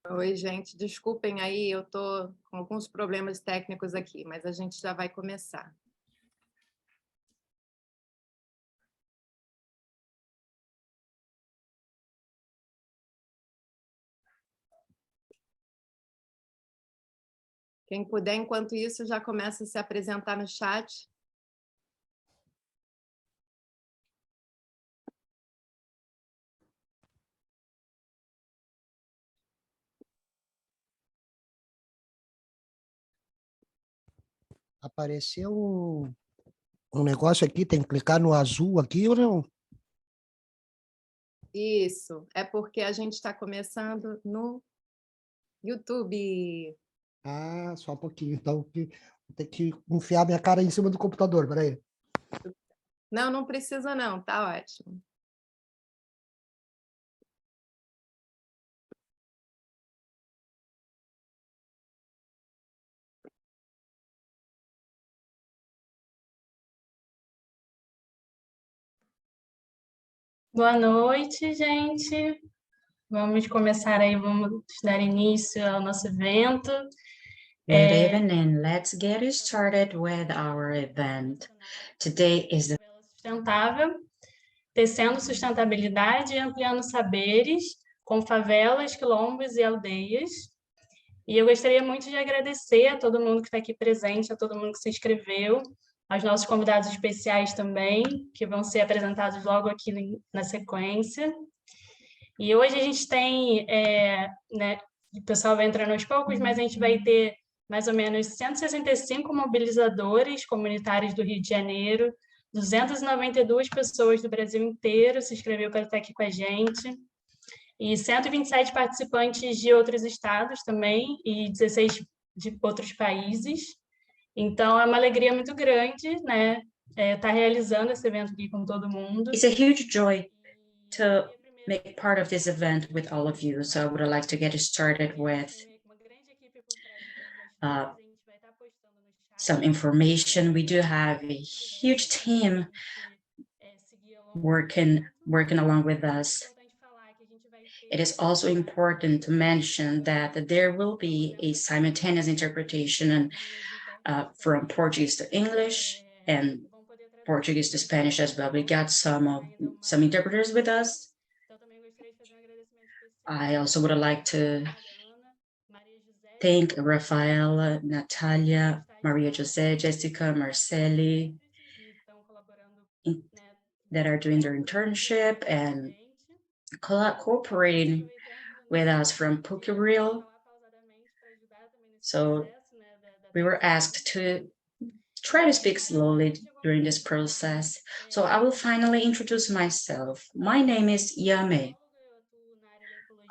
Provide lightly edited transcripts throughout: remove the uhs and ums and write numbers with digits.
Oi, gente, desculpem aí, eu tô com alguns problemas técnicos aqui, mas a gente já vai começar. Quem puder, enquanto isso, já começa a se apresentar no chat. Apareceu um negócio aqui, tem que clicar no azul aqui ou não? Isso, é porque a gente está começando no YouTube. Ah, só um pouquinho. Então, vou ter que enfiar minha cara em cima do computador, peraí. Não, não precisa não, tá ótimo. Boa noite, gente. Vamos começar aí, vamos dar início ao nosso evento. Good evening. Let's get started with our event. Today is the Sustentável, tecendo sustentabilidade e ampliando saberes com favelas, quilombos e aldeias. E eu gostaria muito de agradecer a todo mundo que está aqui presente, a todo mundo que se inscreveu, aos nossos convidados especiais também, que vão ser apresentados logo aqui na sequência. E hoje a gente tem, né, o pessoal vai entrando aos poucos, mas a gente vai ter mais ou menos 165 mobilizadores comunitários do Rio de Janeiro, 292 pessoas do Brasil inteiro se inscreveu para estar aqui com a gente, e 127 participantes de outros estados também, e 16 de outros países. Então, é uma alegria muito grande, né, estar realizando esse evento aqui com todo mundo. It's a huge joy to make part of this event with all of you. So I would like to get started with some information. We do have a huge team working along with us. It is also important to mention that there will be a simultaneous interpretation from Portuguese to English and Portuguese to Spanish as well. We got some interpreters with us. I also would like to thank Rafaela, Natalia, Maria Jose, Jessica, Marceli, that are doing their internship and cooperating with us from PUC-Rio. So we were asked to try to speak slowly during this process. So I will finally introduce myself. My name is Yame.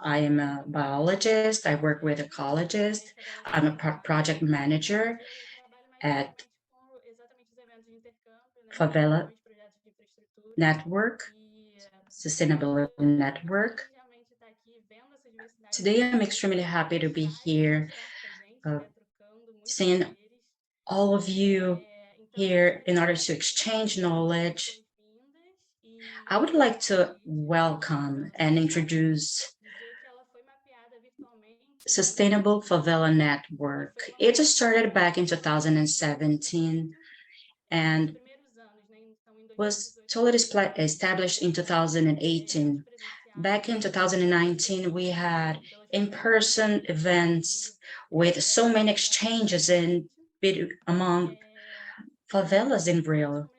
I am a biologist. I work with ecologists. I'm a project manager at Favela Network, Sustainable Network. Today, I'm extremely happy to be here, seeing all of you here in order to exchange knowledge. I would like to welcome and introduce Sustainable Favela Network. It started back in 2017 and was totally established in 2018. Back in 2019, we had in-person events with so many exchanges among favelas in Rio,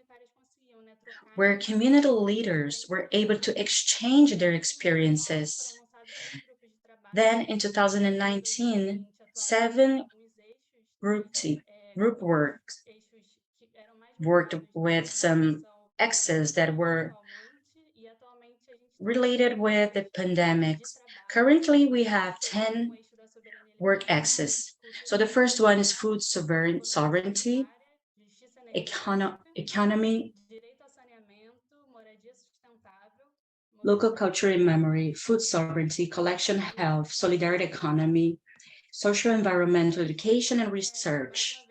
where community leaders were able to exchange their experiences. Then in 2019, 7 group worked with some axes that were related with the pandemics. Currently, we have 10 work axes. So the first one is food sovereignty, economy, local culture and memory, food sovereignty, collection health, solidarity economy, socio-environmental education and research.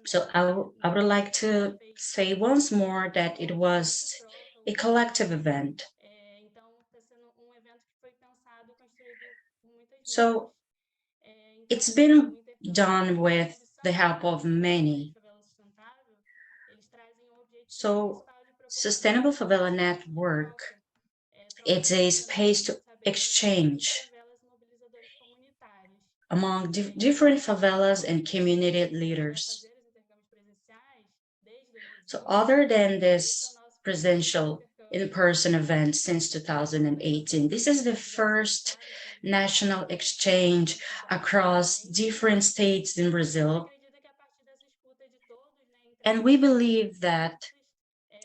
So I would like to say once more that it was a collective event. So it's been done with the help of many. So Sustainable Favela Network, it's a space to exchange among different favelas and community leaders. So other than this presidential in-person event since 2018, this is the first national exchange across different states in Brazil. And we believe that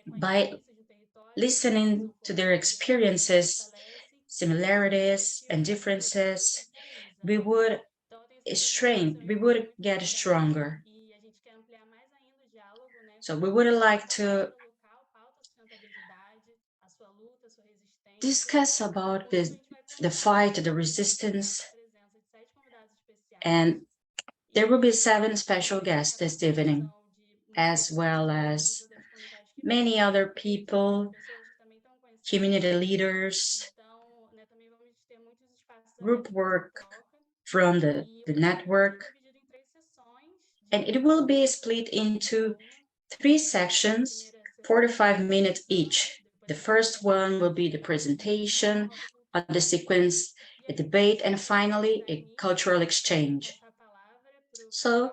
by listening to their experiences, similarities, and differences, we would get stronger. So we would like to discuss about the fight, the resistance, and there will be 7 special guests this evening, as well as many other people, community leaders, group work from the network, and it will be split into 3 sections, 45 minutes each. The first one will be the presentation, the sequence, a debate, and finally a cultural exchange. So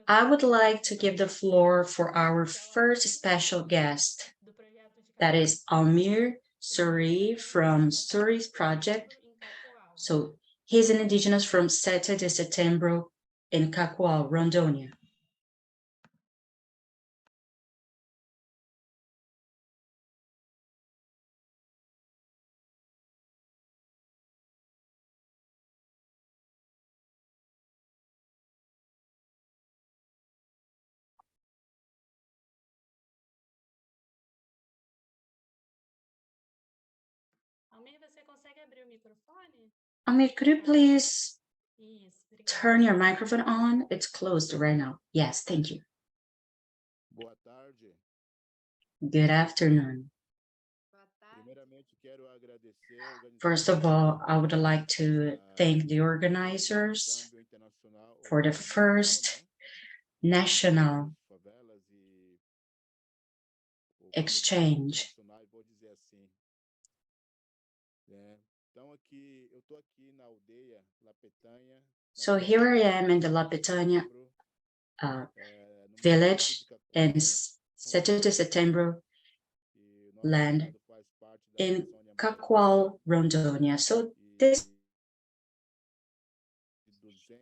I would like to give the floor for our first special guest, that is Almir Suri from Suri's project. So he's an indigenous from 7 de Setembro in Cacoal, Rondônia. Almir, could you please turn your microphone on? It's closed right now. Yes, thank you. Good afternoon. First of all, I would like to thank the organizers for the first national exchange. So here I am in the La Pitania village in 7 de Setembro land in Cacoal, Rondônia. So this,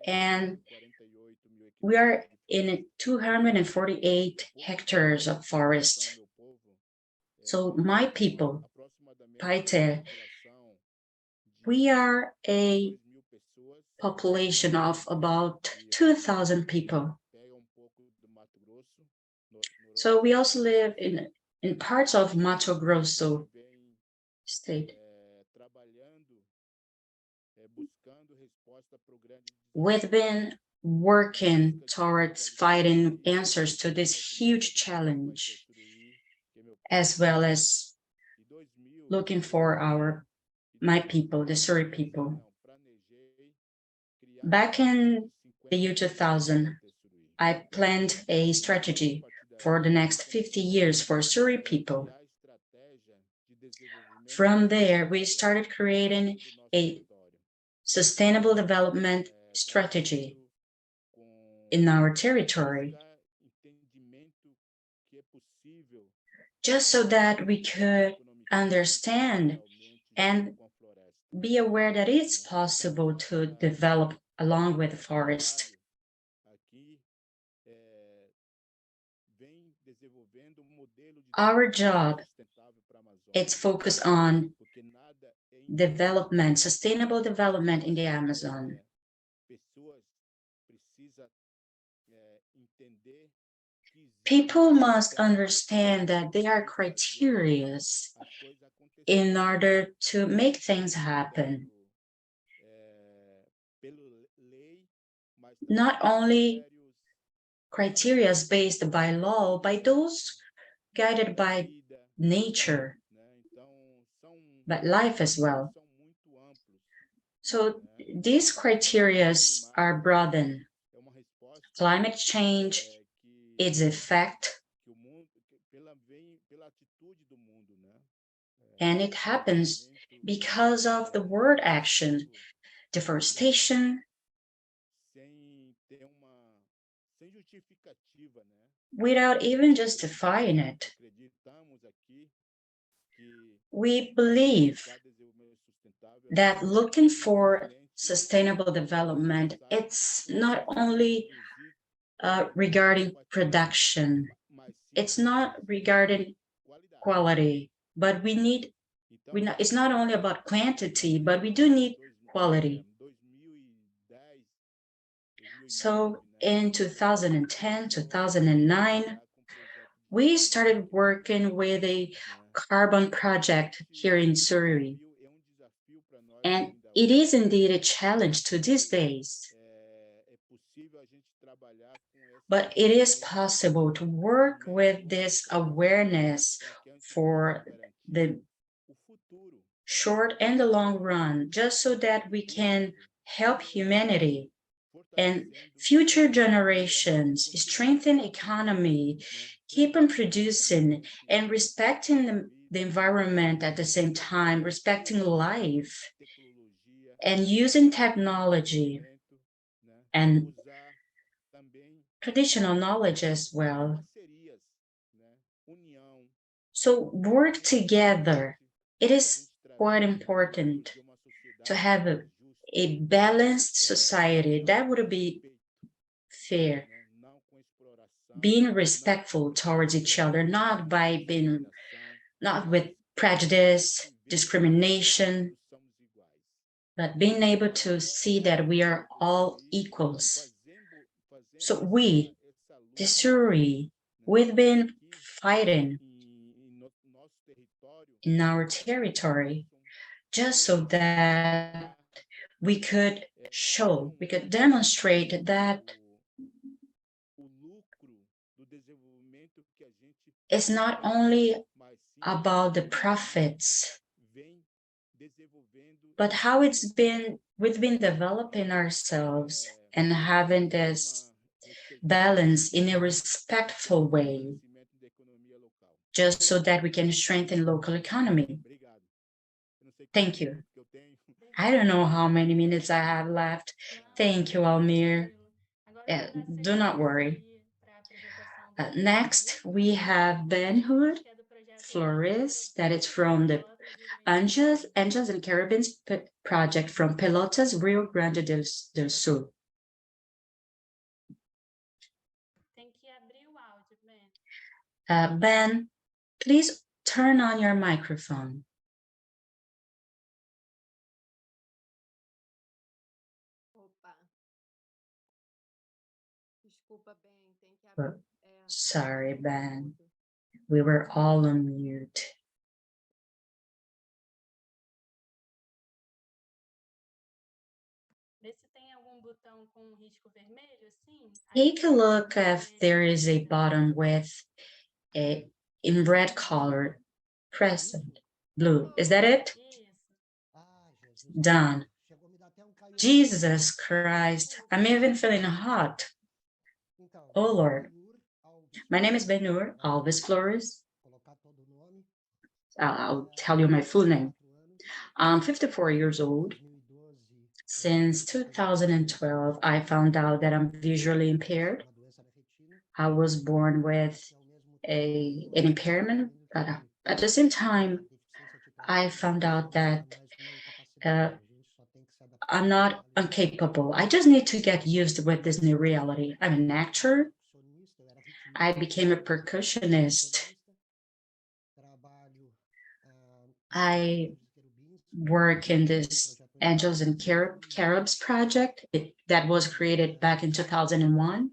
and we are in 248 hectares of forest. So my people, Paite, we are a population of about 2,000 people. So we also live in parts of Mato Grosso state. We've been working towards finding answers to this huge challenge, as well as looking for my people, the Suri people. Back in the year 2000, I planned a strategy for the next 50 years for Suri people. From there, we started creating a sustainable development strategy in our territory, just so that we could understand and be aware that it's possible to develop along with the forest. Our job, it's focused on development, sustainable development in the Amazon. People must understand that there are criteria in order to make things happen. Not only criteria based by law, by those guided by nature, but life as well. So these criteria are broadened. Climate change, its effect, and it happens because of the world action, deforestation, without even justifying it. We believe that looking for sustainable development, it's not only regarding production, it's not regarding quality, but it's not only about quantity, but we do need quality. So in 2010, 2009, we started working with a carbon project here in Surrey. And it is indeed a challenge to these days. But it is possible to work with this awareness for the short and the long run, just so that we can help humanity and future generations, strengthen economy, keep on producing and respecting the environment at the same time, respecting life, and using technology and traditional knowledge as well. So work together. It is quite important to have a balanced society that would be fair, being respectful towards each other, not with prejudice, discrimination, but being able to see that we are all equals. So we, the Surrey, we've been fighting in our territory just so that we could demonstrate that it's not only about the profits, but how we've been developing ourselves and having this balance in a respectful way, just so that we can strengthen local economy. Thank you. I don't know how many minutes I have left. Thank you, Almir. Do not worry. Next, we have Ben Flores, that is from the Angels and Caribbean project from Pelotas, Rio Grande do Sul. Ben, please turn on your microphone. Sorry, Ben. We were all on mute. Take a look if there is a button with in red color, press blue. Is that it? Done. Jesus Christ, I'm even feeling hot. Oh Lord. My name is Benur Alves Flores. I'll tell you my full name. I'm 54 years old. Since 2012, I found out that I'm visually impaired. I was born with an impairment, but at the same time, I found out that I'm not incapable. I just need to get used with this new reality. I'm an actor. I became a percussionist. I work in this Angels and Caribs project that was created back in 2001.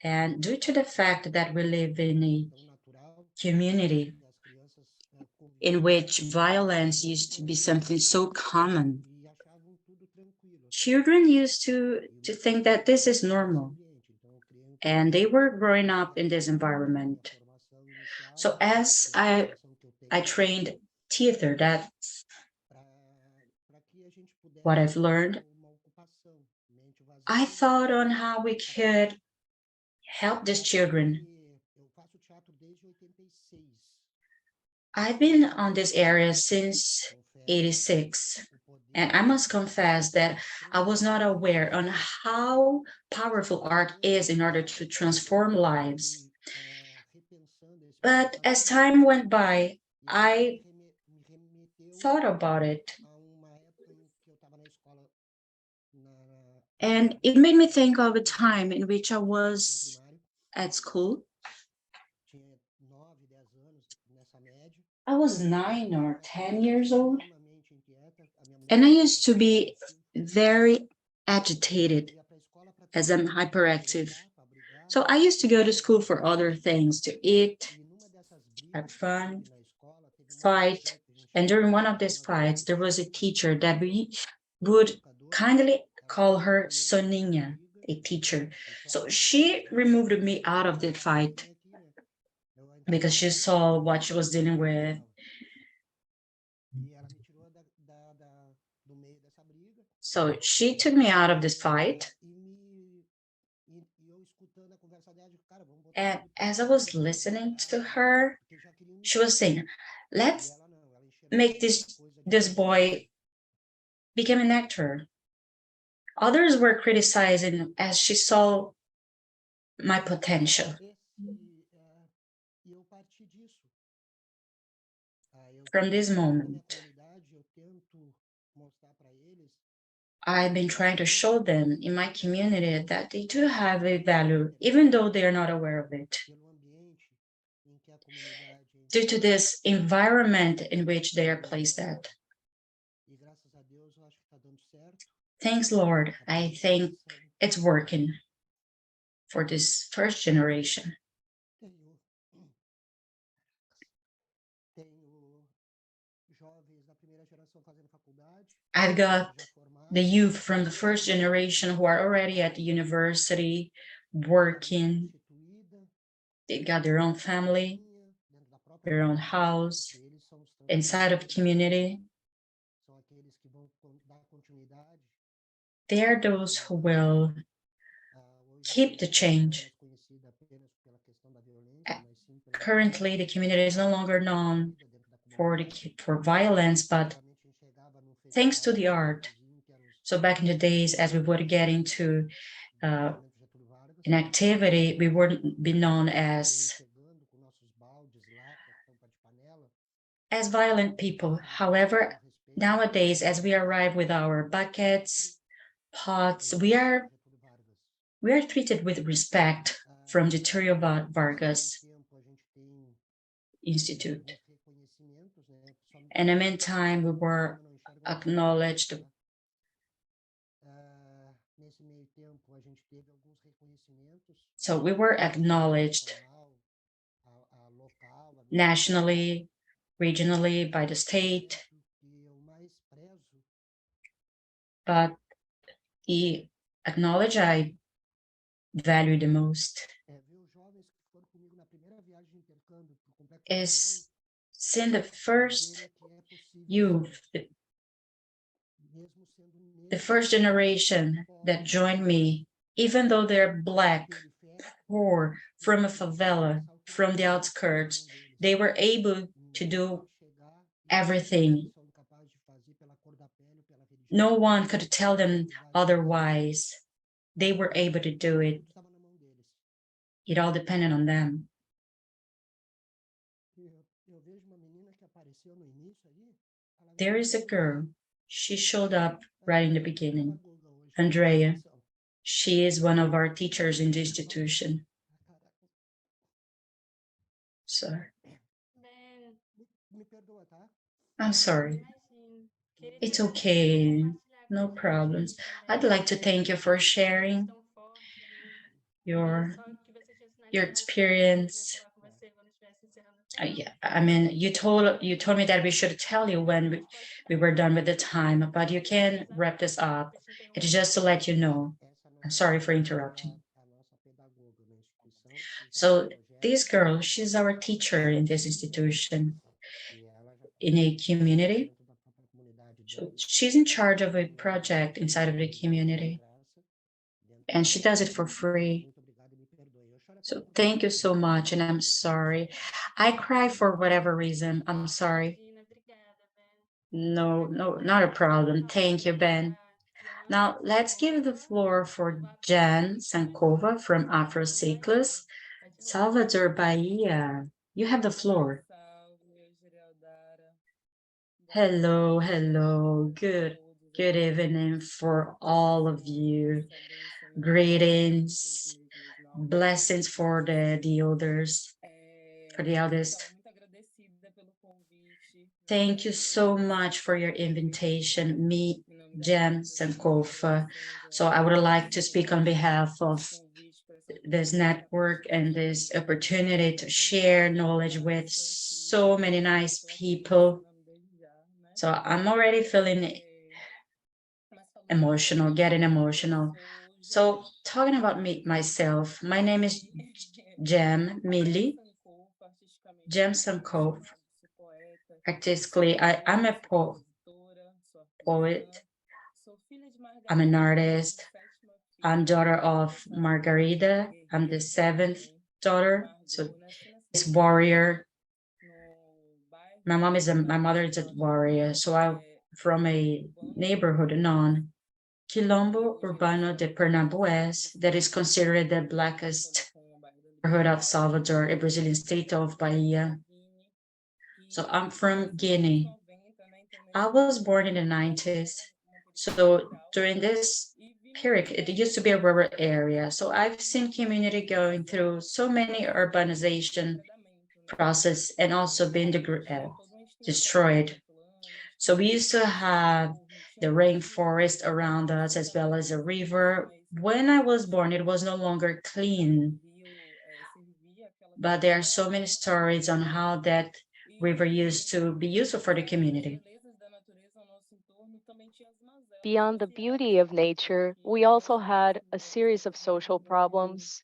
And due to the fact that we live in a community in which violence used to be something so common, children used to think that this is normal, and they were growing up in this environment. So as I trained theater, that's what I've learned, I thought on how we could help these children. I've been on this area since 86, and I must confess that I was not aware on how powerful art is in order to transform lives. But as time went by, I thought about it, and it made me think of a time in which I was at school. I was 9 or 10 years old, and I used to be very agitated as I'm hyperactive. So I used to go to school for other things, to eat, have fun, fight. And during one of these fights, there was a teacher that we would kindly call her Soninha, a teacher. So she removed me out of the fight because she saw what she was dealing with. So she took me out of this fight. And as I was listening to her, she was saying, let's make this boy become an actor. Others were criticizing as she saw my potential. From this moment, I've been trying to show them in my community that they do have a value, even though they are not aware of it. Due to this environment in which they are placed at. Thanks, Lord. I think it's working for this first generation. I've got the youth from the first generation who are already at the university, working. They got their own family, their own house, inside of community. They are those who will keep the change. Currently, the community is no longer known for violence, but thanks to the art. So back in the days, as we would get into an activity, we wouldn't be known as violent people. However, nowadays, as we arrive with our buckets, pots, we are treated with respect from the Getúlio Vargas Institute. And in the meantime, we were acknowledged. So we were acknowledged nationally, regionally, by the state. But the acknowledge I value the most is seeing the first youth, the first generation that joined me, even though they're Black, poor, from a favela, from the outskirts, they were able to do everything. No one could tell them otherwise. They were able to do it. It all depended on them. There is a girl. She showed up right in the beginning. Andrea. She is one of our teachers in the institution. Sorry. I'm sorry. It's okay. No problems. I'd like to thank you for sharing your experience. Yeah, I mean, you told me that we should tell you when we were done with the time, but you can wrap this up. It's just to let you know. I'm sorry for interrupting. So this girl, she's our teacher in this institution. In a community, So she's in charge of a project inside of the community, and she does it for free. So thank you so much, and I'm sorry. I cry for whatever reason. I'm sorry. No, no, not a problem. Thank you, Ben. Now, let's give the floor for Jan Sankova from Afrociclos, Salvador, Bahia. You have the floor. Hello, hello. Good evening for all of you. Greetings, blessings for the elders, for the eldest. Thank you so much for your invitation, me, Jan Sankofa. So I would like to speak on behalf of this network and this opportunity to share knowledge with so many nice people. So I'm already feeling emotional, getting emotional. So talking about me, myself, my name is Jem Millie, Jem Sankov. Artistically, I'm a poet, I'm an artist, I'm daughter of Margarida, I'm the seventh daughter, so this warrior. My mother is a warrior, so I'm from a neighborhood known Quilombo Urbano de Pernambués that is considered the blackest neighborhood of Salvador, a Brazilian state of Bahia. So I'm from Guinea. I was born in the 90s. So during this period, it used to be a rural area. So I've seen community going through so many urbanization process and also being destroyed. So we used to have the rainforest around us as well as a river. When I was born, it was no longer clean. But there are so many stories on how that river used to be useful for the community. Beyond the beauty of nature, we also had a series of social problems,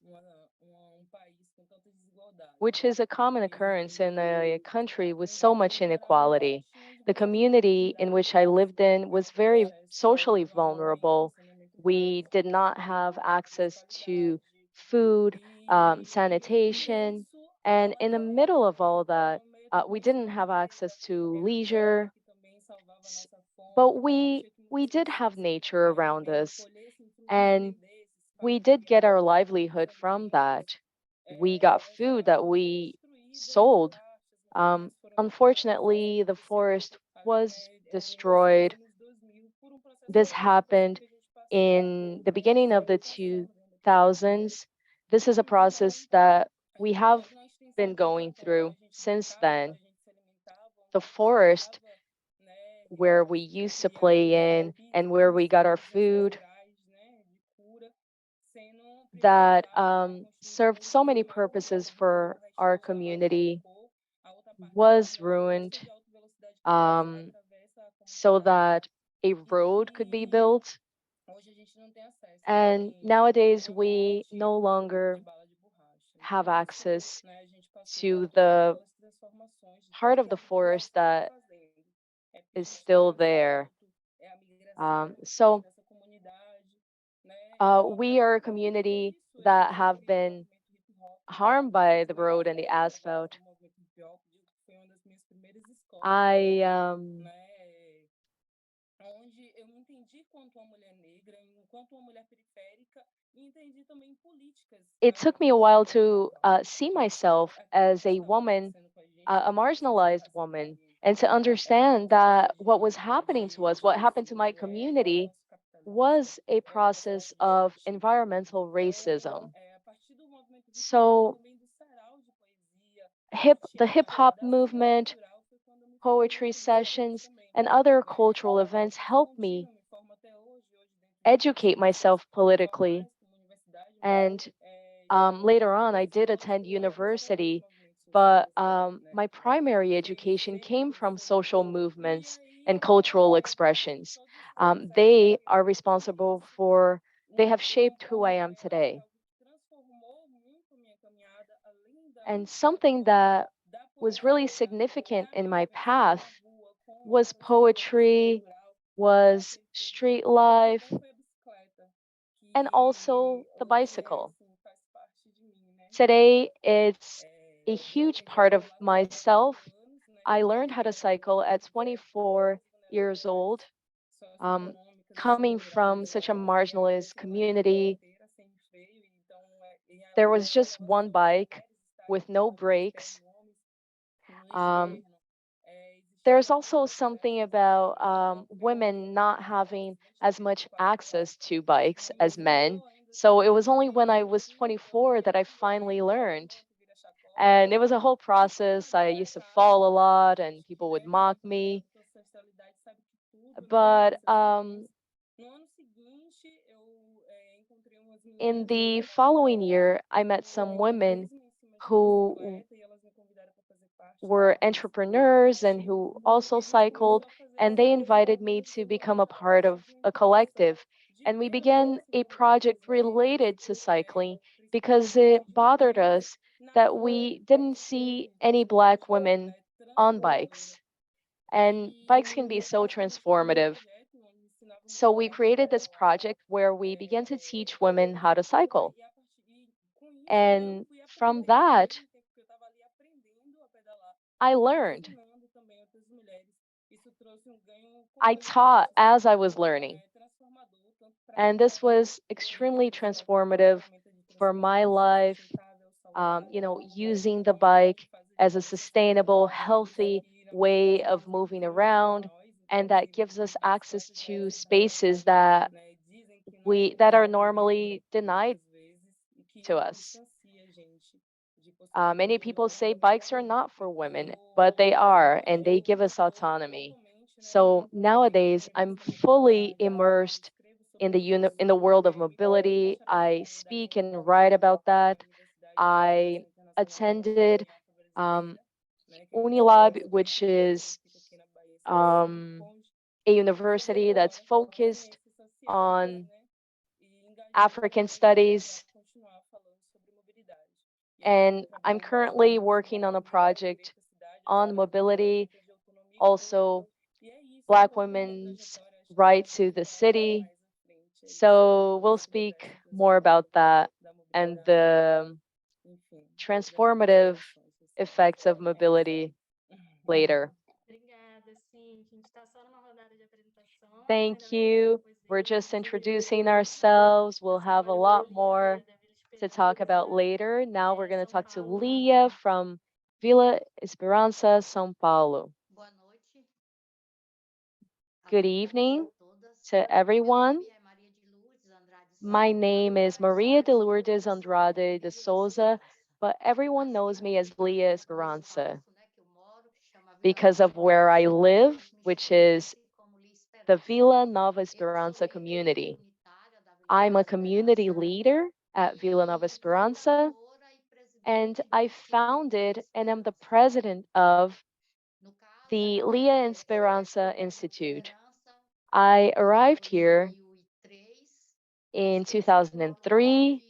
which is a common occurrence in a country with so much inequality. The community in which I lived in was very socially vulnerable. We did not have access to food, sanitation, and in the middle of all that, we didn't have access to leisure, but we did have nature around us, and we did get our livelihood from that. We got food that we sold. Unfortunately, the forest was destroyed. This happened in the beginning of the 2000s. This is a process that we have been going through since then. The forest where we used to play in and where we got our food that served so many purposes for our community was ruined, so that a road could be built. And nowadays, we no longer have access to the part of the forest that is still there. We are a community that have been harmed by the road and the asphalt. I It took me a while to see myself as a woman, a marginalized woman, and to understand that what was happening to us, what happened to my community, was a process of environmental racism. So the hip hop movement, poetry sessions, and other cultural events helped me educate myself politically. And later on, I did attend university, but my primary education came from social movements and cultural expressions. They are responsible for, they have shaped who I am today. And something that was really significant in my path was poetry was street life and also the bicycle. Today, it's a huge part of myself. I learned how to cycle at 24 years old, um, coming from such a marginalized community. There was just one bike with no brakes. Um, there's also something about women not having as much access to bikes as men. So it was only when I was 24 that I finally learned. And it was a whole process. I used to fall a lot and people would mock me. But in the following year, I met some women who were entrepreneurs and who also cycled, and they invited me to become a part of a collective. And we began a project related to cycling because it bothered us that we didn't see any Black women on bikes. And bikes can be so transformative. So we created this project where we began to teach women how to cycle. And from that, I learned. I taught as I was learning. And this was extremely transformative for my life, using the bike as a sustainable, healthy way of moving around. And that gives us access to spaces that are normally denied to us. Many people say bikes are not for women, but they are, and they give us autonomy. So nowadays, I'm fully immersed in in the world of mobility. I speak and write about that. I attended um, Unilab, which is um, a university that's focused on African studies. And I'm currently working on a project on mobility, also Black women's right to the city. So we'll speak more about that and the transformative effects of mobility later. Thank you. We're just introducing ourselves. We'll have a lot more to talk about later. Now we're going to talk to Leah from Vila Esperança, São Paulo. Good evening to everyone. My name is Maria de Lourdes Andrade de Souza, but everyone knows me as Leah Esperança because of where I live, which is the Vila Nova Esperança community. I'm a community leader at Vila Nova Esperança, and I founded and am the president of the Lia Esperança Institute. I arrived here in 2003.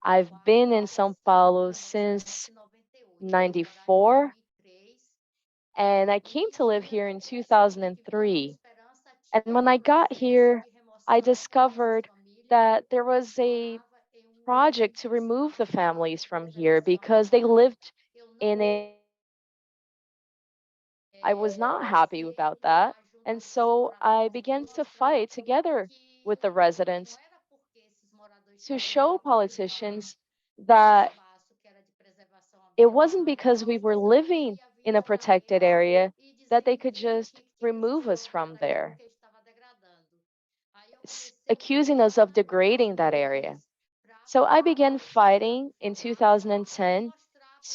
I've been in São Paulo since 94, and I came to live here in 2003. And when I got here, I discovered that there was a project to remove the families from here because they lived in a. I was not happy about that. And so I began to fight together with the residents to show politicians that it wasn't because we were living in a protected area that they could just remove us from there, accusing us of degrading that area. So I began fighting in 2010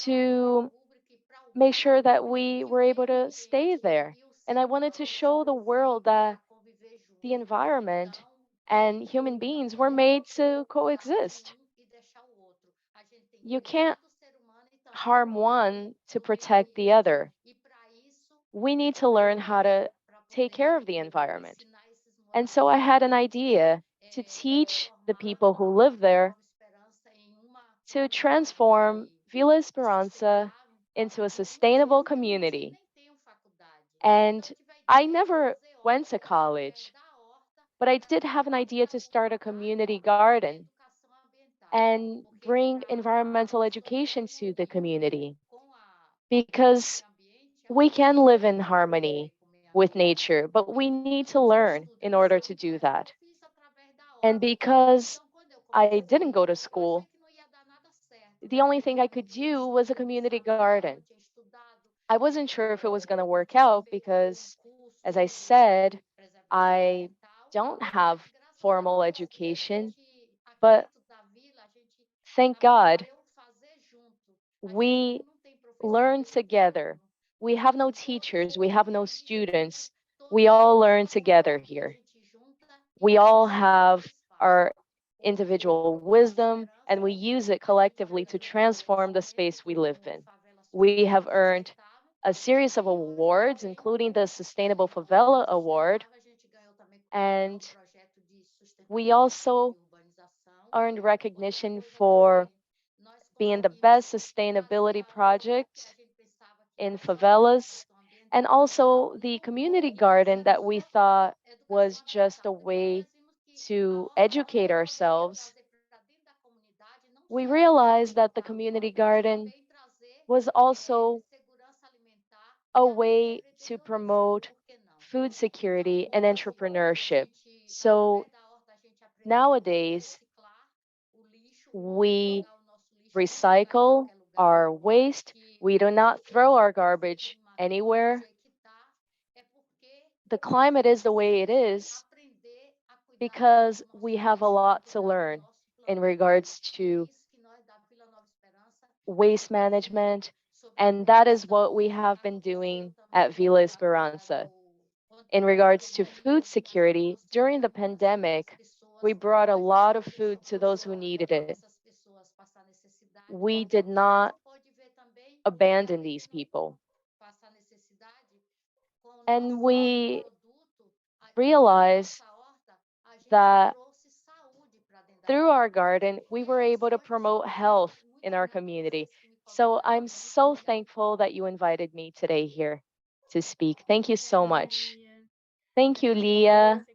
to make sure that we were able to stay there. And I wanted to show the world that the environment and human beings were made to coexist. You can't harm one to protect the other. We need to learn how to take care of the environment. And so I had an idea to teach the people who live there to transform Vila Esperança into a sustainable community. And I never went to college, but I did have an idea to start a community garden and bring environmental education to the community because we can live in harmony with nature, but we need to learn in order to do that. And because I didn't go to school, the only thing I could do was a community garden. I wasn't sure if it was going to work out because, as I said, I don't have formal education, but thank God we learn together. We have no teachers, we have no students. We all learn together here. We all have our individual wisdom and we use it collectively to transform the space we live in. We have earned a series of awards, including the Sustainable Favela Award, and we also earned recognition for being the best sustainability project in favelas, and also the community garden that we thought was just a way to educate ourselves. We realized that the community garden was also a way to promote food security and entrepreneurship. So nowadays, we recycle our waste. We do not throw our garbage anywhere. The climate is the way it is because we have a lot to learn in regards to waste management. And that is what we have been doing at Vila Esperança. In regards to food security, during the pandemic, we brought a lot of food to those who needed it. We did not abandon these people. And we realized that through our garden, we were able to promote health in our community. So I'm so thankful that you invited me today here to speak. Thank you so much. Thank you, Leah.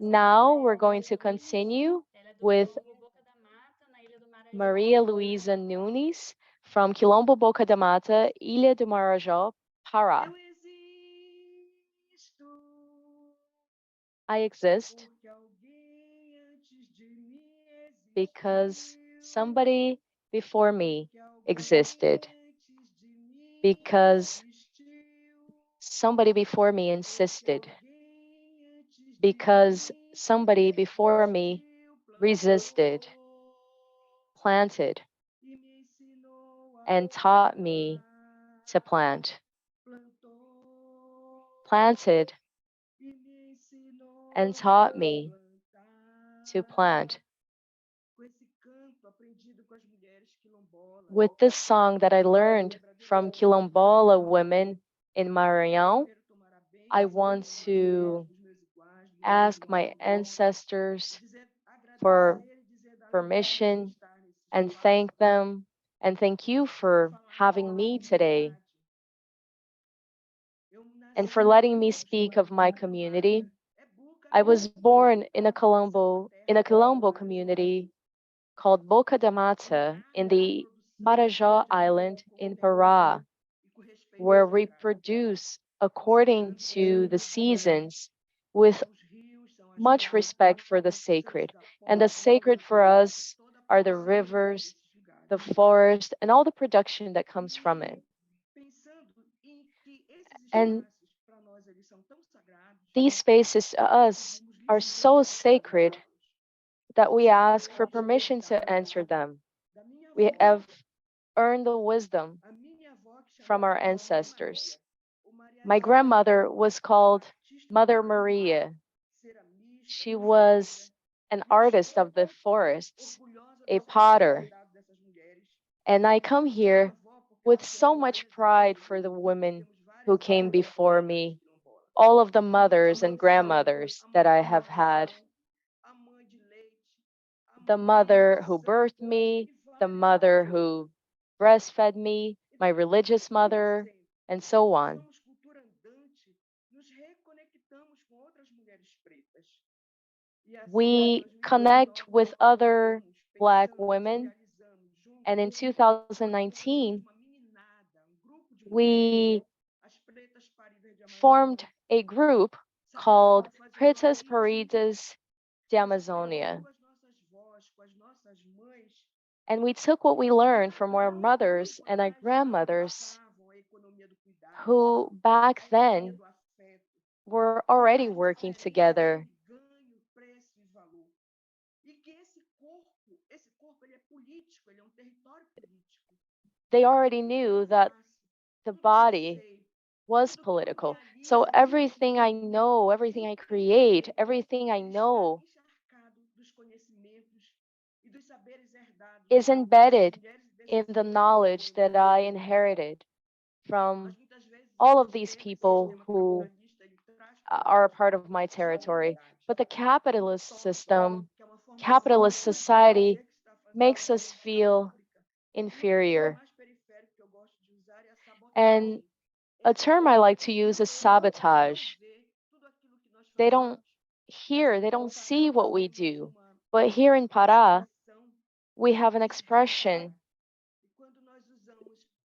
Now we're going to continue with Maria Luisa Nunes from Quilombo Boca da Mata, Ilha do Marajó, Pará. I exist because somebody before me existed, because somebody before me insisted, because somebody before me resisted, planted, and taught me to plant. Planted and taught me to plant. With this song that I learned from Quilombola women in Maranhão, I want to ask my ancestors for permission and thank them and thank you for having me today and for letting me speak of my community. I was born in a Quilombo community called Boca da Mata in the Marajó Island in Pará, where we produce according to the seasons with much respect for the sacred. And the sacred for us are the rivers, the forest, and all the production that comes from it. And these spaces to us are so sacred that we ask for permission to enter them. We have earned the wisdom from our ancestors. My grandmother was called Mother Maria. She was an artist of the forests, a potter. And I come here with so much pride for the women who came before me, all of the mothers and grandmothers that I have had. The mother who birthed me, the mother who breastfed me, my religious mother, and so on. We connect with other Black women, and in 2019, we formed a group called Pretas Paridas de Amazonia. And we took what we learned from our mothers and our grandmothers, who back then were already working together. They already knew that the body was political. So everything I know, everything I create, everything I know is embedded in the knowledge that I inherited from all of these people who are a part of my territory. But the capitalist system, capitalist society makes us feel inferior. And a term I like to use is sabotage. They don't hear, they don't see what we do. But here in Pará, we have an expression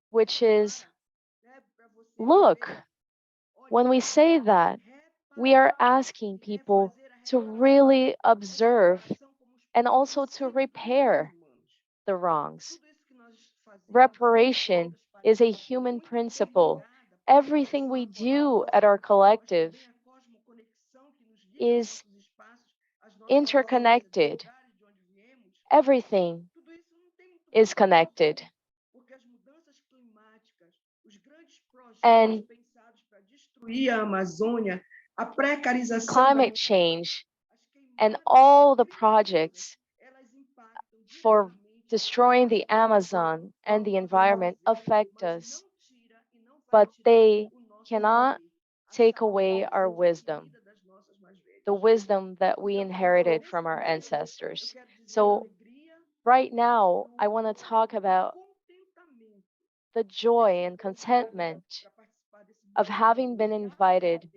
which is, look, when we say that, we are asking people to really observe and also to repair the wrongs. Reparation is a human principle. Everything we do at our collective is interconnected. Everything is connected. And climate change and all the projects for destroying the Amazon and the environment affect us, but they cannot take away our wisdom, the wisdom that we inherited from our ancestors. So right now, I want to talk about the joy and contentment of having been invited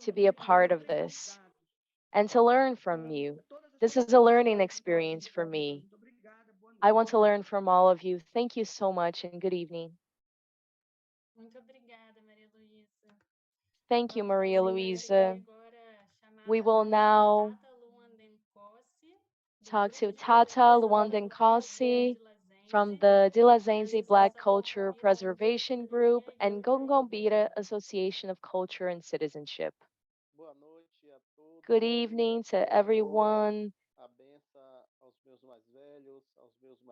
to be a part of this and to learn from you. This is a learning experience for me. I want to learn from all of you. Thank you so much and good evening. Muito obrigada, Maria Luísa. Thank you, Maria Gostaria Luisa. agora chamar We will a now Tata Luandenkossi, do talk to Grupo de Tata Preservação Luandenkossi de from Lazense, the Dilazenzi Black Organização Culture Cidadania Preservation Group e and Gongombira Association of Culture and Citizenship. Good evening to everyone.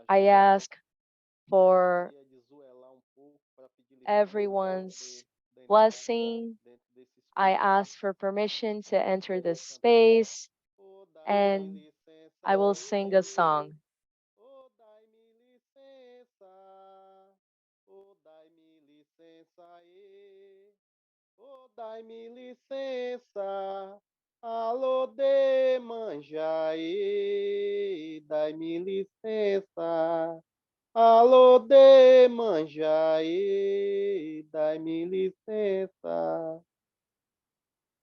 I ask for everyone's blessing. I ask for permission to enter this space, and I will sing a song. Dai-me licença, alô de manjaê, dai-me licença, alô de manjaê, dai-me licença.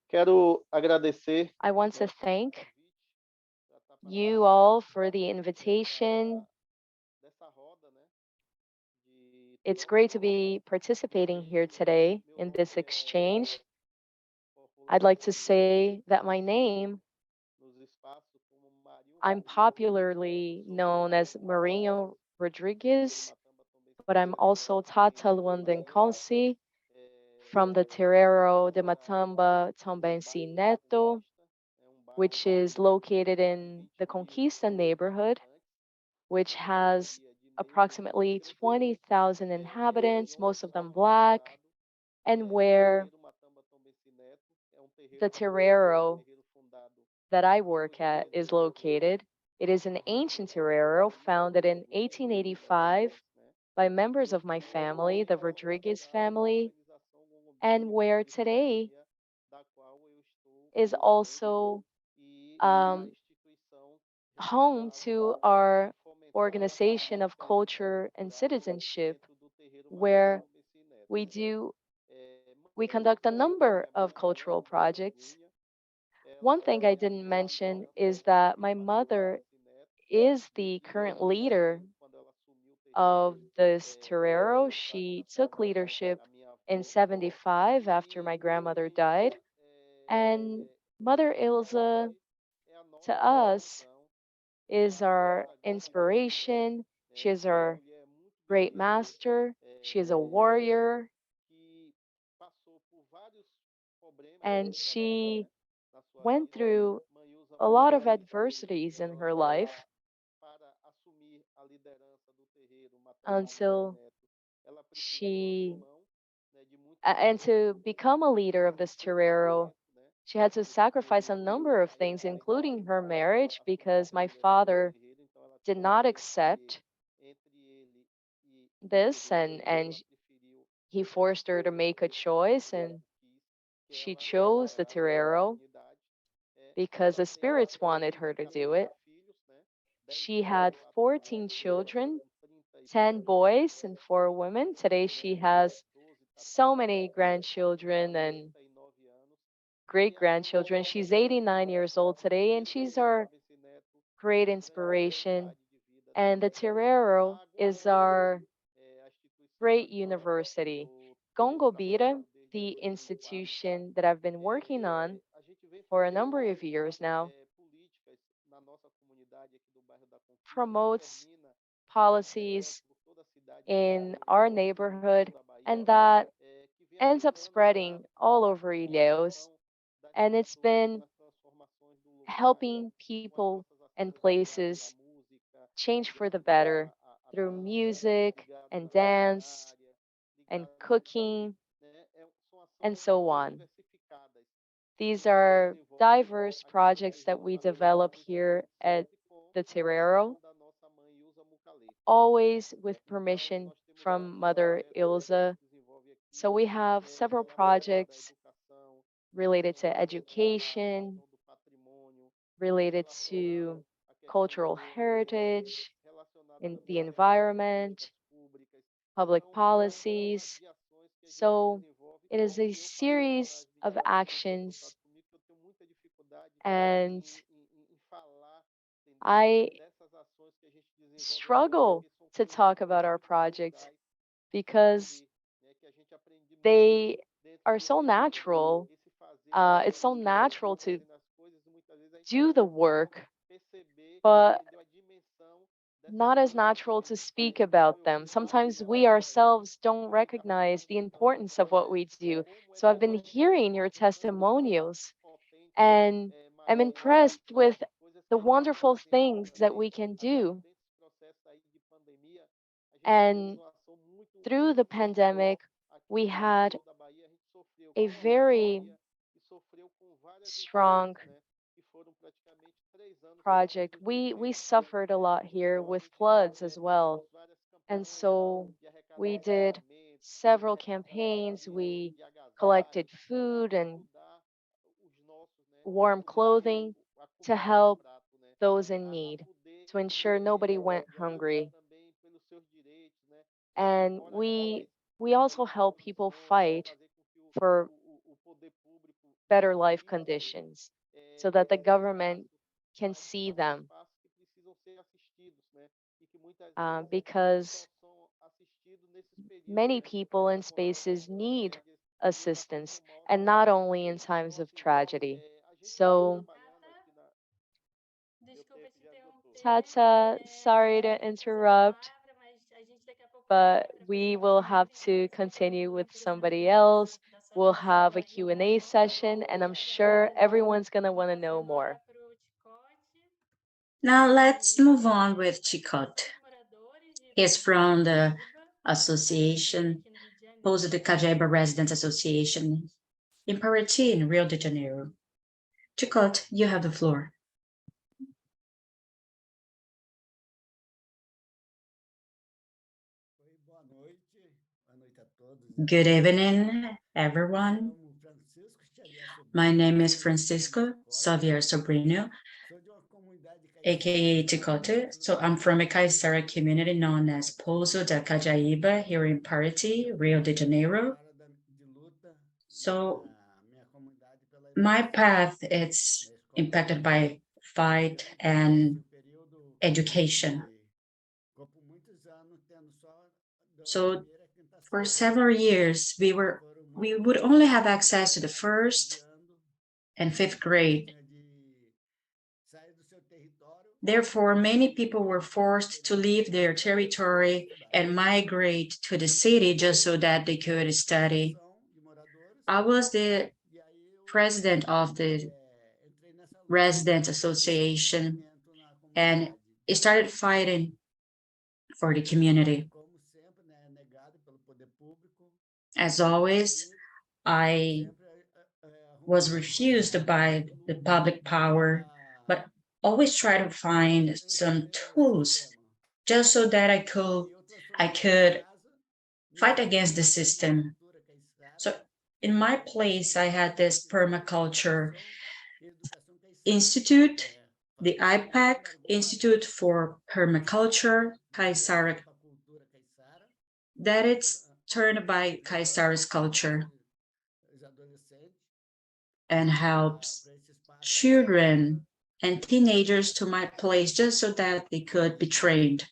Quero agradecer. I want to thank you all for the invitation. It's great to be participating here today in this exchange. I'd like to say that my name, I'm popularly known as Marinho Rodriguez, but I'm also Tata Luandenkossi from the Terreiro de Matamba Tombense Neto, which is located in the Conquista neighborhood, which has approximately 20,000 inhabitants, most of them Black, and where the Terreiro that I work at is located. It is an ancient terreiro founded in 1885 by members of my family, the Rodriguez family, and where today is also home to our organization of culture and citizenship, where we conduct a number of cultural projects. One thing I didn't mention is that my mother is the current leader of this terreiro. She took leadership in 75 after my grandmother died. And Mother Ilza, to us, is our inspiration. She is our great master. She is a warrior. And she went through a lot of adversities in her life until she, and to become a leader of this terreiro, she had to sacrifice a number of things, including her marriage, because my father did not accept this, and he forced her to make a choice, and she chose the terreiro because the spirits wanted her to do it. She had 14 children, 10 boys and 4 women. Today she has so many grandchildren and great grandchildren. She's 89 years old today, and she's our great inspiration. And the terreiro is our great university. Gongobira, the institution that I've been working on for a number of years now, promotes policies in our neighborhood, and that ends up spreading all over Ilhéus. And it's been helping people and places change for the better through music and dance and cooking and so on. These are diverse projects that we develop here at the Terreiro, always with permission from Mother Ilza. So we have several projects related to education, related to cultural heritage, in the environment, public policies. So it is a series of actions, and I struggle to talk about our projects because they are so natural. It's so natural to do the work, but not as natural to speak about them. Sometimes we ourselves don't recognize the importance of what we do. So I've been hearing your testimonials, and I'm impressed with the wonderful things that we can do. And through the pandemic, we had a very strong project. We suffered a lot here with floods as well. And so we did several campaigns. We collected food and warm clothing to help those in need, to ensure nobody went hungry. And we also help people fight for better life conditions so that the government can see them, because many people and spaces need assistance, and not only in times of tragedy. So, Tata, sorry to interrupt, but we will have to continue with somebody else. We'll have a Q&A session, and I'm sure everyone's going to want to know more. Now let's move on with Chicote. He's from the association, Pouso de Cajaíba Residents Association in Paraty, in Rio de Janeiro. Chicote, you have the floor. Good evening, everyone. My name is Francisco Xavier Sobrino, aka Chicote. So I'm from a Caiçara community known as Pouso da Cajaíba here in Paraty, Rio de Janeiro. So my path is impacted by fight and education. So for several years, we would only have access to the 1st and 5th grade. Therefore, many people were forced to leave their territory and migrate to the city just so that they could study. I was the president of the Residents Association and started fighting for the community. As always, I was refused by the public power, but always try to find some tools just so that I could fight against the system. So in my place, I had this permaculture institute, the IPAC, Institute for Permaculture, Kaisara, that it's turned by Kaisara's culture and helps children and teenagers to my place just so that they could be trained.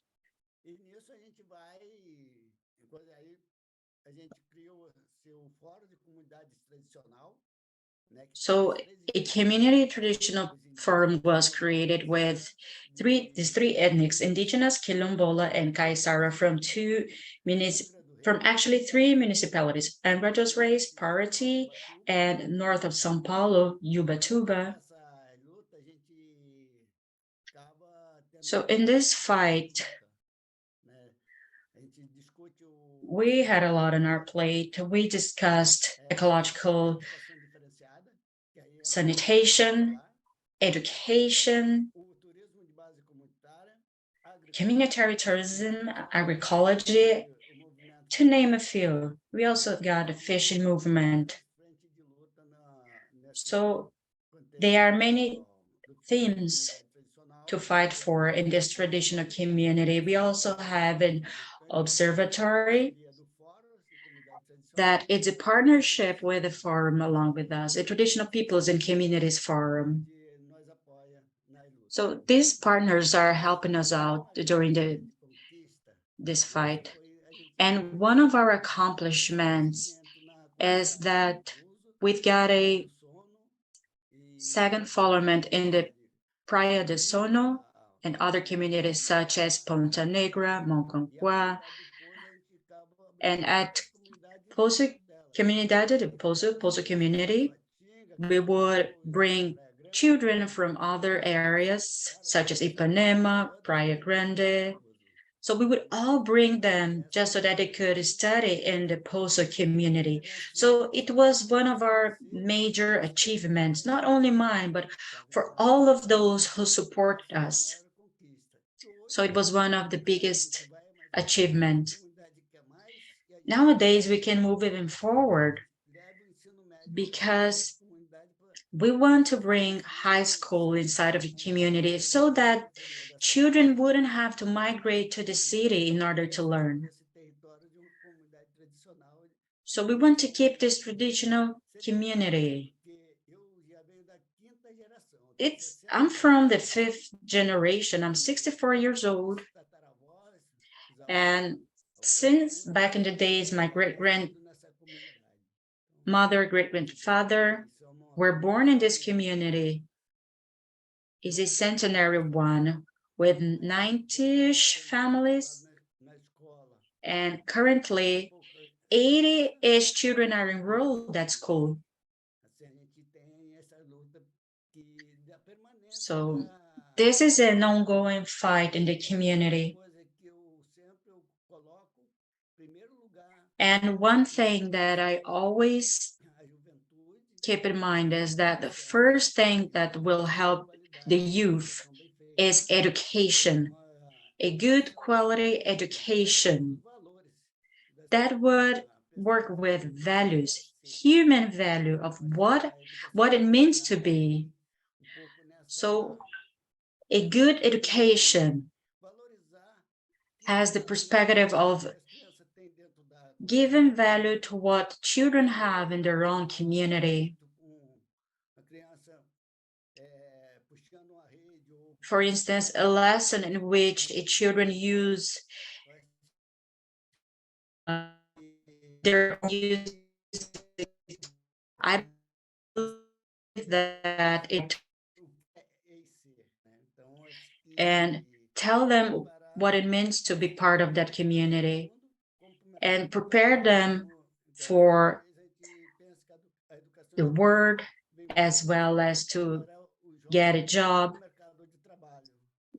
So a community traditional forum was created with these three ethnics, Indigenous, Quilombola, and Kaisara from actually 3 municipalities, Angra dos Reis, Paraty, and north of São Paulo, Ubatuba. So in this fight, we had a lot on our plate. We discussed ecological sanitation, education, communitary tourism, agroecology, to name a few. We also got a fishing movement. So there are many themes to fight for in this traditional community. We also have an observatory that it's a partnership with the forum along with us, a traditional peoples and communities forum. So these partners are helping us out during this fight. And one of our accomplishments is that we've got a second parliament in the Praia de Sono and other communities such as Ponta Negra, Monconguá, and at Pozo Comunidade, the Pozo community, we would bring children from other areas such as Ipanema, Rio Grande. So we would all bring them just so that they could study in the Pozo community. So it was one of our major achievements, not only mine, but for all of those who support us. So it was one of the biggest achievements. Nowadays, we can move even forward because we want to bring high school inside of the community so that children wouldn't have to migrate to the city in order to learn. So we want to keep this traditional community. I'm from the 5th generation. I'm 64 years old. And since back in the days, my great-grandmother, great-grandfather were born in this community. Is a centenary one with 90-ish families. And currently, 80-ish children are enrolled at school. So this is an ongoing fight in the community. And one thing that I always keep in mind is that the first thing that will help the youth is education, a good quality education that would work with values, human value of what it means to be. So a good education has the perspective of giving value to what children have in their own community. for instance, a lesson in which children use their use. I believe that it and tell them what it means to be part of that community and prepare them for the work as well as to get a job.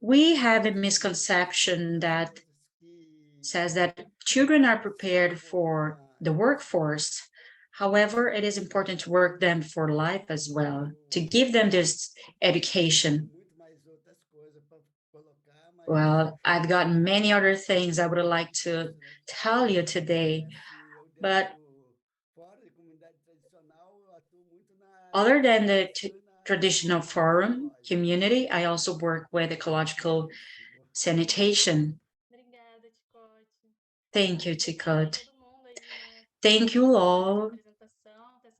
We have a misconception that says that children are prepared for the workforce. However, it is important to work them for life as well, to give them this education. Well, I've got many other things I would like to tell you today, but other than the traditional forum community, I also work with ecological sanitation. Thank you, Tikot. Thank you all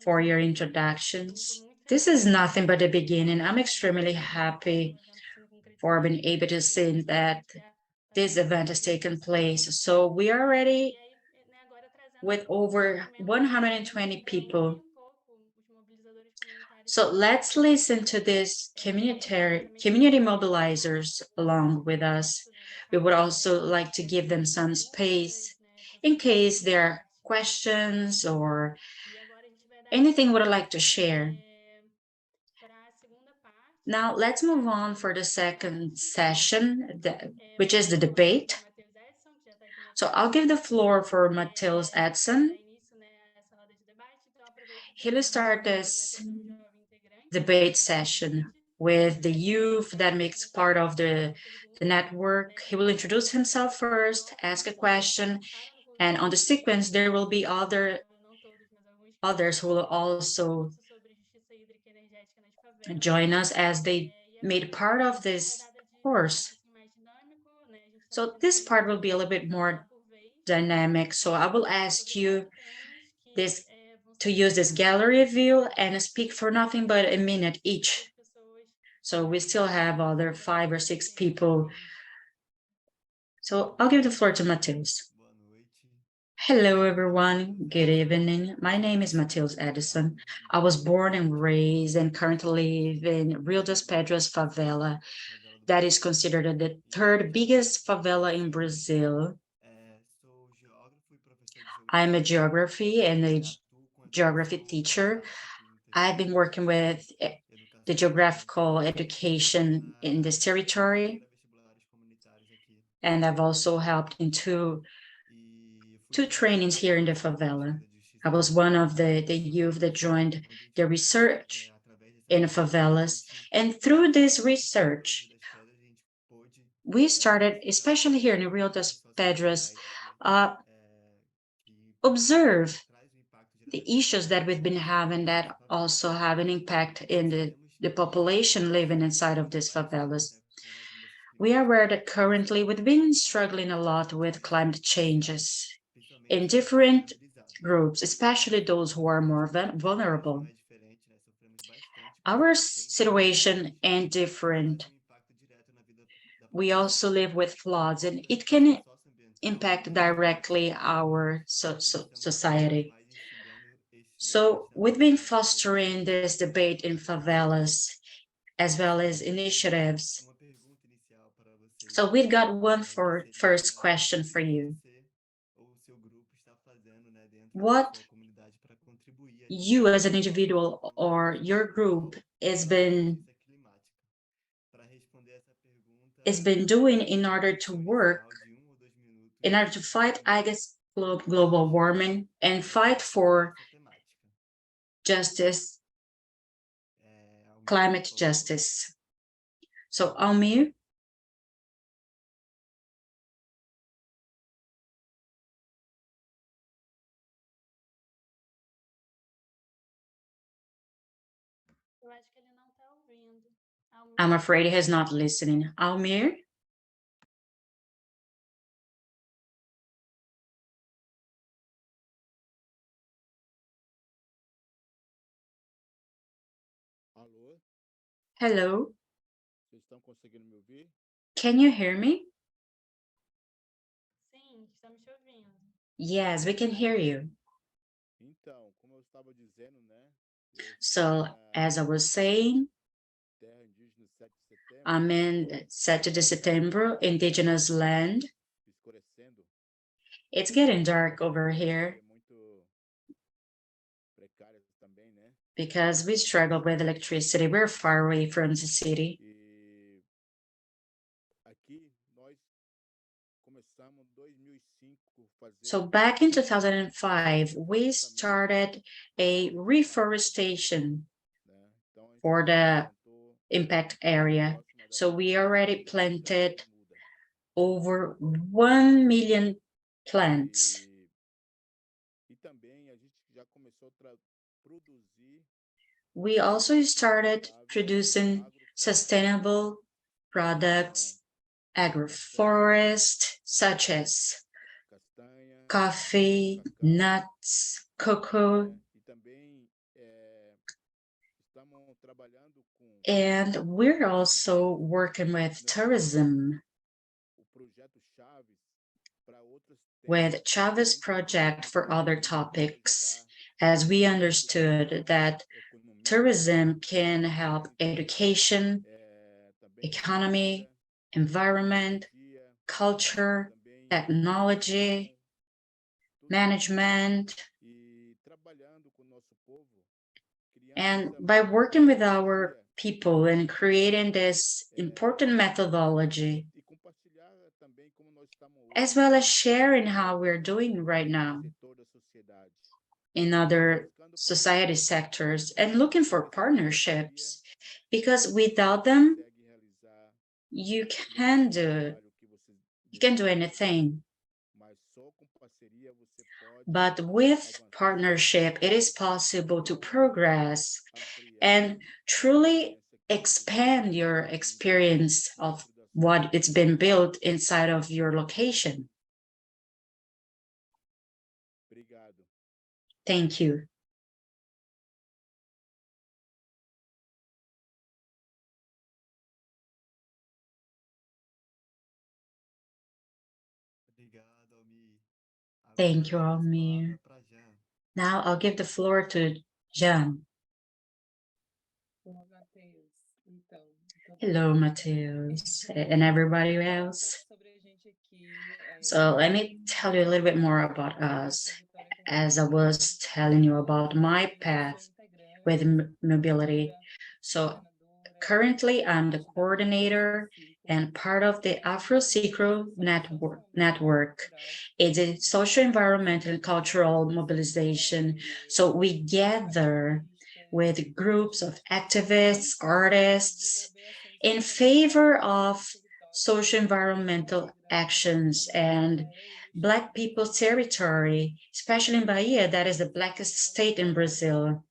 for your introductions. This is nothing but the beginning. I'm extremely happy for being able to see that this event has taken place. So we are ready with over 120 people. So let's listen to these community mobilizers along with us. We would also like to give them some space in case there are questions or anything would like to share. Now let's move on for the second session, which is the debate. So I'll give the floor for Matheus Edson. He'll start this debate session with the youth that makes part of the network. He will introduce himself first, ask a question, and on the sequence, there will be others who will also join us as they made part of this course. So this part will be a little bit more dynamic. So I will ask you to use this gallery view and speak for nothing but a minute each. So we still have other 5 or 6 people. So I'll give the floor to Matheus. Hello, everyone. Good evening. My name is Matheus Edson. I was born and raised and currently live in Rio das Pedras favela. That is considered the third biggest favela in Brazil. I'm a geography and a geography teacher. I've been working with the geographical education in this territory. And I've also helped in two trainings here in the favela. I was one of the youth that joined the research in favelas. And through this research, we started, especially here in Rio das Pedras, observe the issues that we've been having that also have an impact in the population living inside of these favelas. We are aware that currently we've been struggling a lot with climate changes in different groups, especially those who are more vulnerable. Our situation ain't different. We also live with floods, and it can impact directly our society. So we've been fostering this debate in favelas, as well as initiatives. So we've got one first question for you. What you as an individual or your group has been doing in order to work, in order to fight, I guess, global warming and fight for justice, climate justice. So, Almir? I'm afraid he is not listening. Almir? Hello? Can you hear me? Sim, estamos te ouvindo. Yes, we can hear you. So, as I was saying, I'm in 7 de Setembro, indigenous land. It's getting dark over here because we struggle with electricity. We're far away from the city. So back in 2005, we started a reforestation for the impact area. So we already planted over 1 million plants. We also started producing sustainable products, agroforest, such as coffee, nuts, cocoa, and we're also working with tourism, with Chavez project for other topics, as we understood that tourism can help education, economy, environment, culture, technology, management. And by working with our people and creating this important methodology, as well as sharing how we're doing right now in other society sectors and looking for partnerships, because without them, you can do anything. But with partnership, it is possible to progress and truly expand your experience of what it's been built inside of your location. Thank you. Thank you, Almir. Now I'll give the floor to Jan. Hello, Mateus, and everybody else. So let me tell you a little bit more about us. As I was telling you about my path with mobility. So currently I'm the coordinator and part of the Afro-Secro network. It's a socio-environmental and cultural mobilization. So we gather with groups of activists, artists, in favor of socio-environmental actions and Black people's territory, especially in Bahia, that is the blackest state in Brazil.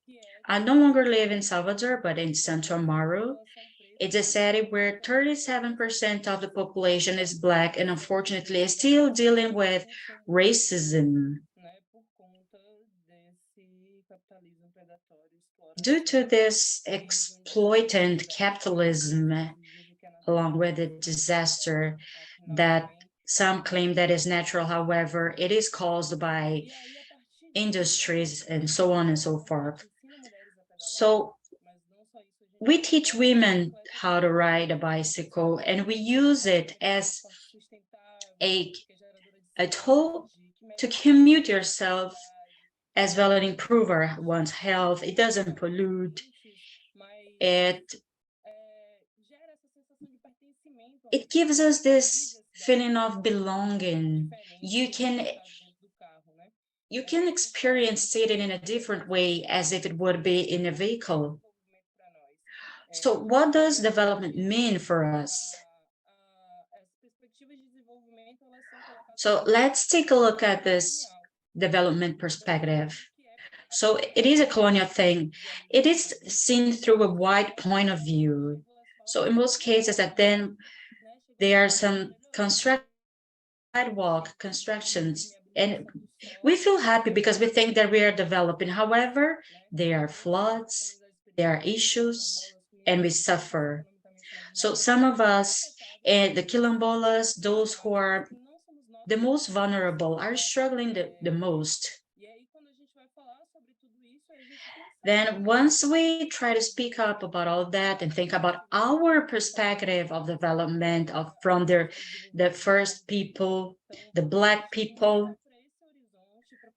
I no longer live in Salvador, but in Santo Amaro. It's a city where 37% of the population is Black and unfortunately is still dealing with racism. Due to this exploitant capitalism, along with the disaster that some claim that is natural, however, it is caused by industries and so on and so forth. So we teach women how to ride a bicycle, and we use it as a tool to commute yourself as well and improve one's health. It doesn't pollute. It gives us this feeling of belonging. You can experience sitting in a different way as if it would be in a vehicle. So what does development mean for us? So let's take a look at this development perspective. So it is a colonial thing. It is seen through a wide point of view. So in most cases, that then there are some sidewalk constructions, and we feel happy because we think that we are developing. However, there are floods, there are issues, and we suffer. So some of us, and the quilombolas, those who are the most vulnerable, are struggling the most. Then once we try to speak up about all that and think about our perspective of development from the first people, the Black people,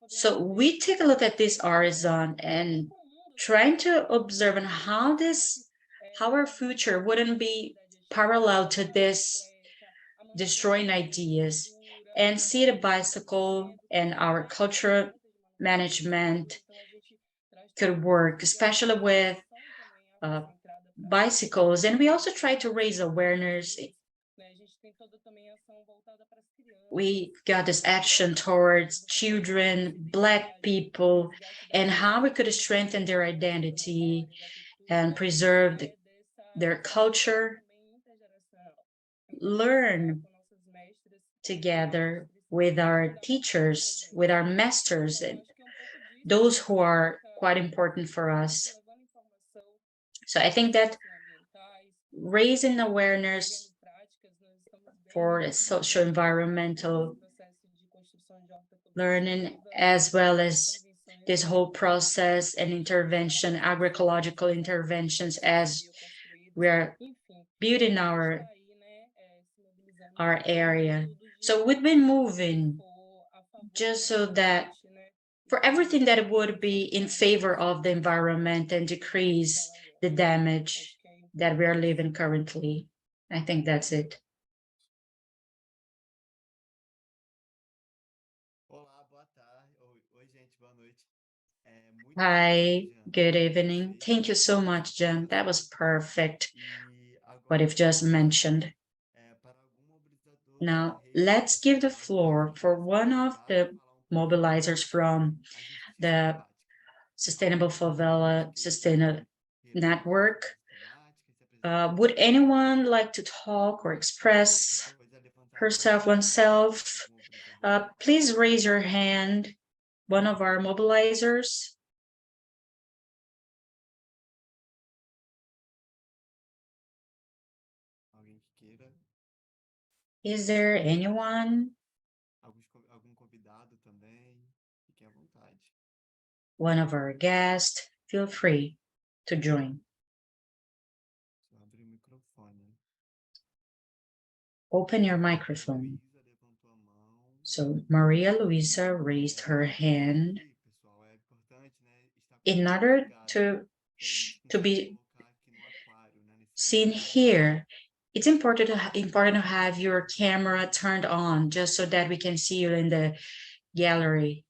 so we take a look at this horizon and trying to observe on how our future wouldn't be parallel to this destroying ideas, and see the bicycle and our cultural management could work, especially with bicycles. And we also try to raise awareness. We got this action towards children, Black people, and how we could strengthen their identity and preserve their culture, learn together with our teachers, with our masters, and those who are quite important for us. So I think that raising awareness for the socio-environmental learning, as well as this whole process and intervention, agroecological interventions, as we are building our area. So we've been moving just so that for everything that would be in favor of the environment and decrease the damage that we are living currently. I think that's it. Hi, good evening. Thank you so much, Jen. That was perfect, what you've just mentioned. Now, let's give the floor for one of the mobilizers from the Sustainable Favela Network. Would anyone like to talk or express herself, oneself? Please raise your hand, one of our mobilizers. Is there anyone? One of our guests, feel free to join. Open your microphone. So Maria Luisa raised her hand. In order to be seen here, it's important to have your camera turned on, just so that we can see you in the gallery.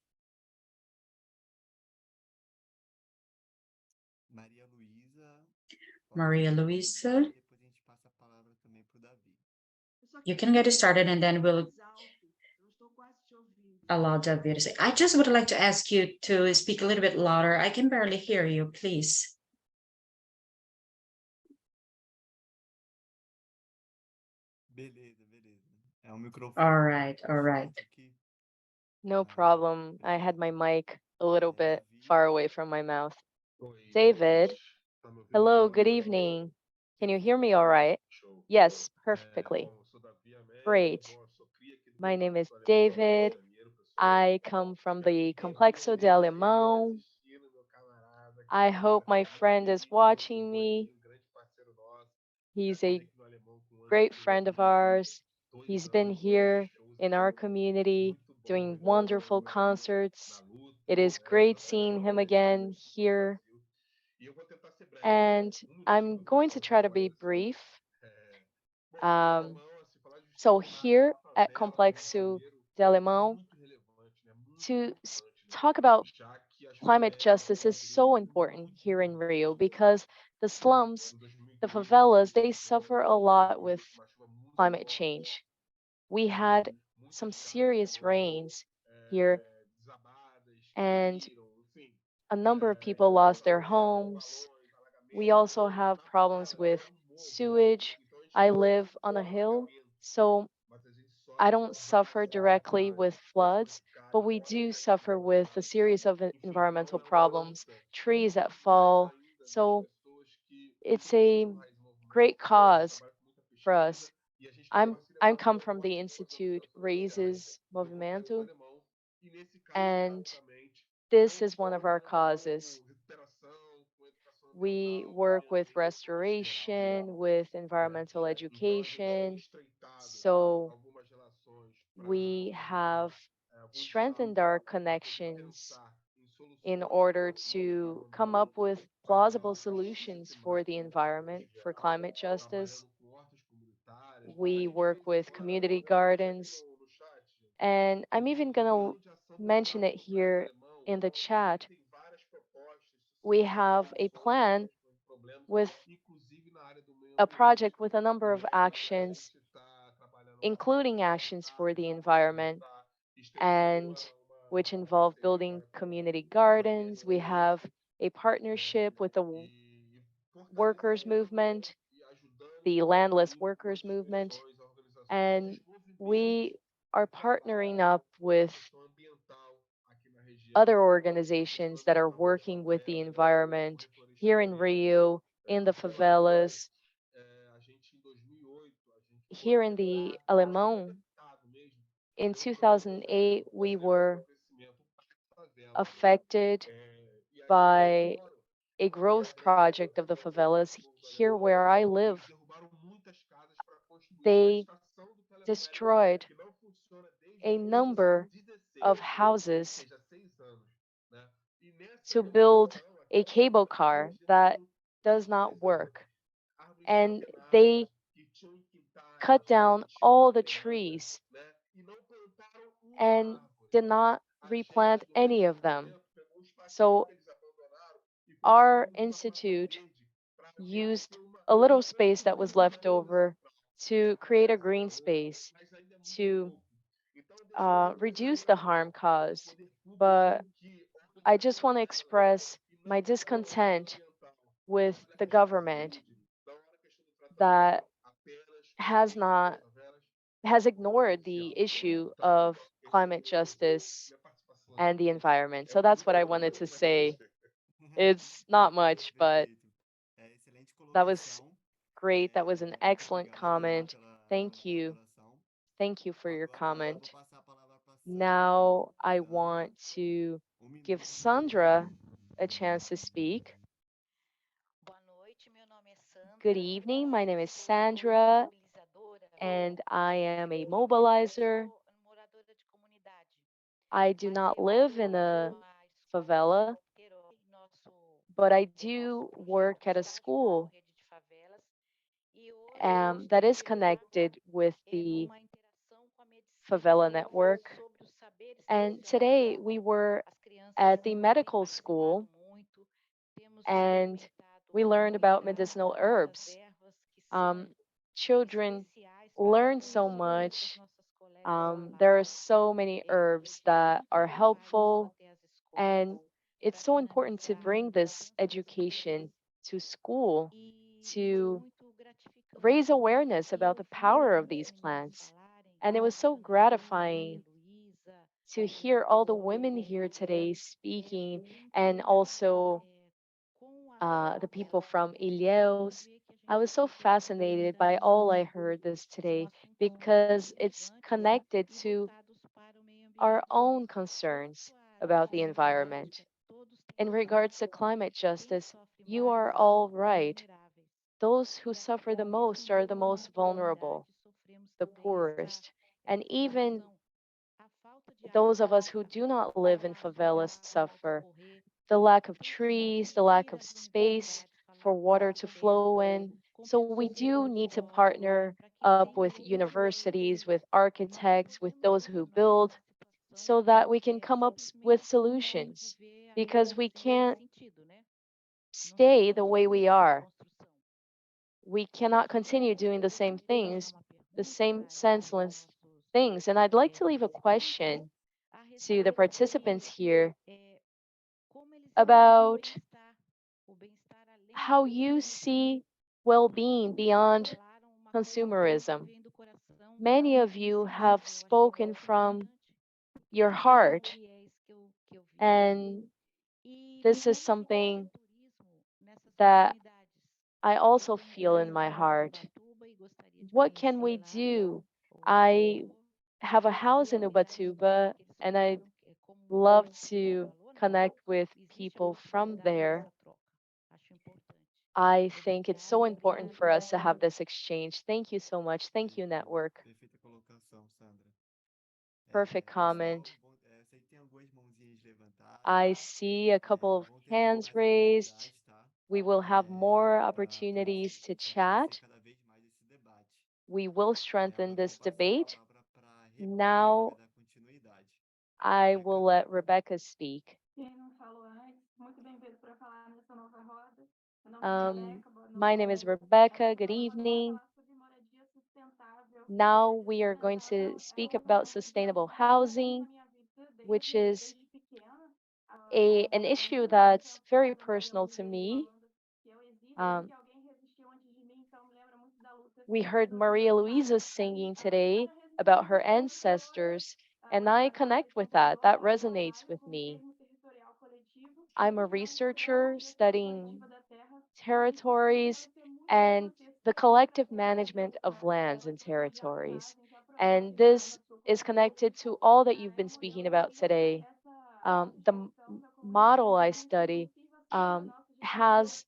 Maria Luisa, you can get started, and then we'll allow David to say. I just would like to ask you to speak a little bit louder. I can barely hear you, please. All right, all right. No problem. I had my mic a little bit far away from my mouth. David, hello, good evening. Can you hear me all right? Yes, perfectly. Great. My name is David. I come from the Complexo de Alemão. I hope my friend is watching me. He's a great friend of ours. He's been here in our community doing wonderful concerts. It is great seeing him again here. And I'm going to try to be brief. So here at Complexo de Alemão, to talk about climate justice is so important here in Rio because the slums, the favelas, they suffer a lot with climate change. We had some serious rains here, and a number of people lost their homes. We also have problems with sewage. I live on a hill, so I don't suffer directly with floods, but we do suffer with a series of environmental problems, trees that fall. So it's a great cause for us. I'm come from the Institute Raises Movimento, and this is one of our causes. We work with restoration, with environmental education, so we have strengthened our connections in order to come up with plausible solutions for the environment, for climate justice. We work with community gardens, and I'm even going to mention it here in the chat. We have a plan with a project with a number of actions, including actions for the environment, and which involve building community gardens. We have a partnership with the workers movement, the landless workers movement, and we are partnering up with other organizations that are working with the environment here in Rio, in the favelas, here in the Alemão. In 2008, we were affected by a growth project of the favelas. Here where I live, they destroyed a number of houses to build a cable car that does not work. And they cut down all the trees and did not replant any of them. So our institute used a little space that was left over to create a green space to reduce the harm caused. But I just want to express my discontent with the government that has not has ignored the issue of climate justice and the environment. So that's what I wanted to say. It's not much, but that was great. That was an excellent comment. Thank you. Thank you for your comment. Now I want to give Sandra a chance to speak. Good evening. My name is Sandra, and I am a mobilizer. I do not live in a favela, but I do work at a school that is connected with the favela network. And today we were at the medical school and we learned about medicinal herbs. Um, Children learn so much. There are so many herbs that are helpful, and it's so important to bring this education to school to raise awareness about the power of these plants. And it was so gratifying to hear all the women here today speaking, and also the people from Ilhéus. I was so fascinated by all I heard this today because it's connected to our own concerns about the environment. In regards to climate justice, you are all right. Those who suffer the most are the most vulnerable, the poorest. And even those of us who do not live in favelas suffer. The lack of trees, the lack of space for water to flow in. So we do need to partner up with universities, with architects, with those who build, so that we can come up with solutions, because we can't stay the way we are. We cannot continue doing the same things, the same senseless things. And I'd like to leave a question to the participants here about how you see well-being beyond consumerism. Many of you have spoken from your heart, and this is something that I also feel in my heart. What can we do? I have a house in Ubatuba, and I love to connect with people from there. I think it's so important for us to have this exchange. Thank you so much. Thank you, Network. Perfeita colocação, Sandra. Perfect Pessoal, comment. sei que tem algumas mãozinhas levantadas. I see a couple of Vão ter hands mais raised. oportunidades, tá? We will have more Para opportunities to fortalecer chat. cada vez mais esse debate. We will strengthen Agora eu this vou passar a debate. palavra para a Rebecca, que Now vai dar continuidade. I will let Rebecca speak. My name is Rebecca. Good evening. Now we are going to speak about sustainable housing, which is an issue that's very personal to me. We heard Maria Luisa singing today about her ancestors, and I connect with that. That resonates with me. I'm a researcher studying territories and the collective management of lands and territories. And this is connected to all that you've been speaking about today. The model I study has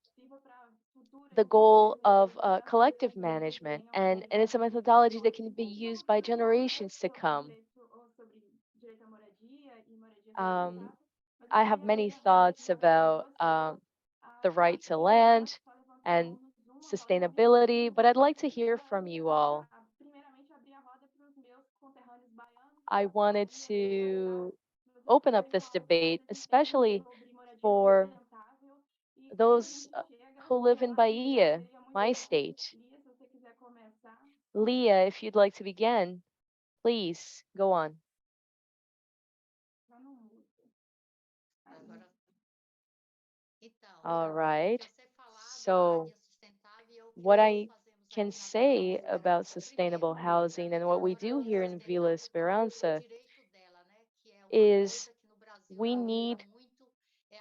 the goal of collective management, and it's a methodology that can be used by generations to come. I have many thoughts about the right to land and sustainability, but I'd like to hear from you all. I wanted to open up this debate, especially for those who live in Bahia, my state. Leah, if you'd like to begin, please go on. All right. So, what I can say about sustainable housing and what we do here in Vila Esperança is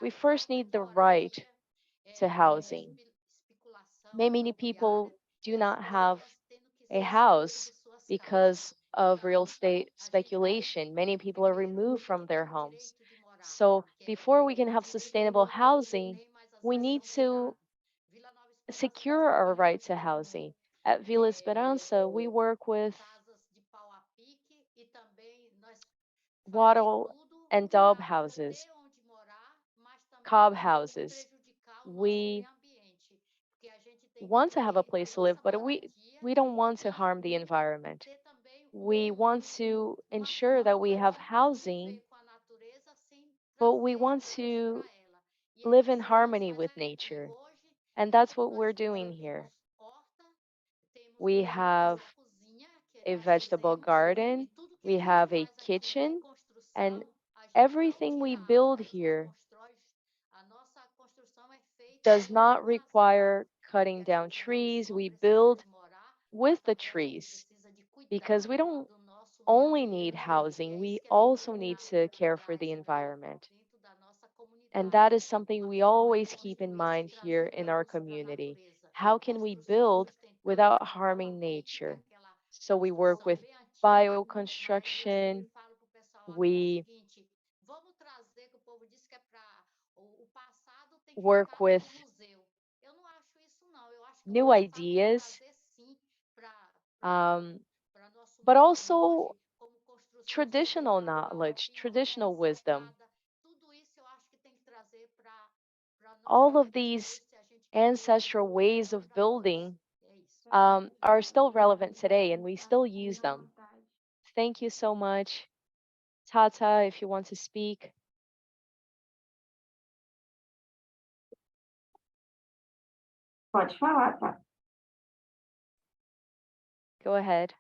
we first need the right to housing. Many people do not have a house because of real estate speculation. Many people are removed from their homes. So before we can have sustainable housing, we need to secure our right to housing. At Vila Esperança, we work with wattle and daub houses, cob houses. We want to have a place to live, but we don't want to harm the environment. We want to ensure that we have housing, but we want to live in harmony with nature. And that's what we're doing here. We have a vegetable garden, we have a kitchen, and everything we build here does not require cutting down trees. We build with the trees because we don't only need housing, we also need to care for the environment. And that is something we always keep in mind here in our community. How can we build without harming nature? So we work with bioconstruction, we work with new ideas, but also traditional knowledge, traditional wisdom. All of these ancestral ways of building are still relevant today, and we still use them. Thank you so much. Tata, if you want to speak. Pode falar, tá? Go ahead.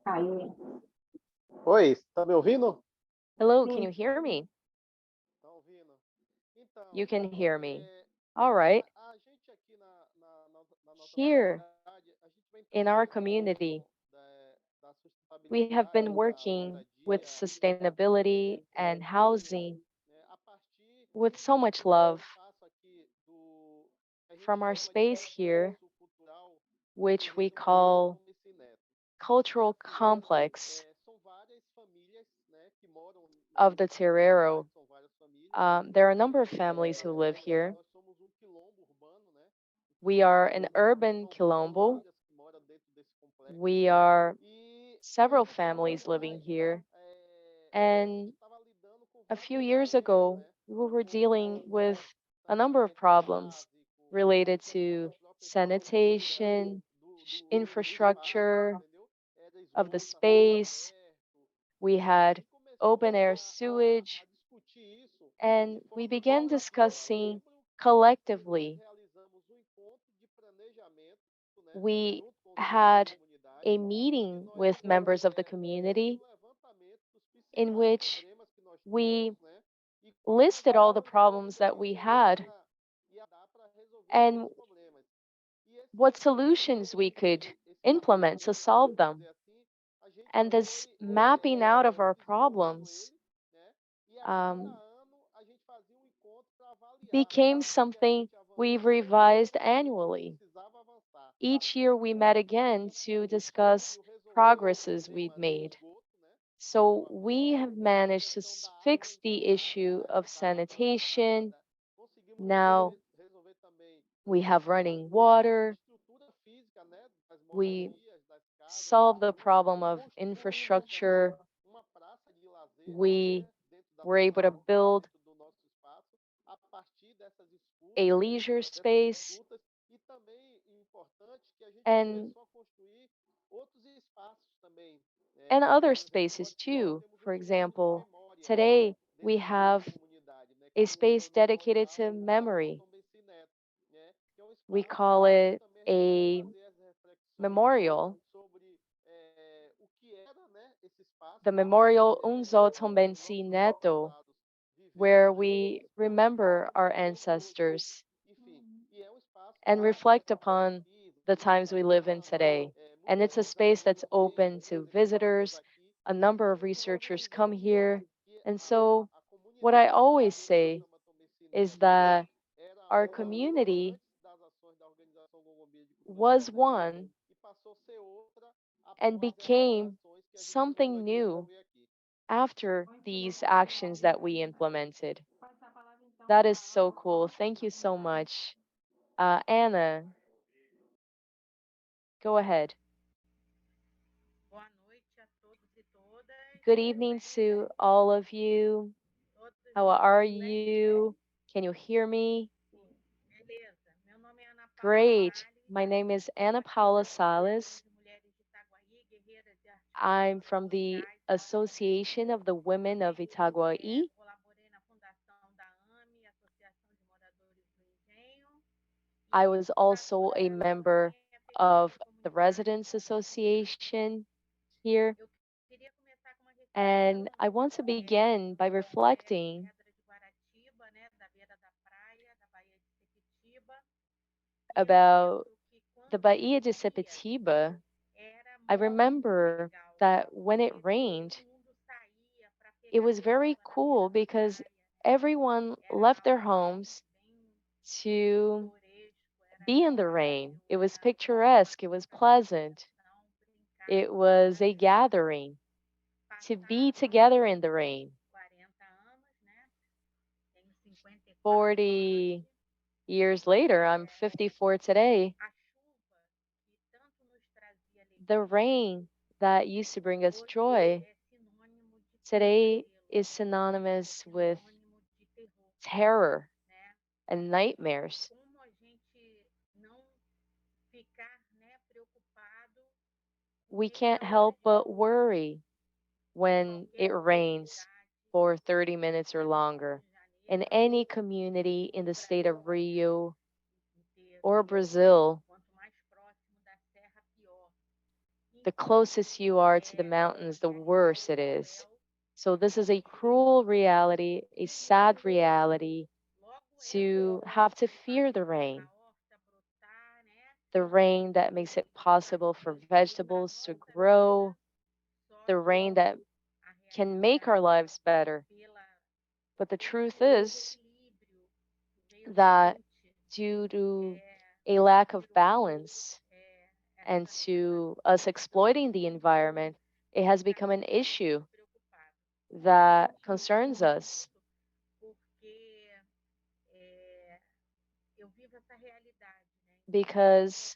Aí, Oi, está me ouvindo? Hello, Sim. can you hear me? Tá ouvindo? Então, You can hear me. All right. a gente aqui na Here in our community, we have been working with sustainability and housing with so much love from our space here, which we call cultural complex of the Terreiro. There are a number of families who live here. We are an urban quilombo. We are several families living here. And a few years ago, we were dealing with a number of problems related to sanitation, infrastructure of the space. We had open air sewage, and we began discussing collectively. We had a meeting with members of the community in which we listed all the problems that we had and what solutions we could implement to solve them. And this mapping out of our problems became something we've revised annually. Each year we met again to discuss progresses we've made. So we have managed to fix the issue of sanitation. Now we have running water. We solved the problem of infrastructure. We were able to build a leisure space and other spaces too. For example, today we have a space dedicated to memory. We call it a memorial, the Memorial Unzo Tombensi Neto, where we remember our ancestors and reflect upon the times we live in today. And it's a space that's open to visitors. A number of researchers come here. And so, what I always say is that our community was one and became something new after these actions that we implemented. That is so cool. Thank you so much. Anna, go ahead. Good evening to all of you. How are you? Can you hear me? Great. My name is Ana Paula Salles. I'm from the Association of the Women of Itaguaí. I was also a member of the Residents Association here. And I want to begin by reflecting about the Bahia de Sepetiba. I remember that when it rained, it was very cool because everyone left their homes to be in the rain. It was picturesque, it was pleasant, it was a gathering to be together in the rain. 40 years later, I'm 54 today. The rain that used to bring us joy today is synonymous with terror and nightmares. We can't help but worry when it rains for 30 minutes or longer. In any community in the state of Rio or Brazil, the closest you are to the mountains, the worse it is. So this is a cruel reality, a sad reality to have to fear the rain. the rain that makes it possible for vegetables to grow, the rain that can make our lives better. But the truth is that due to a lack of balance and to us exploiting the environment, it has become an issue that concerns us because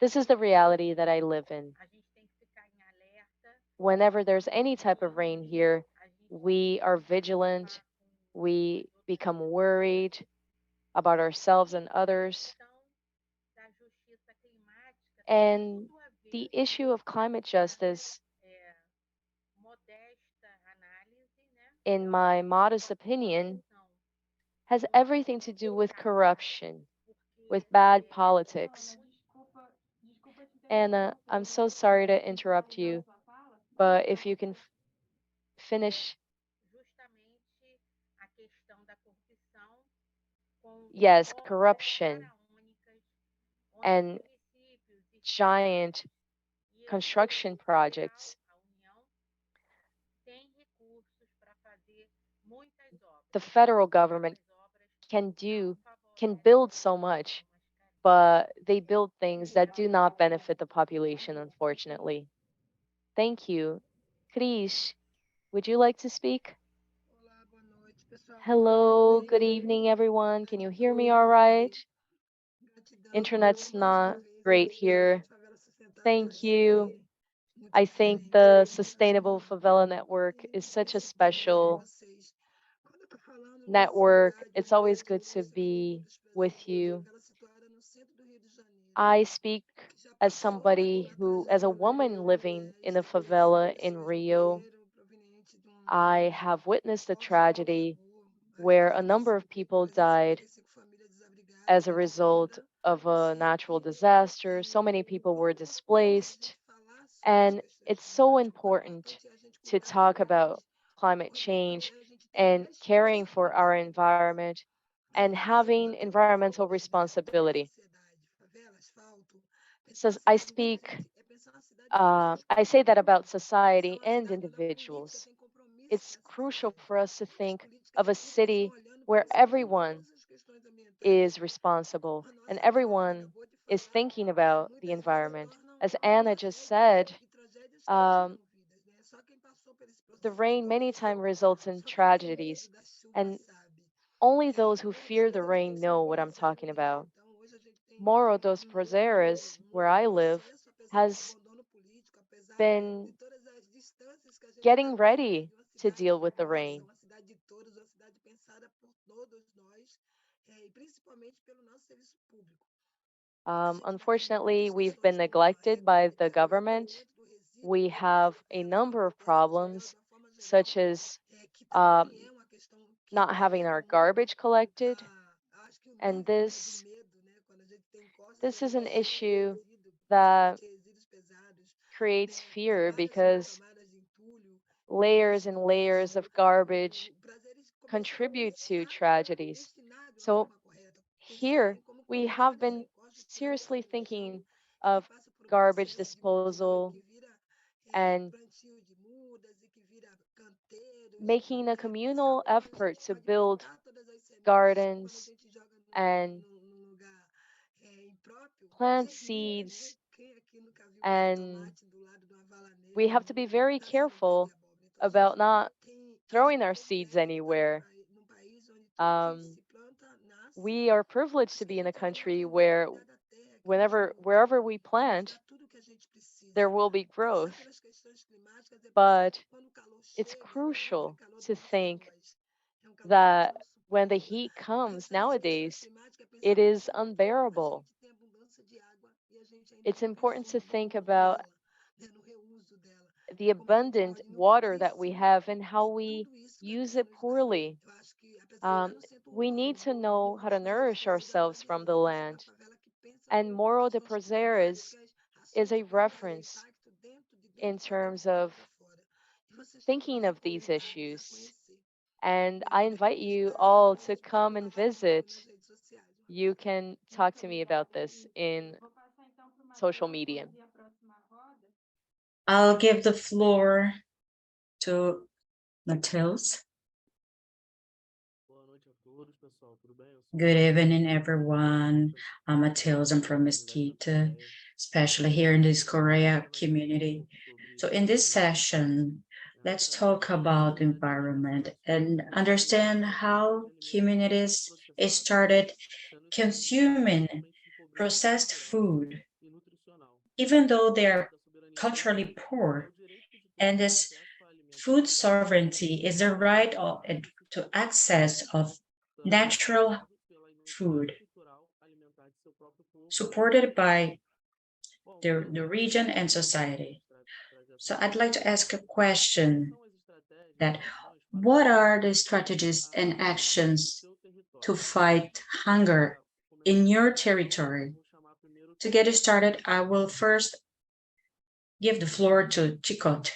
this is the reality that I live in. Whenever there's any type of rain here, we are vigilant, we become worried about ourselves and others. And the issue of climate justice, in my modest opinion, has everything to do with corruption, with bad politics. Anna, I'm so sorry to interrupt you, but if you can finish. Yes, corruption and giant construction projects. The federal government can do, can build so much, but they build things that do not benefit the population, unfortunately. Thank you. Krish, would you like to speak? Hello, good evening, everyone. Can you hear me all right? Internet's not great here. Thank you. I think the Sustainable Favela Network is such a special network. It's always good to be with you. I speak as somebody who, as a woman living in a favela in Rio, I have witnessed a tragedy where a number of people died as a result of a natural disaster. So many people were displaced. And it's so important to talk about climate change and caring for our environment and having environmental responsibility. So I speak, I say that about society and individuals. It's crucial for us to think of a city where everyone is responsible and everyone is thinking about the environment. As Anna just said, um, the rain many times results in tragedies, and only those who fear the rain know what I'm talking about. Morro dos Prazeres, where I live, has been getting ready to deal with the rain. Unfortunately, we've been neglected by the government. We have a number of problems, such as um, not having our garbage collected, and this is an issue that creates fear because layers and layers of garbage contribute to tragedies. So here we have been seriously thinking of garbage disposal and making a communal effort to build gardens and plant seeds, and we have to be very careful about not throwing our seeds anywhere. Um, we are privileged to be in a country where wherever we plant, there will be growth. But it's crucial to think that when the heat comes nowadays, it is unbearable. It's important to think about the abundant water that we have and how we use it poorly. Um, we need to know how to nourish ourselves from the land. And Morro de Prazeres is a reference in terms of thinking of these issues. And I invite you all to come and visit. You can talk to me about this in social media. I'll give the floor to Matheus. Good evening, everyone. I'm Matheus. I'm from Mesquita, especially here in this Korea community. So in this session, let's talk about environment and understand how communities started consuming processed food, even though they are culturally poor. And this food sovereignty is the right to access of natural food, supported by the region and society. So I'd like to ask a question that what are the strategies and actions to fight hunger in your territory? To get it started, I will first give the floor to Chicot.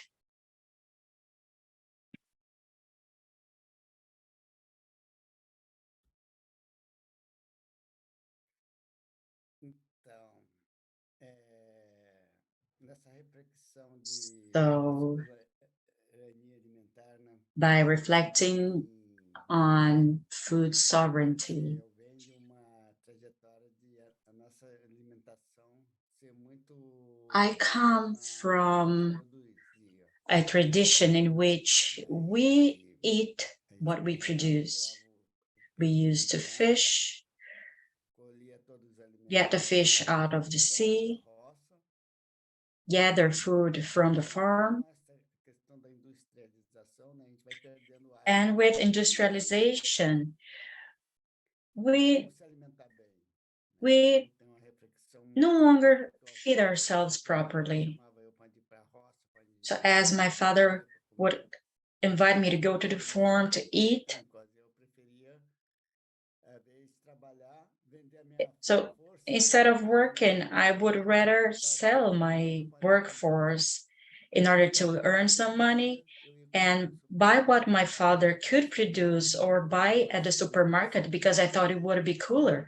So, by reflecting on food sovereignty, I come from a tradition in which we eat what we produce. We used to fish, get the fish out of the sea, gather food from the farm, and with industrialization, we no longer feed ourselves properly. So as my father would invite me to go to the farm to eat, so instead of working, I would rather sell my workforce in order to earn some money and buy what my father could produce or buy at the supermarket because I thought it would be cooler.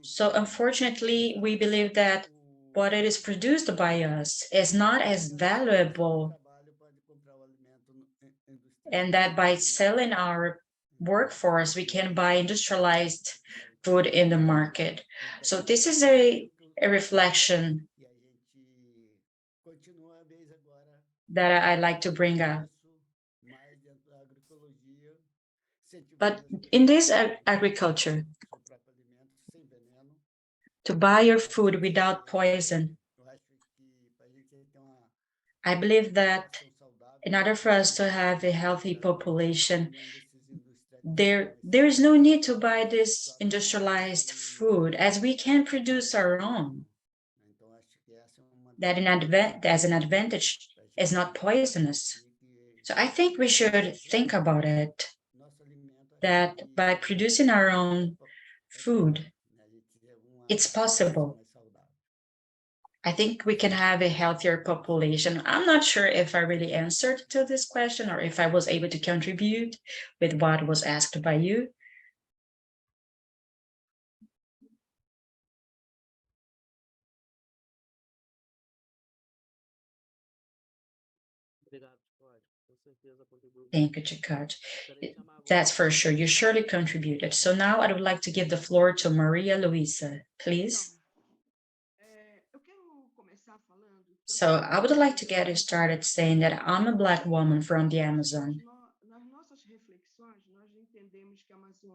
So unfortunately, we believe that what it is produced by us is not as valuable, and that by selling our workforce, we can buy industrialized food in the market. So this is a reflection that I like to bring up. But in this agriculture, to buy your food without poison, I believe that in order for us to have a healthy population, there is no need to buy this industrialized food, as we can produce our own. That as an advantage is not poisonous. So I think we should think about it, that by producing our own food, it's possible. I think we can have a healthier population. I'm not sure if I really answered to this question or if I was able to contribute with what was asked by you. Thank you, Chicot. That's for sure. You surely contributed. So now I would like to give the floor to Maria Luisa, please. So I would like to get started saying that I'm a Black woman from the Amazon.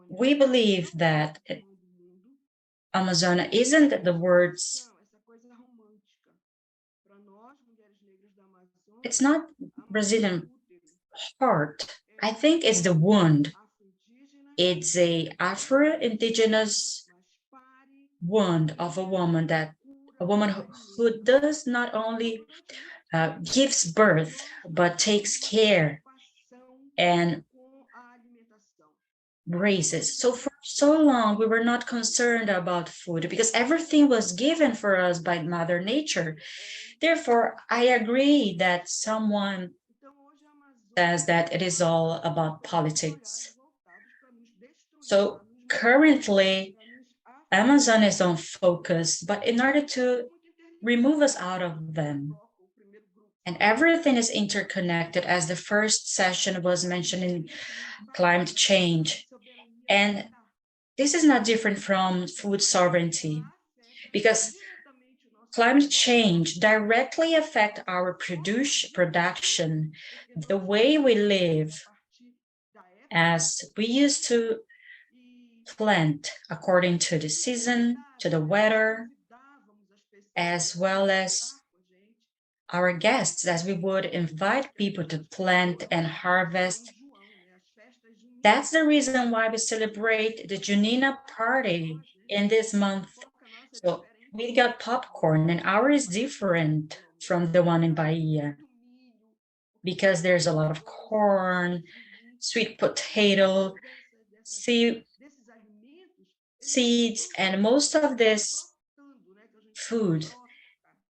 We believe that Amazon isn't the words, it's not Brazilian heart. I think it's the wound. It's a Afro-Indigenous wound of a woman, that a woman who does not only gives birth, but takes care and raises. So for so long, we were not concerned about food because everything was given for us by Mother Nature. Therefore, I agree that someone says that it is all about politics. So currently, Amazon is on focus, but in order to remove us out of them. And everything is interconnected, as the first session was mentioning climate change. And this is not different from food sovereignty, because climate change directly affects our production, the way we live, as we used to plant according to the season, to the weather, as well as our guests, as we would invite people to plant and harvest. That's the reason why we celebrate the Junina party in this month. So we got popcorn, and ours is different from the one in Bahia, because there's a lot of corn, sweet potato, seeds, and most of this food,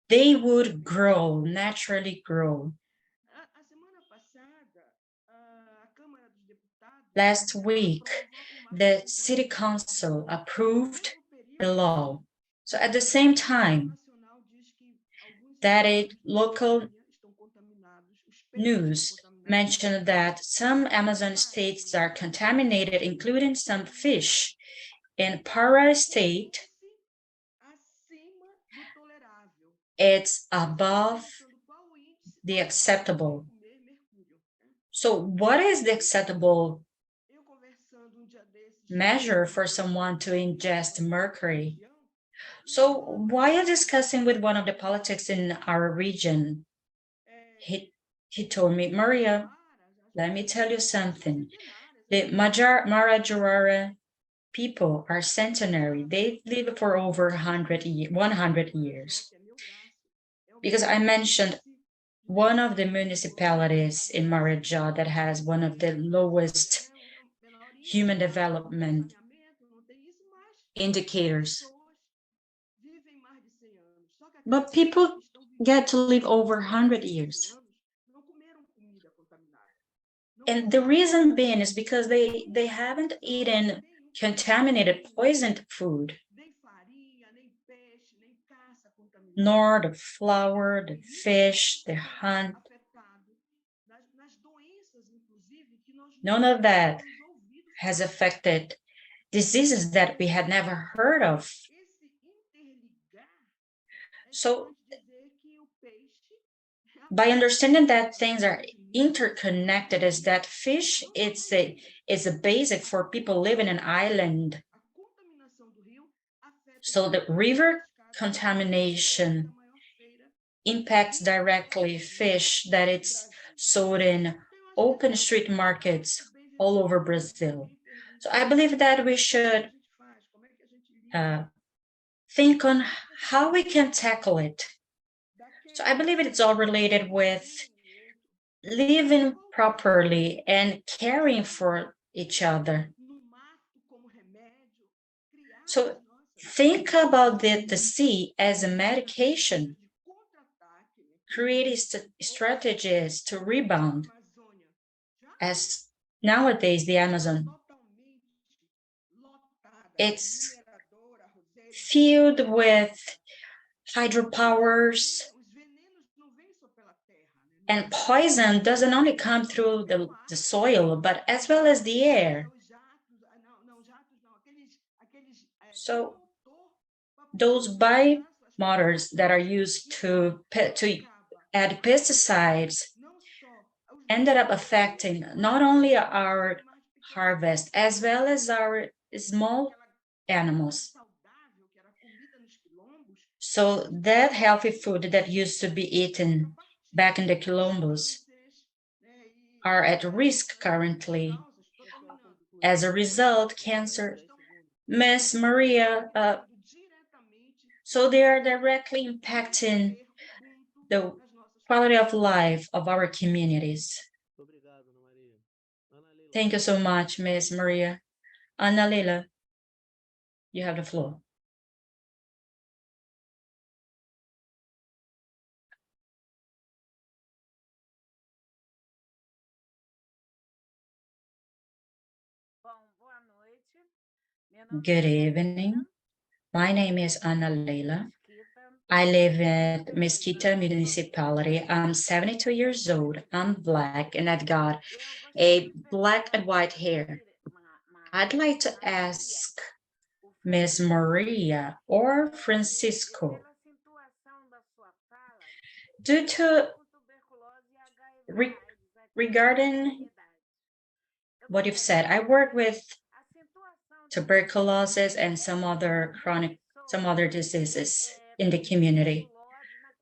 they would grow, naturally grow. Last week, the city council approved the law. So at the same time that local news mentioned that some Amazon states are contaminated, including some fish. In Pará state, it's above the acceptable. So what is the acceptable measure for someone to ingest mercury? So while discussing with one of the politics in our region, he told me, Maria, let me tell you something. The Marajurara people are centenary. They live for over 100 years. Because I mentioned one of the municipalities in Marajó that has one of the lowest human development indicators. But people get to live over 100 years. And the reason being is because they haven't eaten contaminated, poisoned food, nor the flour, the fish, the hunt. None of that has affected diseases that we had never heard of. So by understanding that things are interconnected, is that fish, it's a basic for people living in an island. So the river contamination impacts directly fish that it's sold in open street markets all over Brazil. So I believe that we should think on how we can tackle it. So I believe it's all related with living properly and caring for each other. So think about the sea as a medication. Create strategies to rebound, as nowadays the Amazon, it's filled with hydropowers, and poison doesn't only come through the soil, but as well as the air. So those biomotors that are used to add pesticides ended up affecting not only our harvest, as well as our small animals. So that healthy food that used to be eaten back in the Quilombos are at risk currently. As a result, cancer, Miss Maria, so they are directly impacting the quality of life of our communities. Thank you so much, Miss Maria. Ana Leila, you have the floor. Good evening. My name is Ana Leila. I live in Mesquita municipality. I'm 72 years old. I'm Black and I've got a black and white hair. I'd like to ask Miss Maria or Francisco, due to regarding what you've said, I work with tuberculosis and some other diseases in the community.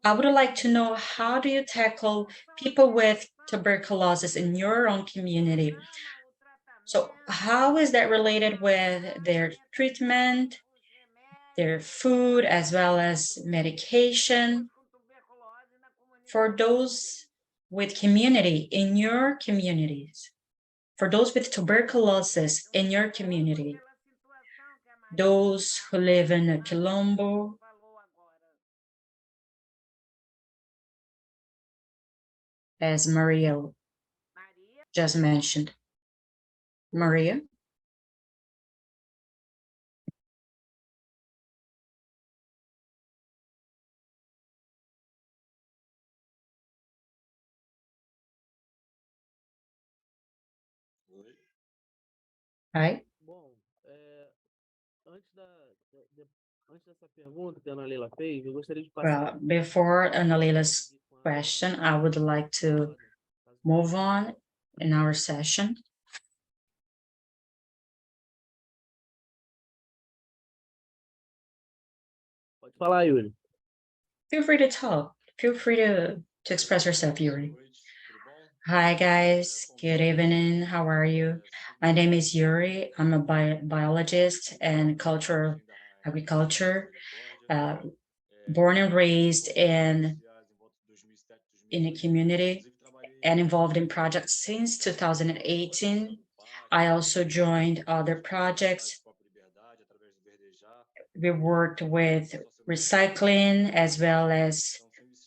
I would like to know, how do you tackle people with tuberculosis in your own community? So how is that related with their treatment, their food, as well as medication? For those with community in your communities, for those with tuberculosis in your community, those who live in a Quilombo, as Maria just mentioned. Maria? Hi. Well, before Ana Leila's question, I would like to move on in our session. Feel free to talk. Feel free to express yourself, Yuri. Hi, guys. Good evening. How are you? My name is Yuri. I'm a biologist and cultural agriculture, born and raised in a community and involved in projects since 2018. I also joined other projects. We worked with recycling as well as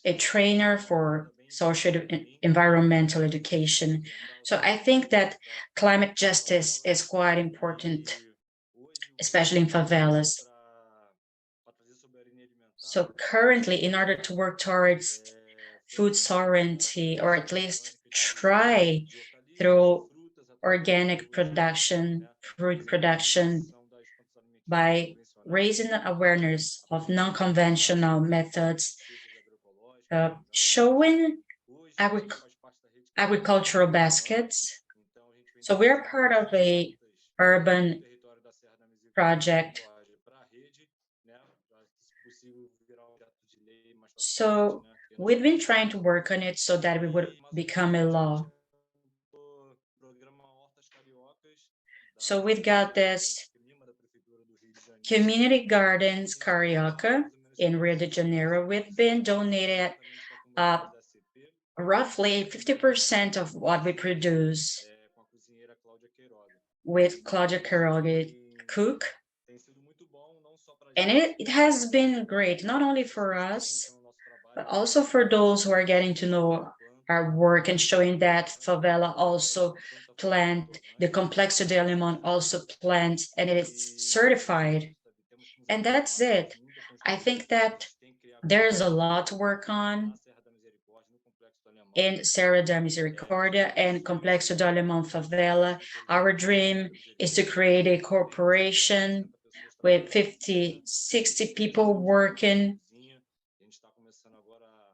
a trainer for socio-environmental education. So I think that climate justice is quite important, especially in favelas. So currently, in order to work towards food sovereignty, or at least try through organic production, fruit production, by raising awareness of non-conventional methods, showing agricultural baskets. So we're part of a urban project. So we've been trying to work on it so that we would become a law. So we've got this community gardens Carioca in Rio de Janeiro. We've been donated roughly 50% of what we produce with Claudia Queiroga cook. And it has been great, not only for us, but also for those who are getting to know our work and showing that favela also plant, the Complexo de Alemão also plants, and it is certified. And that's it. I think that there's a lot to work on in Serra da Misericordia and Complexo do Alemão Favela. Our dream is to create a corporation with 50, 60 people working.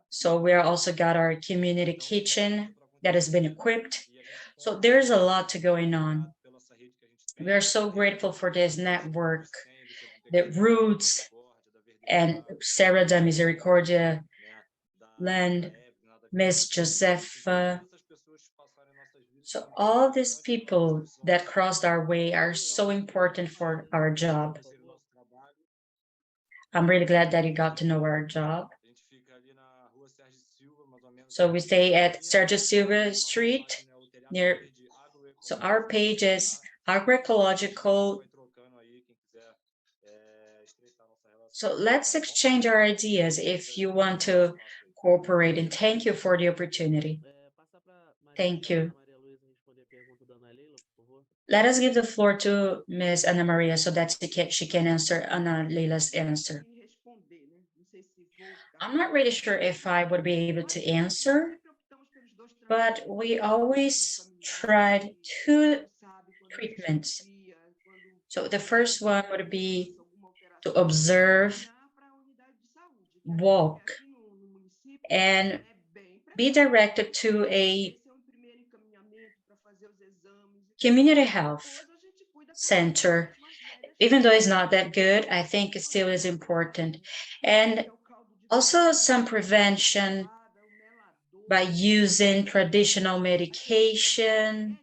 So we are also got our community kitchen that has been equipped. So there's a lot to going on. We are so grateful for this network, the Roots and Serra da Misericordia land, Miss Josefa. So all these people that crossed our way are so important for our job. I'm really glad that you got to know our job. So we stay at Sergio Silva Street near, so our page is agroecological. So let's exchange our ideas if you want to cooperate, and thank you for the opportunity. Thank you. Let us give the floor to Ms. Ana Maria so that she can answer Ana Leila's answer. I'm not really sure if I would be able to answer, but we always tried two treatments. So the first one would be to observe, walk, and be directed to a community health center. Even though it's not that good, I think it still is important. And also some prevention by using traditional medication,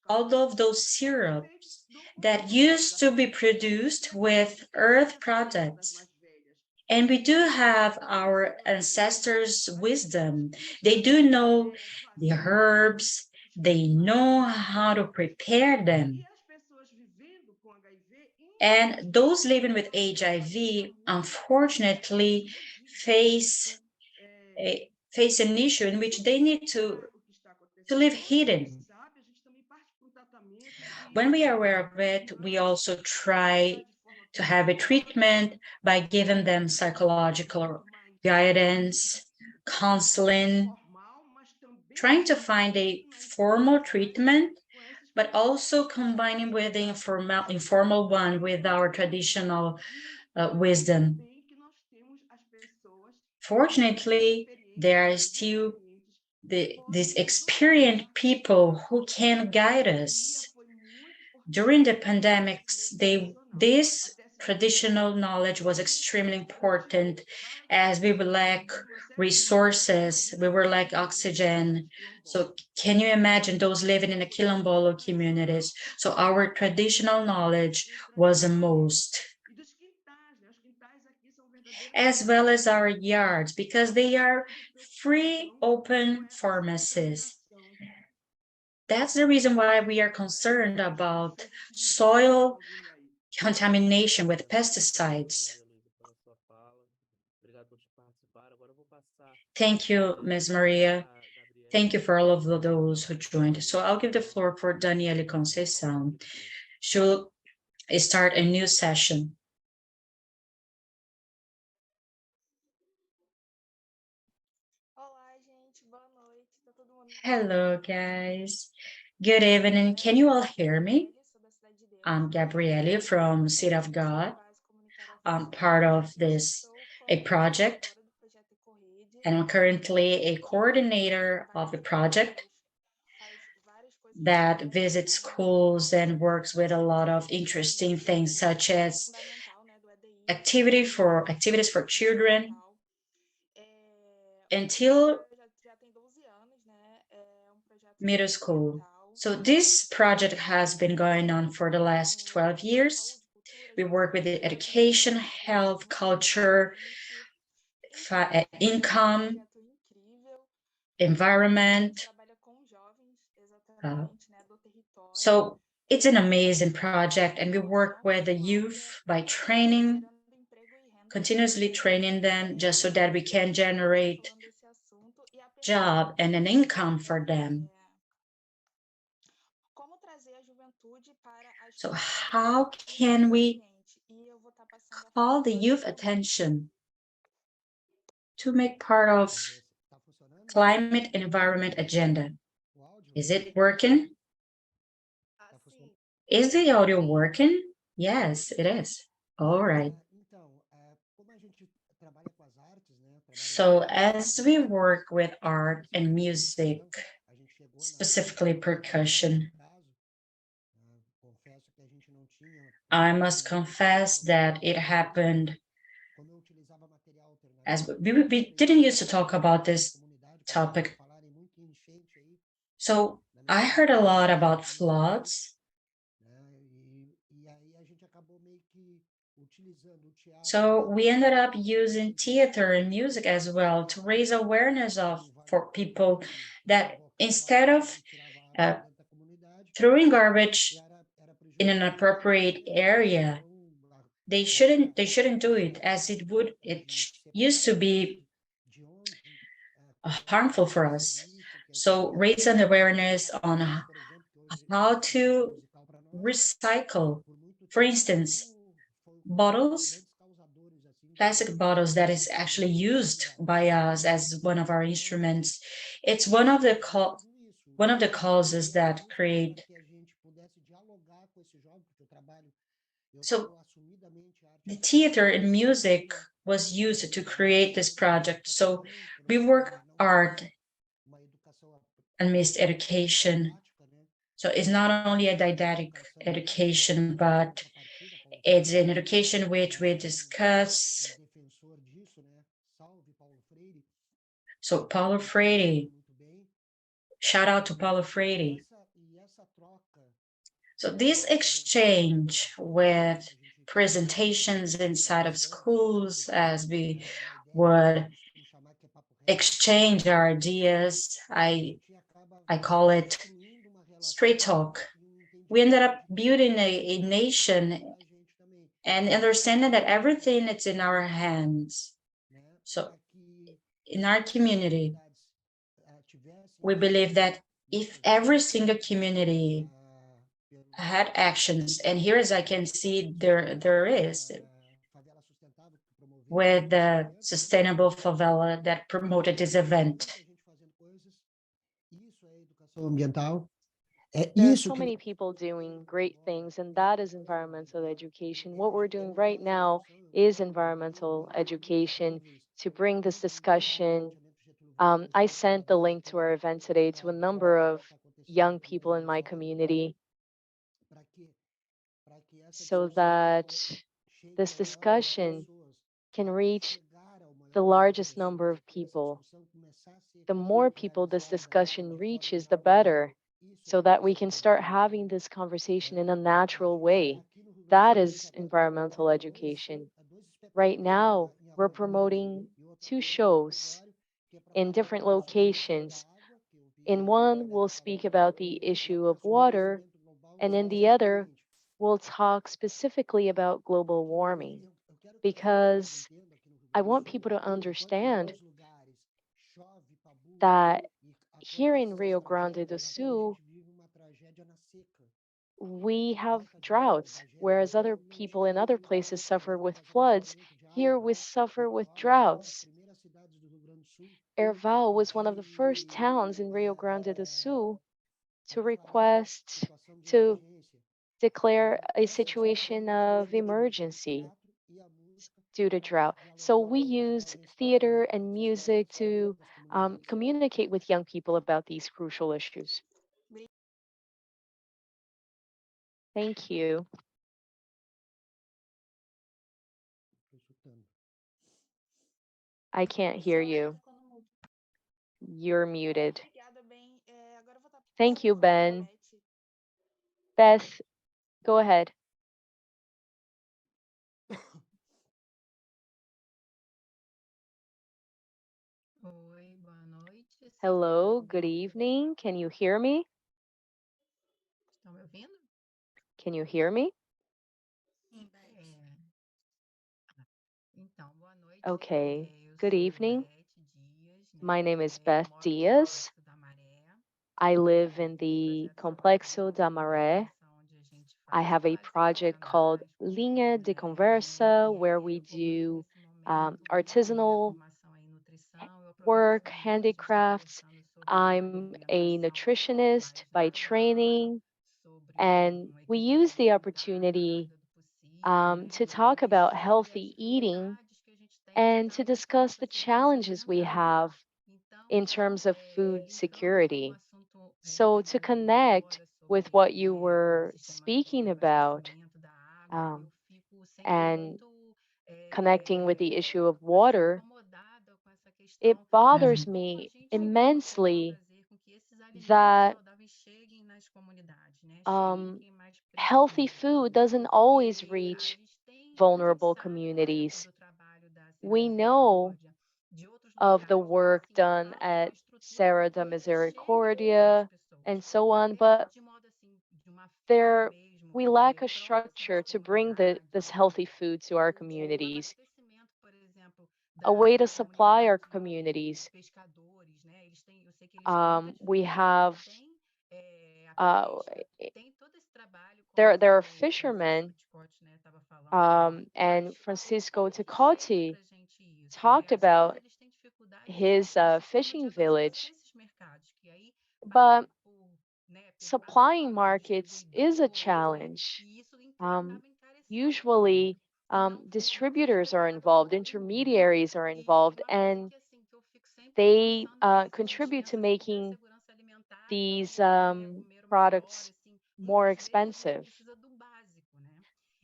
all of those syrups that used to be produced with earth products. And we do have our ancestors' wisdom. They do know the herbs, they know how to prepare them. And those living with HIV, unfortunately, face an issue in which they need to live hidden. When we are aware of it, we also try to have a treatment by giving them psychological guidance, counseling, trying to find a formal treatment, but also combining with the informal one with our traditional wisdom. Fortunately, there are still these experienced people who can guide us. During the pandemics, this traditional knowledge was extremely important as we were lack resources, we were lack oxygen. So can you imagine those living in the Quilombolo communities? So our traditional knowledge was a most. As well as our yards, because they are free open pharmacies. That's the reason why we are concerned about soil contamination with pesticides. Thank you, Ms. Maria. Thank you for all of those who joined. So I'll give the floor for Daniele Conceição. She'll start a new session. Hello, guys. Good evening. Can you all hear me? I'm Gabriele from City of God. I'm part of a project, and I'm currently a coordinator of the project that visits schools and works with a lot of interesting things, such as activities for children until middle school. So this project has been going on for the last 12 years. We work with the education, health, culture, income, environment. So it's an amazing project, and we work with the youth by continuously training them just so that we can generate job and an income for them. So how can we call the youth attention to make part of climate and environment agenda? Is it working? Is the audio working? Yes, it is. All right. So as we work with art and music, specifically percussion, I must confess that it happened as we didn't used to talk about this topic. So I heard a lot about floods. So we ended up using theater and music as well to raise awareness for people that instead of throwing garbage in an appropriate area, they shouldn't do it, as it used to be harmful for us. So raise an awareness on how to recycle. For instance, bottles, plastic bottles that is actually used by us as one of our instruments. It's one of the causes that create. So the theater and music was used to create this project. So we work art amidst education. So it's not only a didactic education, but it's an education which we discuss. So Paulo Freire, shout out to Paulo Freire. So this exchange with presentations inside of schools as we would exchange our ideas, I call it straight talk. We ended up building a nation and understanding that everything is in our hands. So in our community, we believe that if every single community had actions, and here as I can see, there is, with the Sustainable Favela that promoted this event. There are so many people doing great things, and that is environmental education. What we're doing right now is environmental education to bring this discussion. I sent the link to our event today to a number of young people in my community so that this discussion can reach the largest number of people. The more people this discussion reaches, the better, so that we can start having this conversation in a natural way. That is environmental education. Right now, we're promoting two shows in different locations. In one, we'll speak about the issue of water, and in the other, we'll talk specifically about global warming, because I want people to understand that here in Rio Grande do Sul, we have droughts, whereas other people in other places suffer with floods. Here we suffer with droughts. Erval was one of the first towns in Rio Grande do Sul to request to declare a situation of emergency due to drought. So we use theater and music to communicate with young people about these crucial issues. Thank you. I can't hear you. You're muted. Thank you, Ben. Beth, go ahead. Hello, good evening. Can you hear me? Can you hear me? Okay, good evening. My name is Beth Diaz. I live in the Complexo da Maré. I have a project called Linha de Conversa, where we do artisanal work, handicrafts. I'm a nutritionist by training, and we use the opportunity to talk about healthy eating and to discuss the challenges we have in terms of food security. So, to connect with what you were speaking about, um, and connecting with the issue of water, it bothers me immensely that um, healthy food doesn't always reach vulnerable communities. We know of the work done at Serra da Misericordia and so on, but there we lack a structure to bring this healthy food to our communities, a way to supply our communities. We have uh, there are fishermen, and Francisco Ticotti talked about his fishing village, but supplying markets is a challenge. Um, Usually, distributors are involved, intermediaries are involved, and they contribute to making these products more expensive.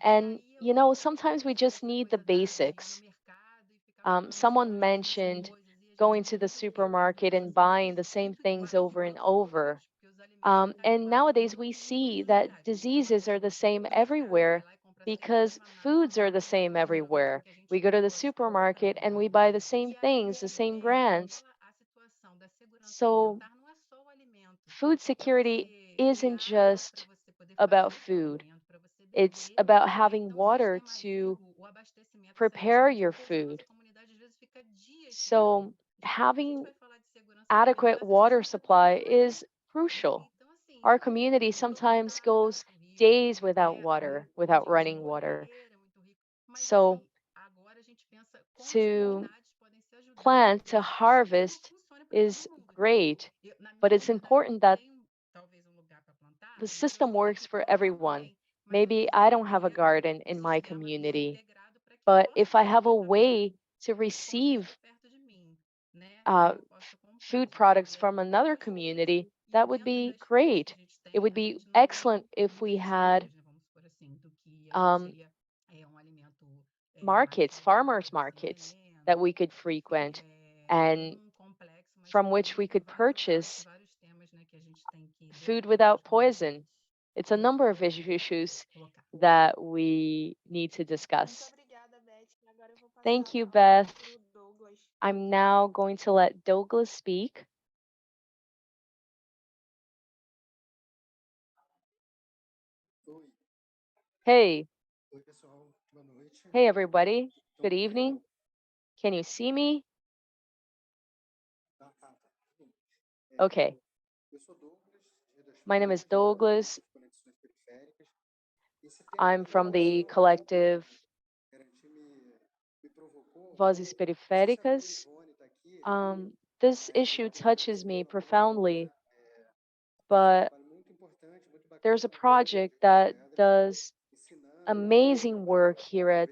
And, sometimes we just need the basics. Someone mentioned going to the supermarket and buying the same things over and over. And nowadays we see that diseases are the same everywhere because foods are the same everywhere. We go to the supermarket and we buy the same things, the same brands. So food security isn't just about food. It's about having water to prepare your food. So having adequate water supply is crucial. Our community sometimes goes days without water, without running water. So to plant, to harvest is great, but it's important that the system works for everyone. Maybe I don't have a garden in my community, but if I have a way to receive food products from another community, that would be great. It would be excellent if we had um, markets, farmers markets that we could frequent and from which we could purchase food without poison. It's a number of issues that we need to discuss. Thank you, Beth. I'm now going to let Douglas speak. Hey, hey everybody. Good evening. Can you see me? Okay. My name is Douglas. I'm from the collective Vozes Periféricas. This issue touches me profoundly, but there's a project that does amazing work here at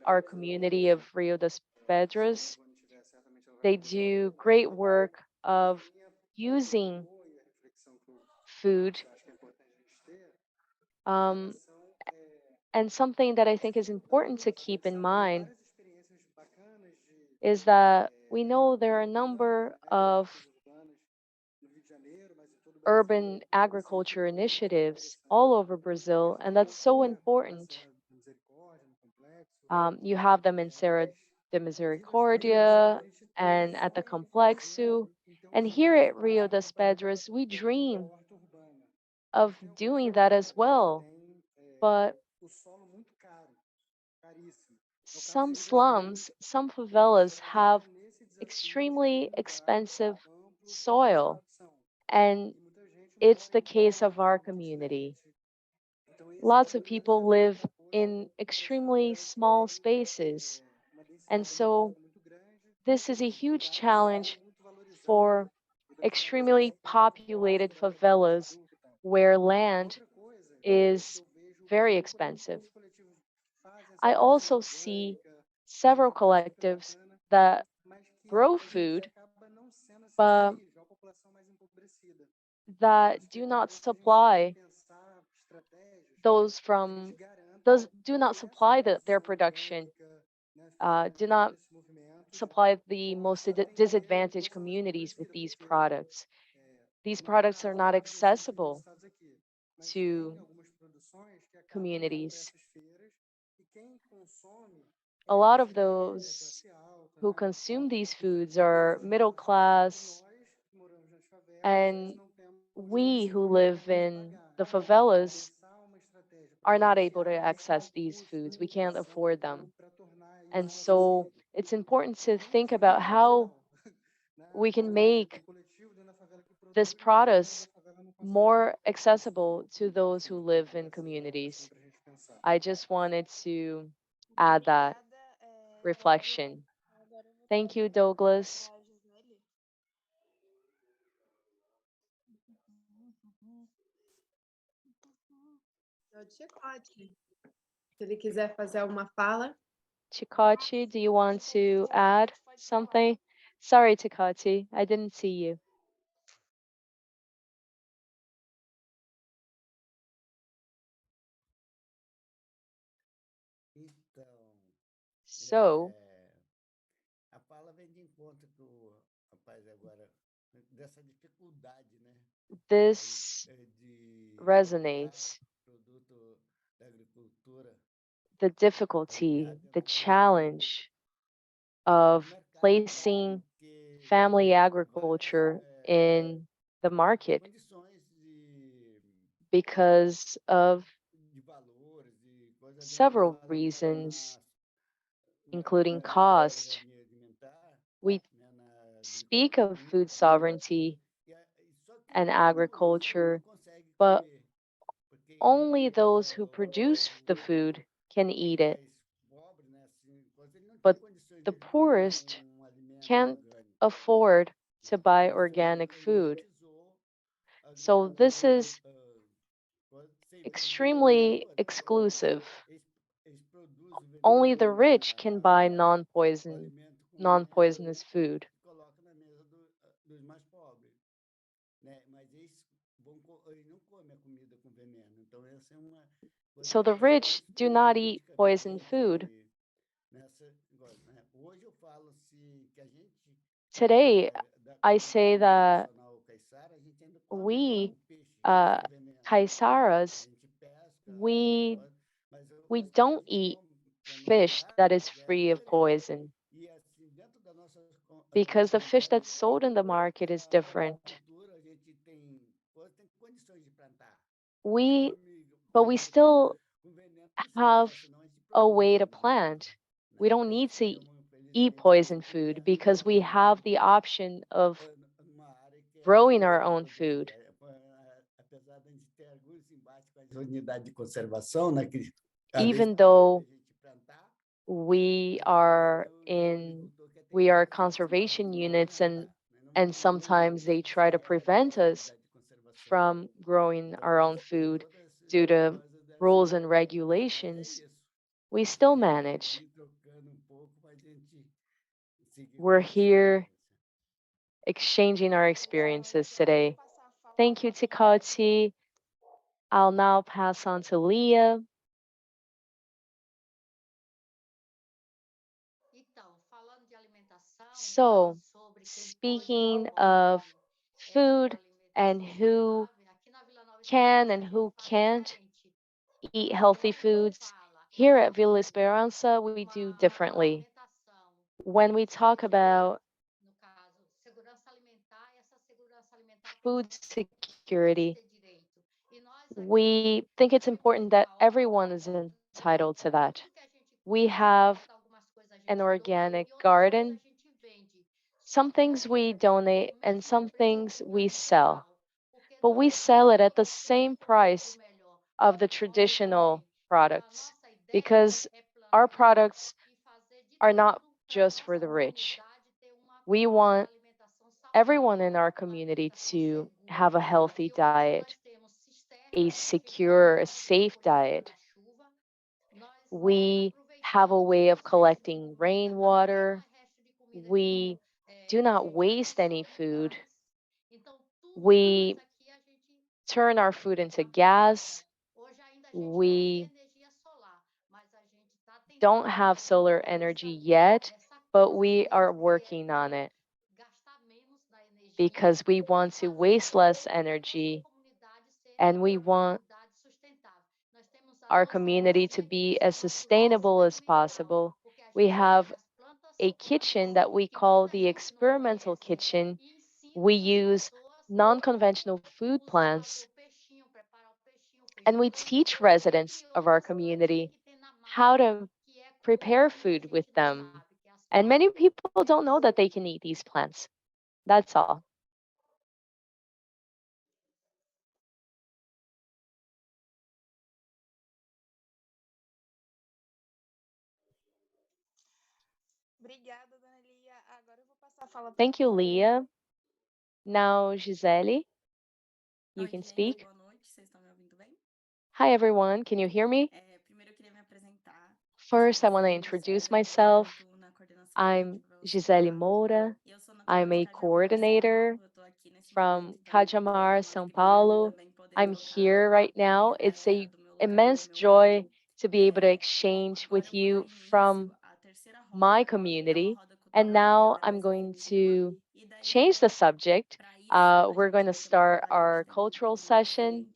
our community of Rio das Pedras. They do great work of using food. Um, and something that I think is important to keep in mind is that we know there are a number of urban agriculture initiatives all over Brazil, and that's so important. You have them in Serra de Misericordia and at the Complexo. And here at Rio das Pedras, we dream of doing that as well. But some slums, some favelas have extremely expensive soil. And it's the case of our community. Lots of people live in extremely small spaces. And so this is a huge challenge for extremely populated favelas where land is very expensive. I also see several collectives that grow food, but that do not supply those from those do not supply their production, do not supply the most disadvantaged communities with these products. These products are not accessible to communities. A lot of those who consume these foods are middle class, and we who live in the favelas are not able to access these foods. We can't afford them. And so it's important to think about how we can make this produce more accessible to those who live in communities. I just wanted to add that reflection. Thank you, Douglas. O Chicote, se ele quiser fazer alguma fala. Chikochi, do you want to add something? Sorry, Chikochi, I didn't see you. Então, So, a fala vem de encontro que o rapaz agora, dessa dificuldade, né? this De resonates. produto da agricultura The difficulty, the challenge of placing family agriculture in the market condições because of de valores e coisas. several reasons, including cost. We speak of food sovereignty and agriculture, but only those who produce the food can eat it. But the poorest can't afford to buy organic food. So this is extremely exclusive. Only the rich can buy non-poisonous food. So the rich do not eat poison food. Today, I say that we, Caiçaras, we don't eat fish that is free of poison because the fish that's sold in the market is different. But we still have a way to plant. We don't need to eat poison food because we have the option of growing our own food. Even though we are conservation units and sometimes they try to prevent us from growing our own food due to rules and regulations, we still manage. We're here exchanging our experiences today. Thank you, Tikati. I'll now pass on to Leah. So, speaking of food and who can and who can't eat healthy foods, here at Villa Esperança, we do differently. When we talk about food security, we think it's important that everyone is entitled to that. We have an organic garden. Some things we donate and some things we sell. But we sell it at the same price of the traditional products because our products are not just for the rich. We want everyone in our community to have a healthy diet, a secure, a safe diet. We have a way of collecting rainwater. We do not waste any food. We turn our food into gas. We don't have solar energy yet, but we are working on it because we want to waste less energy and we want our community to be as sustainable as possible. We have a kitchen that we call the experimental kitchen. We use non-conventional food plants and we teach residents of our community how to prepare food with them. And many people don't know that they can eat these plants. That's all. Thank you, Leah. Now, Gisele, you Oi, can gente, speak. boa noite. Vocês estão me ouvindo bem? Hi, everyone. Can you hear me? Primeiro eu queria me apresentar. First, I want to introduce myself. Atuo na coordenação I'm de Favelas Gisele Pará. Moura. E eu sou I'm natural de a Cajamar, São coordinator Paulo. Eu tô aqui nesse from momento, então, Cajamar, é uma São alegria enorme Paulo. também poder I'm trocar here right now. a It's a do meu lugar, immense do meu joy povo. to be able to Bom, exchange agora with eu vou dar you início from à terceira roda. my É uma community. roda And cultural now da I'm Favelas going Indígena. to E daí, change the subject. para isso, a We're gente going to vai ter uma start abordagem our diferente, um cultural pouquinho session. diferente.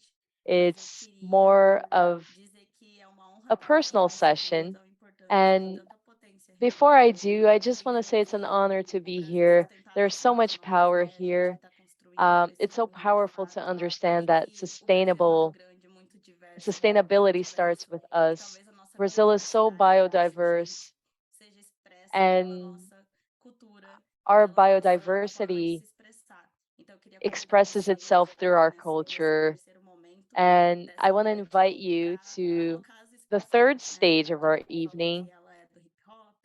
Mas eu It's queria more of dizer que é uma honra a estar aqui personal nesse evento session. tão importante, de And tanta potência before I regional. do, I just E want to say garantir it's an honor to o be Brasil here. sustentável There's são so as much normas, power né? A gente here. está construindo esse It's so mundo de powerful to fato understand e that que o Brasil é muito grande, muito diverso, muito sustainability starts diverso with e us. talvez a nossa Brazil is so biodiversidade, eu acho, biodiverse, gente, seja expressa pela and nossa cultura, our pela nossa forma de biodiversity se expressar. Então, eu queria convidar expresses vocês itself para through aqui our nesse culture. terceiro momento And I dessa want to noite invite you para to colocar as the third expressões, né? stage A of our Quilombos falou evening, que ela é do hip hop,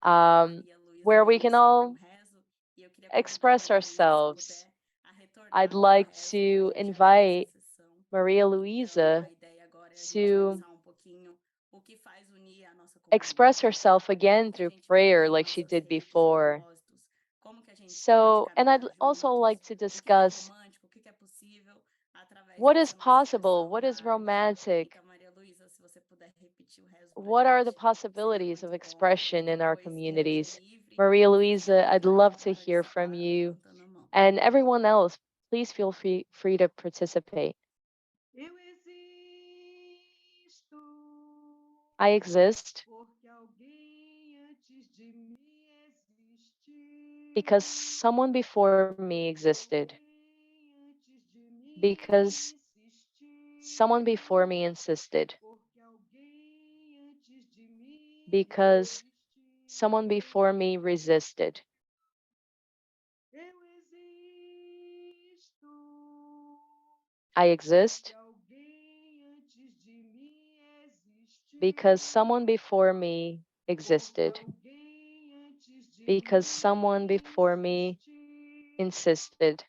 a um, Maria Luísa where we veio can sobre um all rezo e eu queria convidar a express Maria Luísa, se ourselves. puder, a I'd retornar para o like rezo para a to gente abrir essa invite sessão. Maria Então, Luisa a ideia agora é a gente to pensar um pouquinho o que faz unir a nossa express comunidade, herself como again que a through gente prayer mantém like she nossas did redes, before. propósitos, como que a gente pode So, and I'd caminhar also like juntos, to o que é discuss romântico, o que é possível através what is dessa nossa possible, expressão what da is arte. romantic, Então, Maria Luísa, se você puder repetir o rezo para a what are the gente, seria possibilities of muito bom. E expression in our depois, energia communities. livre, Maria fiquem à Luisa, I'd vontade love to para hear from dissapar you. levantando a mão. And everyone else, please feel free to participate. Eu existo I exist porque alguém antes de mim existiu. because someone before me existed, Alguém antes de mim because insistiu. someone before me insisted, Porque alguém antes de mim because resistiu. someone before me resisted. Eu existo I exist porque alguém antes de mim existiu. because someone before me Porque existed, alguém antes de because mim someone before me insistiu. insisted,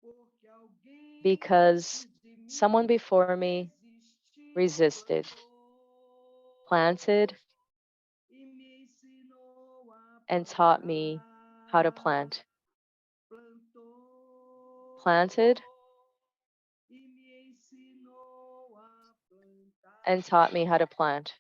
Porque alguém because antes de mim someone before me resistiu, resisted, plantou planted, e me ensinou a and taught me how to plantar. plant. Plantou Planted e me ensinou a plantar. and taught me how to plant.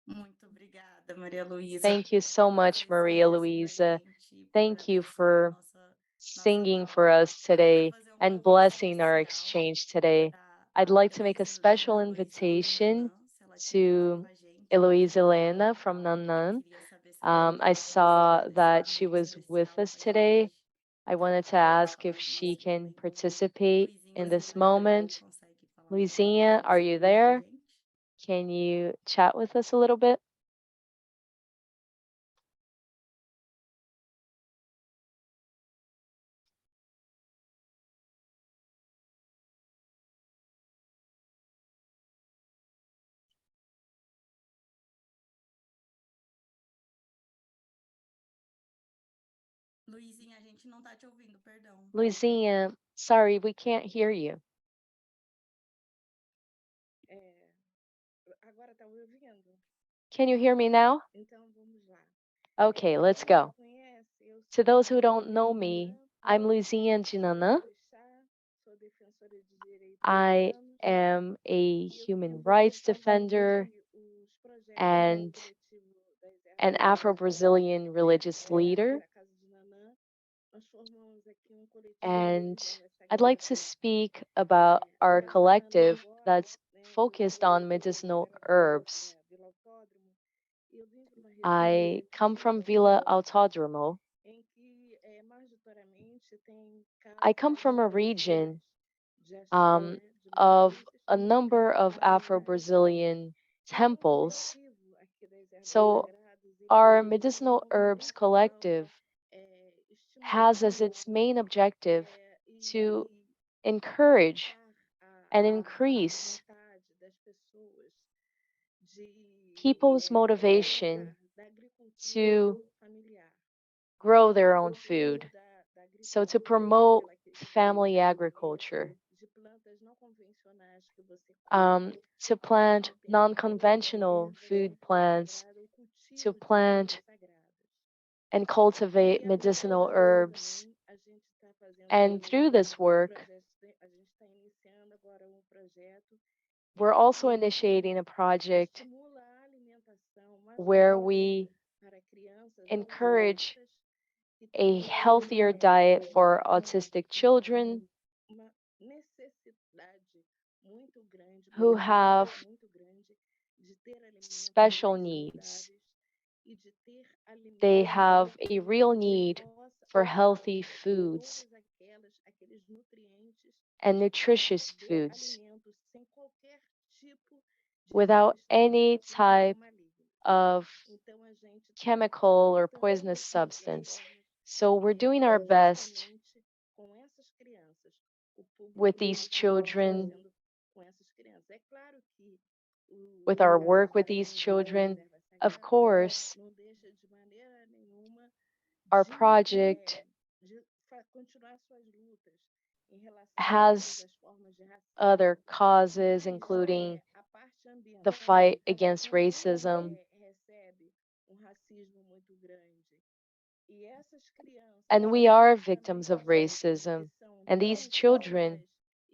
Muito obrigada, Maria Luísa, Thank you so por much, trazer esse Maria rezo pra Luisa. gente, por Thank you abençoar a for nossa singing for troca. us Eu queria today fazer um and convite blessing our especial exchange today. para I'd a like to make a special Heloísa invitation Helena, se ela estiver aqui to com a gente. Eloise Elena from Eu Nannan. queria saber se ela I poderia saw participar that desse she momento was with especial us com a today. gente. I wanted to Ela vai ask falar if no she nosso can momento. participate in Luizinha, this será que ela moment. consegue falar um pouquinho Luizinha, aqui are nesse you momento com a there? gente? Can you chat with us a little bit? Luizinha, a gente não tá te ouvindo, perdão. Luizinha, sorry, we can't hear you. Agora tá me ouvindo? Can you hear me now? Então vamos lá. Okay, let's Quem não me go. conhece, eu To sou those who Luizinha don't de know me, Nanã, I'm Luizinha sou Dinanã. orixá, sou defensora de direitos I humanos am a e eu human desenvolvo rights defender os projetos and do coletivo das an Afro-Brazilian religious leader. da Casa de Nanã. Nós formamos aqui coletivo And representando essa I'd like to speak about a our Casa de Nanã collective agora, that's né, focused on medicinal herbs. Vila Autódromo. E eu vim para uma região I come from Villa Autodromo. em que majoritariamente tem I come from a region of a number of Afro-Brazilian temples. So our medicinal herbs collective has as its main objective to encourage and increase people's motivation to grow their own food. So to promote family agriculture, to plant non-conventional food plants, to plant and cultivate medicinal herbs. And through this work, we're also initiating a project where we encourage a healthier diet for autistic children who have special needs. They have a real need for healthy foods and nutritious foods without any type of chemical or poisonous substance. So we're doing our best with these children, with our work with these children. Of course, our project has other causes, including the fight against racism. And we are victims of racism. And these children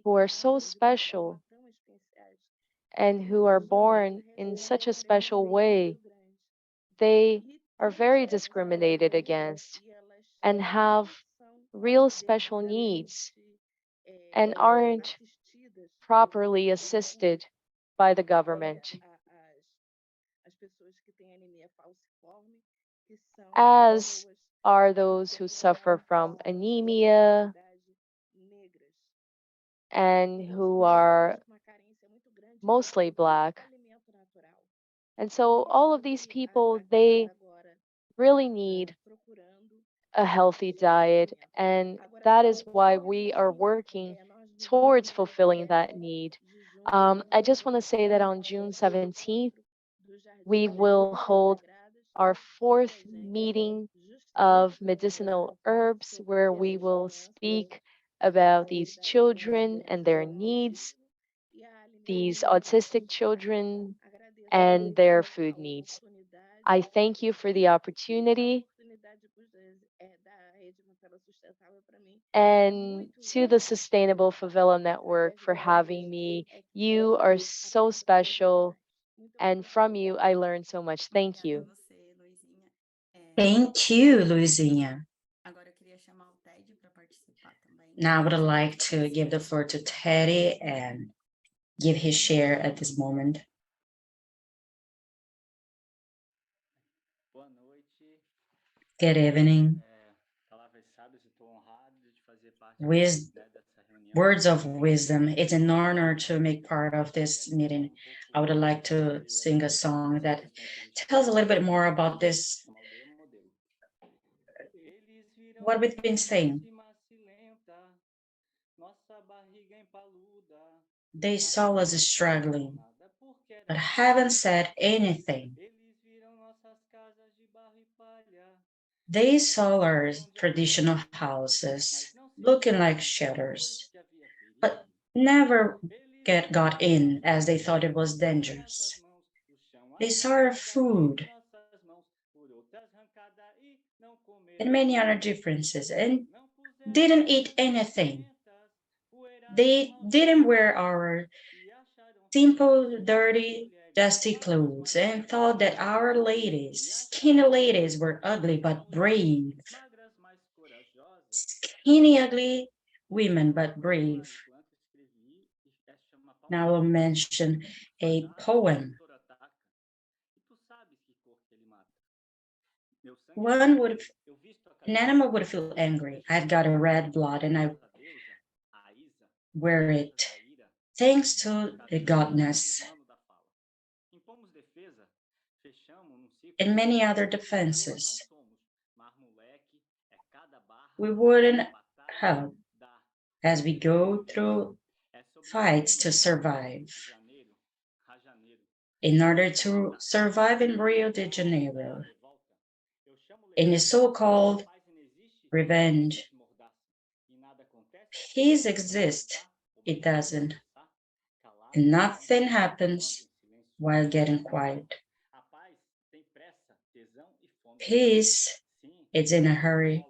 who are so special and who are born in such a special way, they are very discriminated against and have real special needs and aren't properly assisted by the government, as are those who suffer from anemia and who are mostly Black. And so all of these people, they really need a healthy diet. And that is why we are working towards fulfilling that need. I just want to say that on June 17th, we will hold our fourth meeting of medicinal herbs, where we will speak about these children and their needs, these autistic children and their food needs. I thank you for the opportunity, and to the Sustainable Favela Network for having me. You are so special, and from you, I learned so much. Thank you. Thank you, Luizinha. Now I would like to give the floor to Teddy and give his share at this moment. Good evening. Words of wisdom. It's an honor to make part of this meeting. I would like to sing a song that tells a little bit more about this, what we've been saying. They saw us struggling, but haven't said anything. They saw our traditional houses looking like shelters, but never got in, as they thought it was dangerous. They saw our food and many other differences and didn't eat anything. They didn't wear our simple, dirty, dusty clothes and thought that our ladies, skinny ladies, were ugly but brave. Skinny, ugly women, but brave. Now I'll mention a poem. An animal would feel angry. I've got a red blood and I wear it thanks to the goddess. And many other defenses. We wouldn't help as we go through fights to survive. in order to survive in Rio de Janeiro, in the so-called revenge. Peace exists, it doesn't. And nothing happens while getting quiet. Peace, it's in a hurry.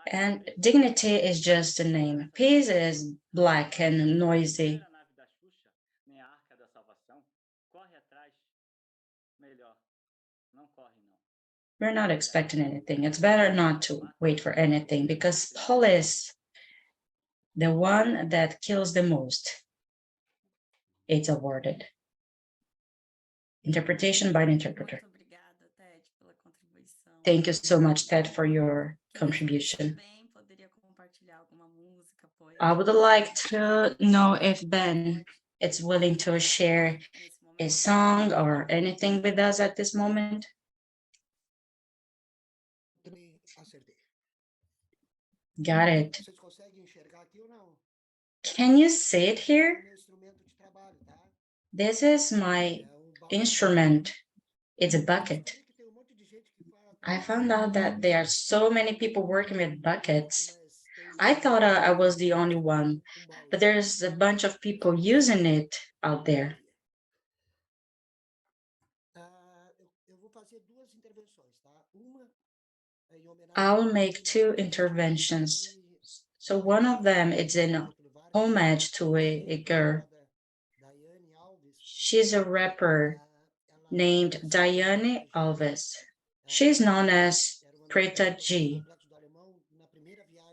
And dignity is just a name. Peace is black and noisy. We're not expecting anything. It's better not to wait for anything because police, the one that kills the most, it's awarded. Interpretation by the interpreter. Thank you so much, Ted, for your contribution. I would like to know if Ben is willing to share a song or anything with us at this moment. Got it. Can you see it here? This is my instrument. It's a bucket. I found out that there are so many people working with buckets. I thought I was the only one, but there's a bunch of people using it out there. I'll make two interventions. So one of them is in homage to a girl. She's a rapper named Daiane Alves. She's known as Preta G.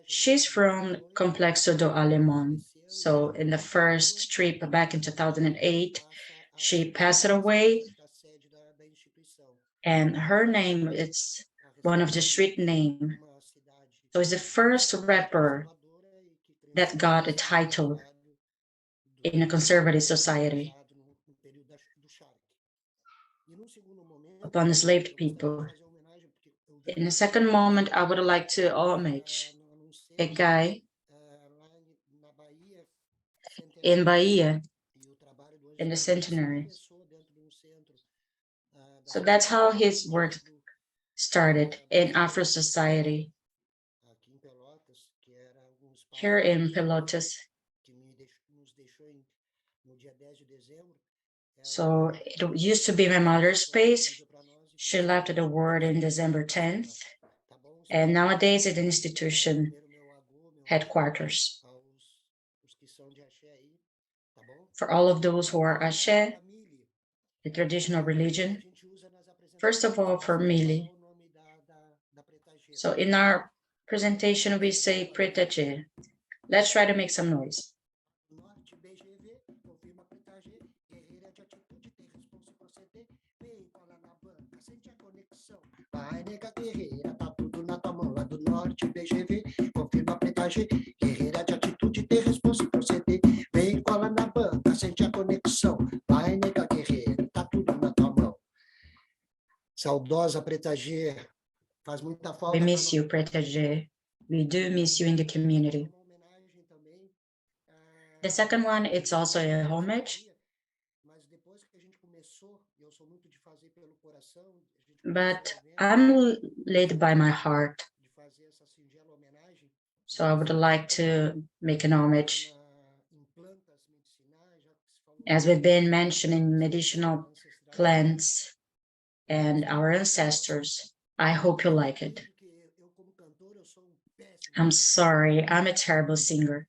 She's from Complexo do Alemão. So in the first trip back in 2008, she passed away. And her name is one of the street name. So it's the first rapper that got a title in a conservative society upon enslaved people. In a second moment, I would like to homage a guy in Bahia in the centenary. So that's how his work started in Afro society. Here in Pelotas. So it used to be my mother's space. She left the world in December 10th. And nowadays it's an institution headquarters. For all of those who are Axé, the traditional religion, first of all, for Mili. So in our presentation, we say Preta G. Let's try to make some noise. Vai, nega guerreira, tá tudo na tua mão, lá do norte, BGV, confirma Preta G, guerreira de atitude, ter responsa e proceder, vem, cola na banca, sente a conexão, vai, nega guerreira, tá tudo na tua mão. Saudosa Preta G, faz muita falta. We miss you, Preta G. We do miss you in the community. The second one, it's also a homage. But I'm led by my heart. So I would like to make an homage. As we've been mentioning medicinal plants and our ancestors, I hope you like it. I'm sorry, I'm a terrible singer.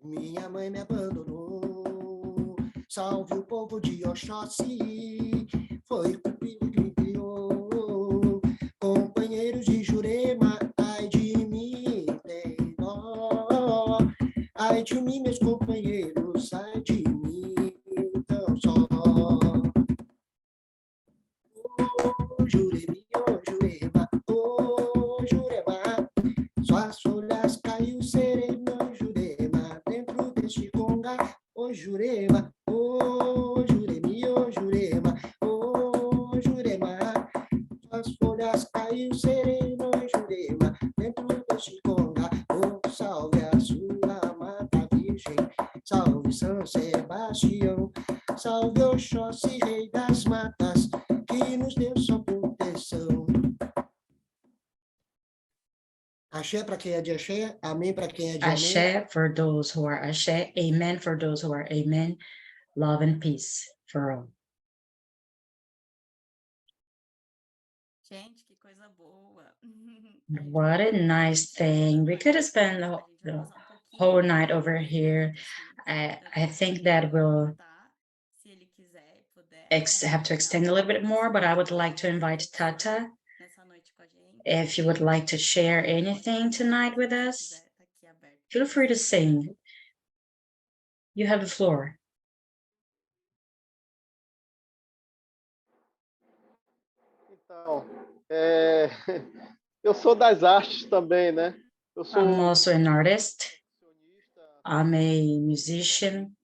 Minha mãe me abandonou, salve o povo de Oxóssi, foi Cupido que me criou, companheiros de Jurema, ai de mim tem dó, ai de mim meus companheiros, ai de mim tão só. Ô Jurema, ô Jurema, suas folhas caiu serena, Jurema, dentro deste conga, ô Jurema, ô Juremi, ô Jurema, ô Jurema. São Sebastião. Salve Oxóssi, rei das matas, que nos deu sua proteção. Axé para quem é de axé, amém para quem é de amém. Ashe for those who are Ashe, amen for those who are amen. Love and peace for all. Gente, que coisa boa. What a nice thing. We could have spent the whole night over here. I think that we'll have to extend a little bit more, but I would like to invite Tata. If you would like to share anything tonight with us, feel free to sing. You have the floor. Então, eu sou das artes também, né? Eu sou I'm also an artist. I'm a musician,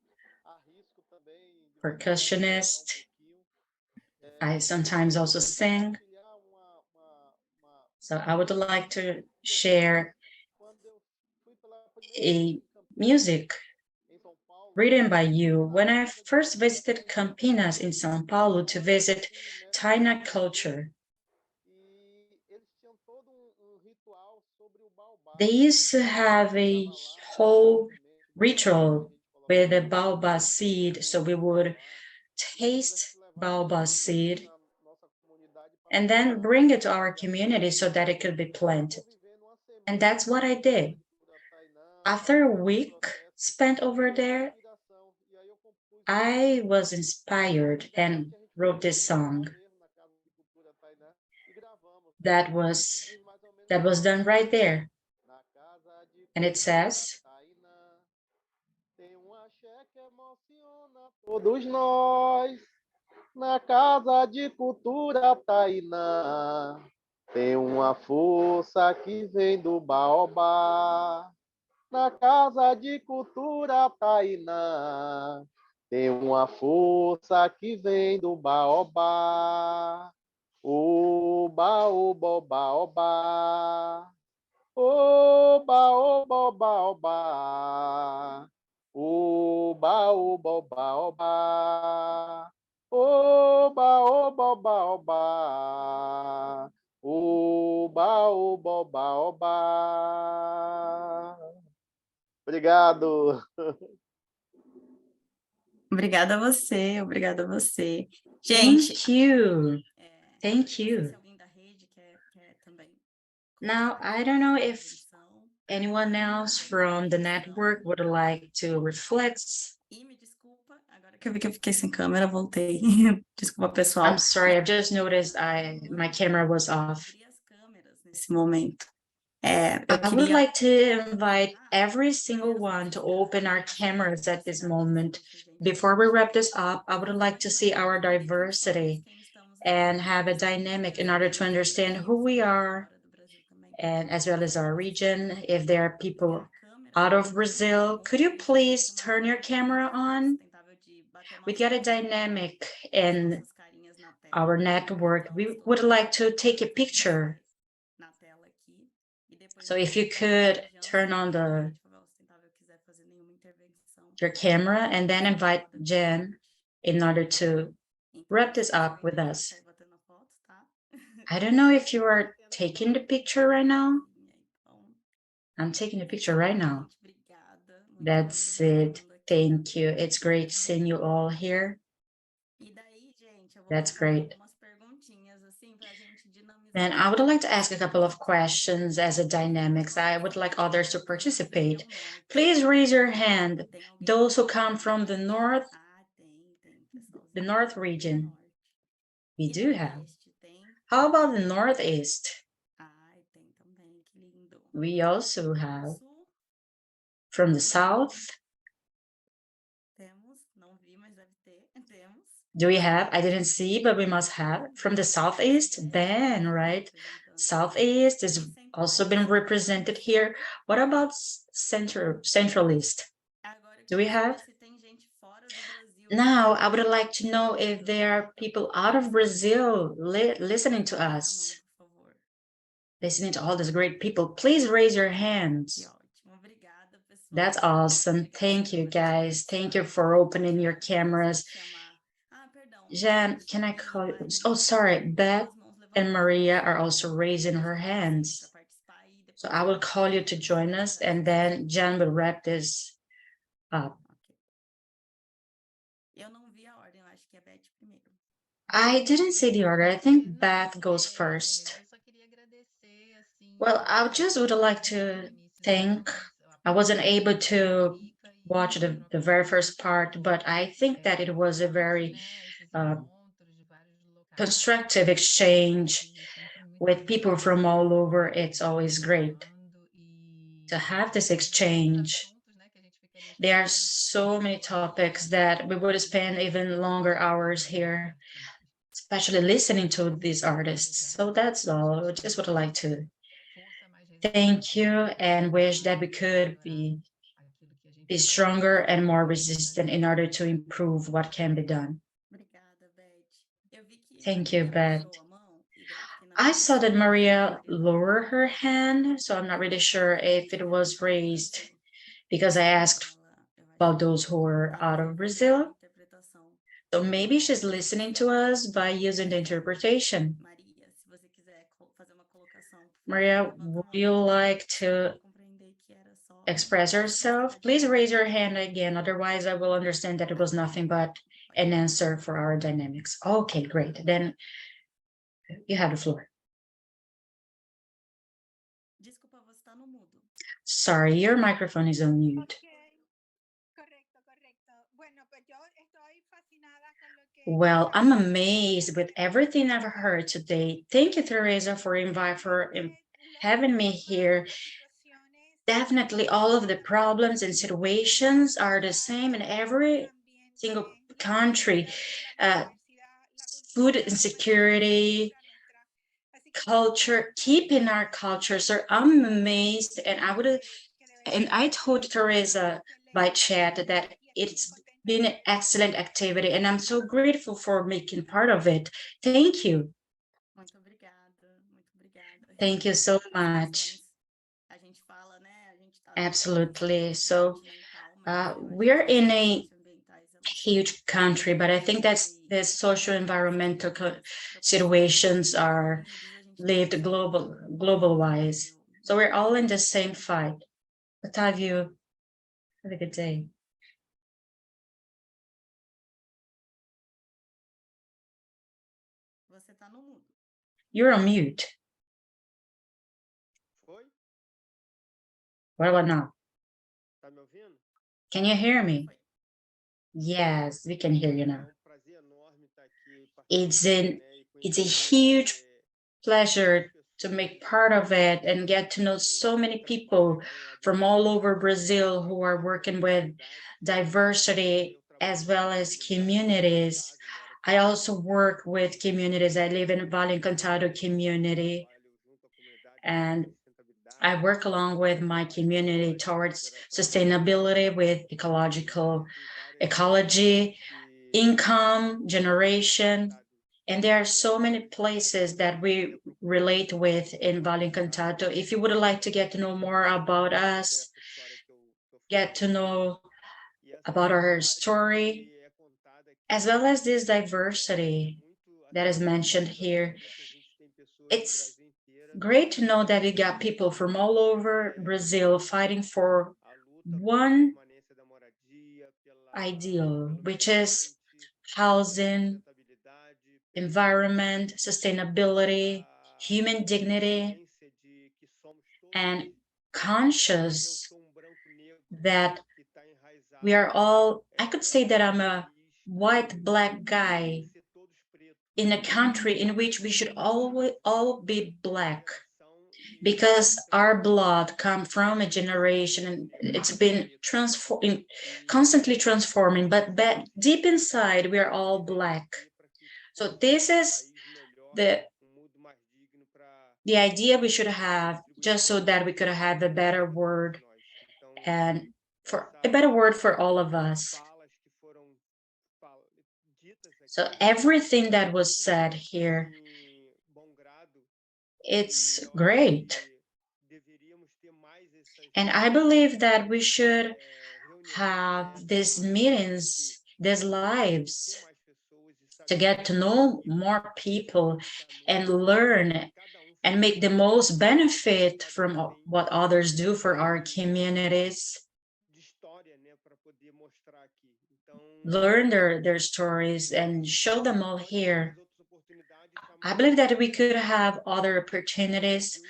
percussionist. I sometimes also sing. So I would like to share a music written by you. When I first visited Campinas in São Paulo to visit Taina culture, they used to have a whole ritual with the baobab seed. So we would taste baobab seed and then bring it to our community so that it could be planted. And that's what I did. After a week spent over there, I was inspired and wrote this song that was done right there. And it says, todos nós na Casa de Cultura Tainã. Tem uma força que vem do baobá. Na Casa de Cultura Tainã. Tem uma força que vem do baobá. Oba, oba, oba, oba. Oba, oba, oba, oba. Oba, oba, oba, oba. Oba, oba, oba, oba. Oba, oba, oba, oba. Obrigado. Obrigada a você, obrigada a você. Gente, thank you. Thank you. Now, I don't know if anyone else from the network would like to reflect. que eu vi que eu fiquei sem câmera, voltei. Desculpa, pessoal. I'm sorry, I just noticed my camera was off. Nesse momento. Eu I would like to invite every single one to open our cameras at this moment. Before we wrap this up, I would like to see our diversity and have a dynamic in order to understand who we are, and as well as our region. If there are people out of Brazil, could you please turn your camera on? We got a dynamic in our network. We would like to take a picture. So if you could turn on your camera and then invite Jen in order to wrap this up with us. I don't know if you are taking the picture right now. I'm taking the picture right now. That's it. Thank you. It's great seeing you all here. That's great. Then I would like to ask a couple of questions as a dynamics. I would like others to participate. Please raise your hand. Those who come from the north region. We do have. How about the northeast? We also have. From the south? Do we have? I didn't see, but we must have. From the southeast? Ben, right? Southeast is also been represented here. What about centralist? Do we have? Now, I would like to know if there are people out of Brazil listening to us. Listening to all these great people. Please raise your hands. That's awesome. Thank you, guys. Thank you for opening your cameras. Jan, can I call you? Oh, sorry. Beth and Maria are also raising her hands. So I will call you to join us, and then Jan will wrap this up. I didn't see the order. I think Beth goes first. Well, I just would like to thank, I wasn't able to watch the very first part, but I think that it was a very constructive exchange with people from all over. It's always great to have this exchange. There are so many topics that we would spend even longer hours here, especially listening to these artists. So that's all. I just would like to thank you and wish that we could be stronger and more resistant in order to improve what can be done. Thank you, Beth. I saw that Maria lower her hand, so I'm not really sure if it was raised because I asked about those who are out of Brazil. So maybe she's listening to us by using the interpretation. Maria, would you like to express yourself? Please raise your hand again, otherwise I will understand that it was nothing but an answer for our dynamics. Okay, great. Then you have the floor. Sorry, your microphone is on mute. Well, I'm amazed with everything I've heard today. Thank you, Teresa, for having me here. Definitely all of the problems and situations are the same in every single country. Food insecurity, culture, keeping our culture. So I'm amazed, and I told Teresa by chat that it's been an excellent activity, and I'm so grateful for making part of it. Thank you. Thank you so much. Absolutely. So we're in a huge country, but I think that's the socio-environmental situations are lived global wise. So we're all in the same fight. Otávio, have a good day. You're on mute. What about now? Can you hear me? Yes, we can hear you now. It's a huge pleasure to make part of it and get to know so many people from all over Brazil who are working with diversity as well as communities. I also work with communities. I live in Vale Encantado community, and I work along with my community towards sustainability with ecology, income generation, and there are so many places that we relate with in Vale Encantado. If you would like to get to know more about us, get to know about our story, as well as this diversity that is mentioned here, it's great to know that we got people from all over Brazil fighting for one ideal, which is housing, environment, sustainability, human dignity, and conscious that we are all, I could say that I'm a white black guy in a country in which we should all be black, because our blood comes from a generation and it's been constantly transforming, but deep inside we are all black. So this is the idea we should have, just so that we could have a better word, and for a better word for all of us. So everything that was said here, it's great. And I believe that we should have these meetings, these lives, to get to know more people and learn and make the most benefit from what others do for our communities. Learn their stories and show them all here. I believe that we could have other opportunities,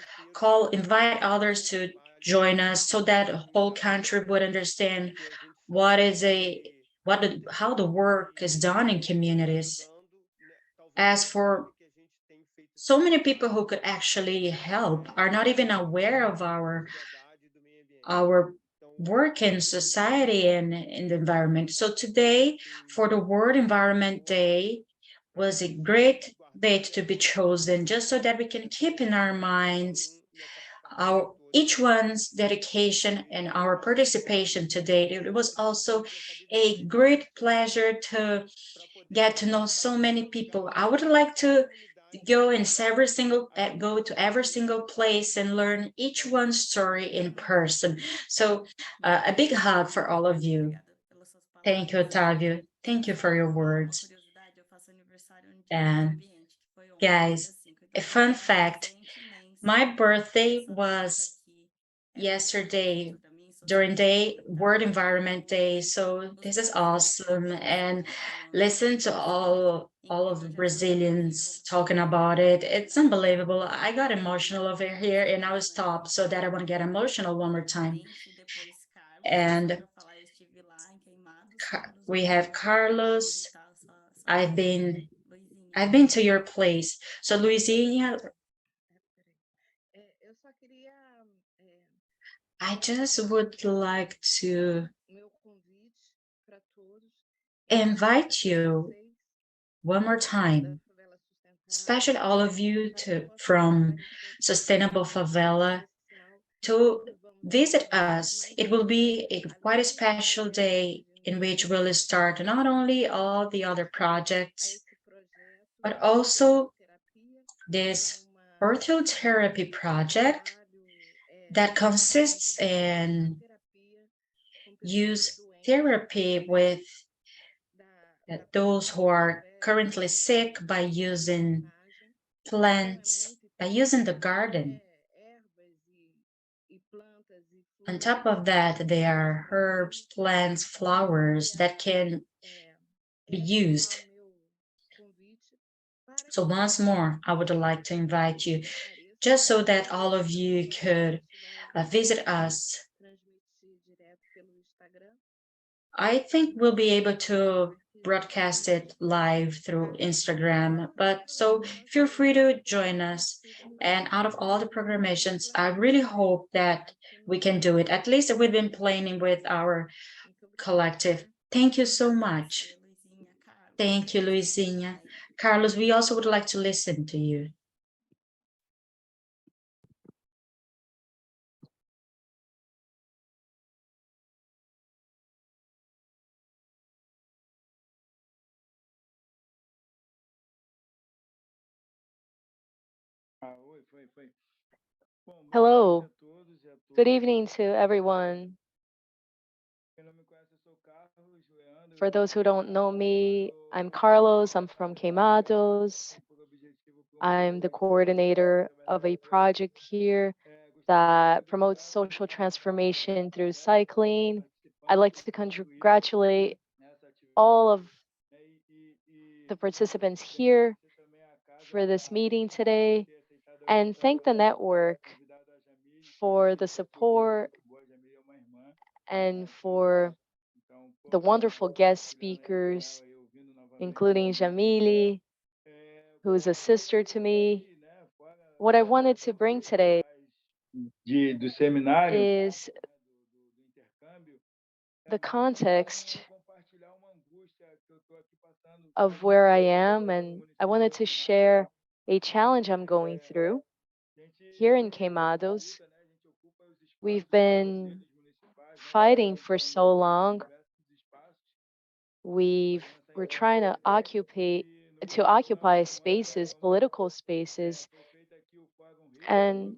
invite others to join us so that the whole country would understand how the work is done in communities. As for so many people who could actually help are not even aware of our work in society and in the environment. So today, for the World Environment Day, was a great date to be chosen, just so that we can keep in our minds each one's dedication and our participation today. It was also a great pleasure to get to know so many people. I would like to go to every single place and learn each one's story in person. So a big hug for all of you. Thank you, Otávio. Thank you for your words. And guys, a fun fact, my birthday was yesterday during World Environment Day. So this is awesome. And listen to all of the Brazilians talking about it. It's unbelievable. I got emotional over here and I will stop so that I want to get emotional one more time. And we have Carlos. I've been to your place. So Luizinha, I just would like to invite you one more time, especially all of you from Sustainable Favela, to visit us. It will be quite a special day in which we'll start not only all the other projects, but also this virtual therapy project that consists in use therapy with those who are currently sick by using plants, by using the garden. On top of that, there are herbs, plants, flowers that can be used. So once more, I would like to invite you, just so that all of you could visit us. I think we'll be able to broadcast it live through Instagram, but so feel free to join us. And out of all the programations, I really hope that we can do it. At least we've been planning with our collective. Thank you so much. Thank you, Luizinha. Carlos, we also would like to listen to you. Hello. Good evening to everyone. For those who don't know me, I'm Carlos. I'm from Queimados. I'm the coordinator of a project here that promotes social transformation through cycling. I'd like to congratulate all of the participants here for this meeting today and thank the network for the support and for the wonderful guest speakers, including Jamile, who is a sister to me. What I wanted to bring today is the context of where I am, and I wanted to share a challenge I'm going through here in Queimados. We've been fighting for so long. We're trying to occupy spaces, political spaces, and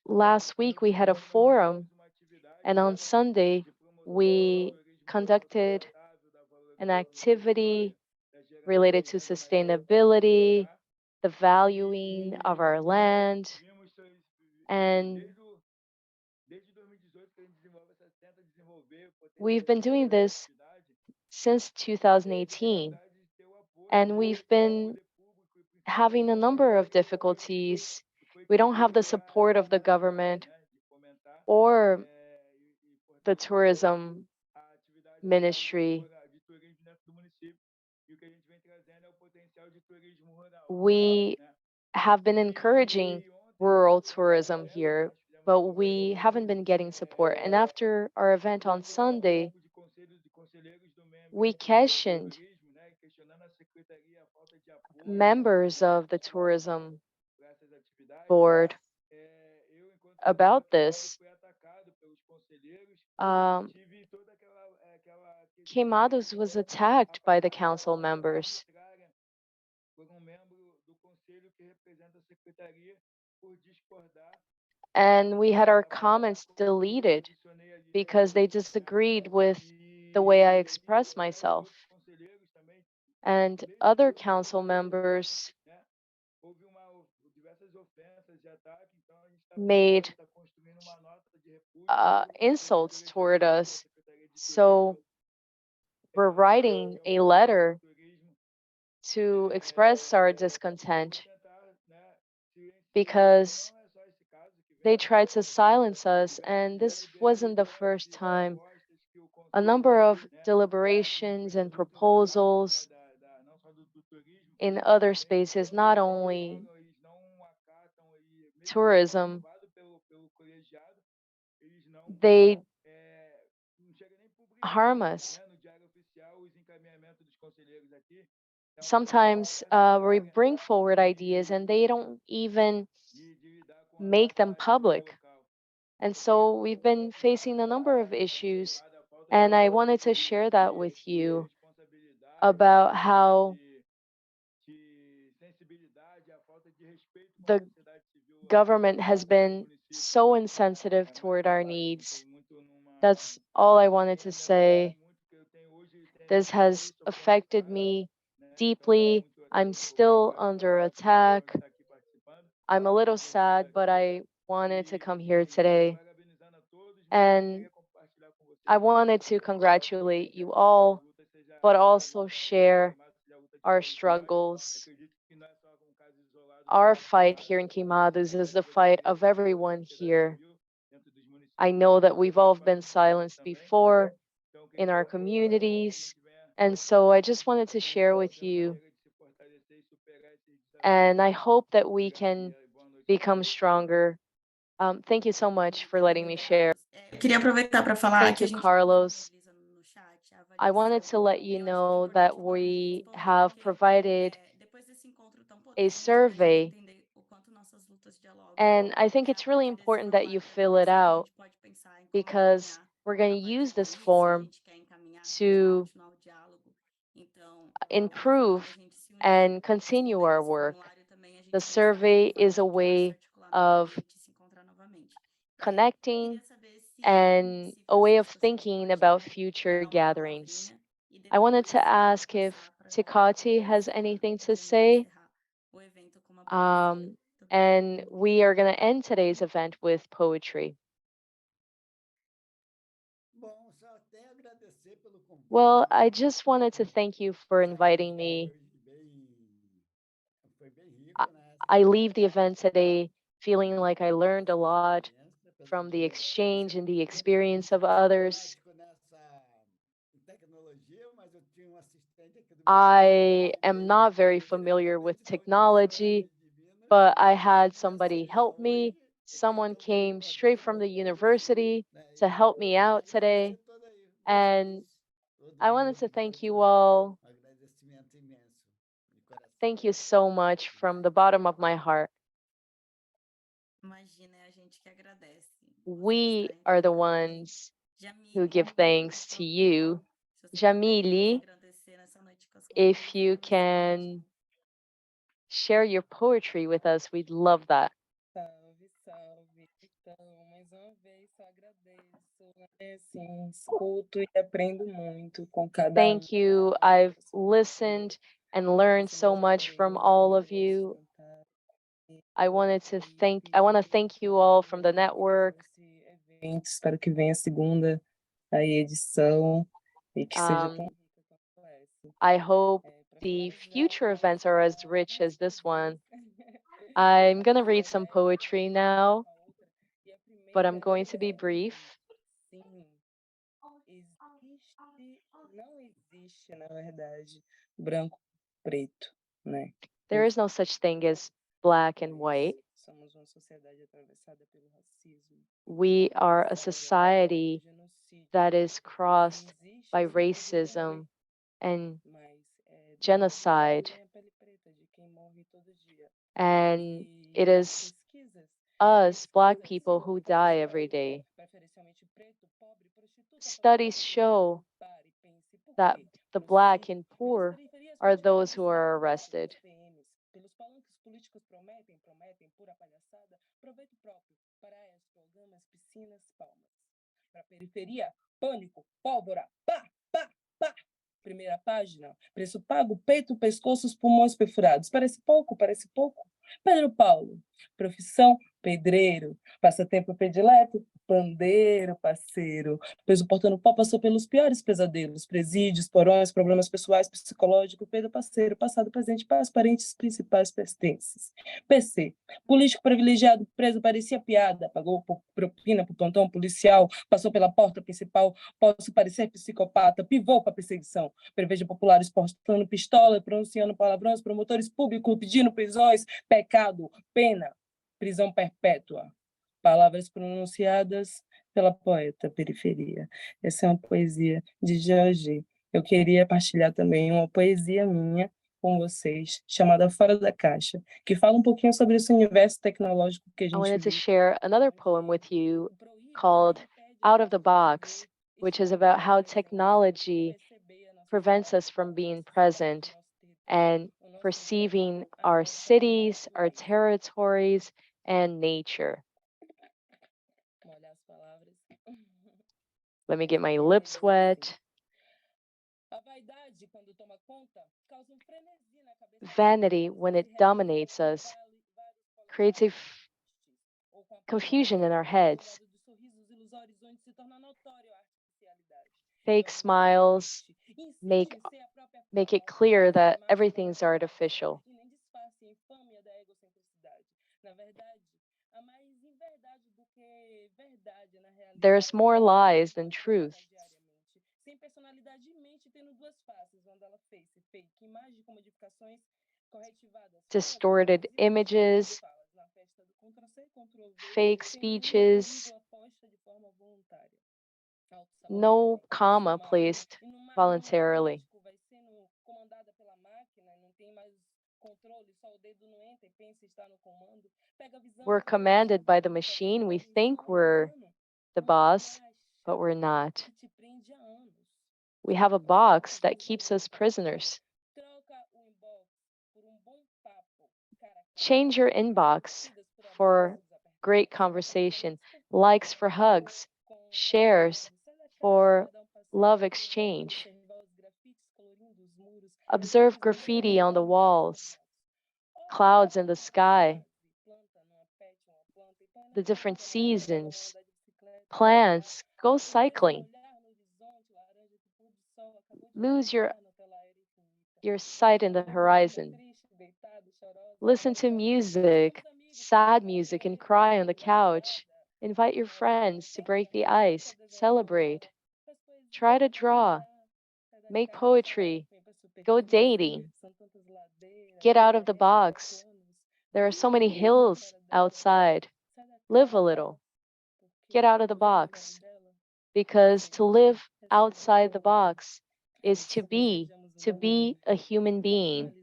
last week we had a forum, and on Sunday we conducted an activity related to sustainability, the valuing of our land, and we've been doing this since 2018, and we've been having a number of difficulties. We don't have the support of the government or the tourism ministry. We have been encouraging rural tourism here, but we haven't been getting support. And after our event on Sunday, we questioned members of the tourism board about this. Queimados was attacked by the council members. And we had our comments deleted because they disagreed with the way I express myself. And other council members made insults toward us. So we're writing a letter to express our discontent because they tried to silence us, and this wasn't the first time. A number of deliberations and proposals in other spaces, not only tourism, they harm us. Sometimes we bring forward ideas and they don't even make them public. And so we've been facing a number of issues, and I wanted to share that with you about how the government has been so insensitive toward our needs. That's all I wanted to say. This has affected me deeply. I'm still under attack. I'm a little sad, but I wanted to come here today. And I wanted to congratulate you all, but also share our struggles. Our fight here in Queimados is the fight of everyone here. I know that we've all been silenced before in our communities, and so I just wanted to share with you. And I hope that we can become stronger. Thank you so much for letting me share. Eu queria aproveitar para falar Thank que a you, gente Carlos. disponibiliza no chat a I wanted to let you know that we have provided depois desse encontro tão a potente, da gente survey, entender o quanto nossas lutas dialogam. and I think it's really important that you fill it out because we're going to use this form to improve and continue our work. The survey is a way of connecting and a way of thinking about future gatherings. I wanted to ask if Tikati has anything to say. And we are going to end today's event with poetry. Well, I just wanted to thank you for inviting me. I leave the event today feeling like I learned a lot from the exchange and the experience of others. I am not very familiar with technology, but I had somebody help me. Someone came straight from the university to help me out today. And I wanted to thank you all. Thank you so much from the bottom of my heart. We are the ones who give thanks to you. Jamile, if you can share your poetry with us, we'd love that. Thank you. I've listened and learned so much from all of you. I want to thank you all from the network. Espero que venha a segunda aí edição e que seja tão I hope the future events are as rich as this one. I'm going to read some poetry now, but I'm going to be brief. Não existe, na verdade, branco, preto, né? There is no such thing as black and white. Somos uma sociedade atravessada pelo racismo. We are a society that is crossed by racism and genocide. And it is us, Black people, who die every day. Studies show that the Black and poor are those who are arrested. Pelos palanques políticos prometem pura palhaçada, proveito próprio para programas, piscinas, palmas. Para periferia, pânico, pólvora, pá, pá, pá. Primeira página, preço pago, peito, pescoço, os pulmões perfurados. Parece pouco, parece pouco. Pedro Paulo, profissão, pedreiro, passatempo predileto, pandeiro, parceiro. Pois o portando pó passou pelos piores pesadelos, presídios, porões, problemas pessoais, psicológicos, Pedro parceiro, passado, presente, para os parentes principais pertences. PC, político privilegiado, preso, parecia piada, pagou propina pro plantão policial, passou pela porta principal, posso parecer psicopata, pivô para perseguição, preveja populares portando pistola, pronunciando palavrões, promotores públicos pedindo prisões, pecado, pena, prisão perpétua. Palavras pronunciadas pela poeta Periferia. Essa é uma poesia de Georgie. Eu queria partilhar também uma poesia minha com vocês, chamada Fora da Caixa, que fala um pouquinho sobre esse universo tecnológico que a gente I wanted to vive. share another poem with you called Out of the Box, which is about how technology prevents us from being present and perceiving our cities, our territories, and nature. Let me get my lips wet. Vanity, when it dominates us, creates a confusion in our heads. Fake smiles make it clear that everything's artificial. There's more lies than truth. Distorted images, fake speeches, no comma placed voluntarily. We're commanded by the machine. We think we're the boss, but we're not. We have a box that keeps us prisoners. Change your inbox for great conversation, likes for hugs, shares for love exchange. Observe graffiti on the walls, clouds in the sky, the different seasons, plants, go cycling. Lose your sight in the horizon. Listen to music, sad music, and cry on the couch. Invite your friends to break the ice, celebrate. Try to draw, make poetry, go dating. Get out of the box. There are so many hills outside. Live a little. Get out of the box. Because to live outside the box is to be a human being.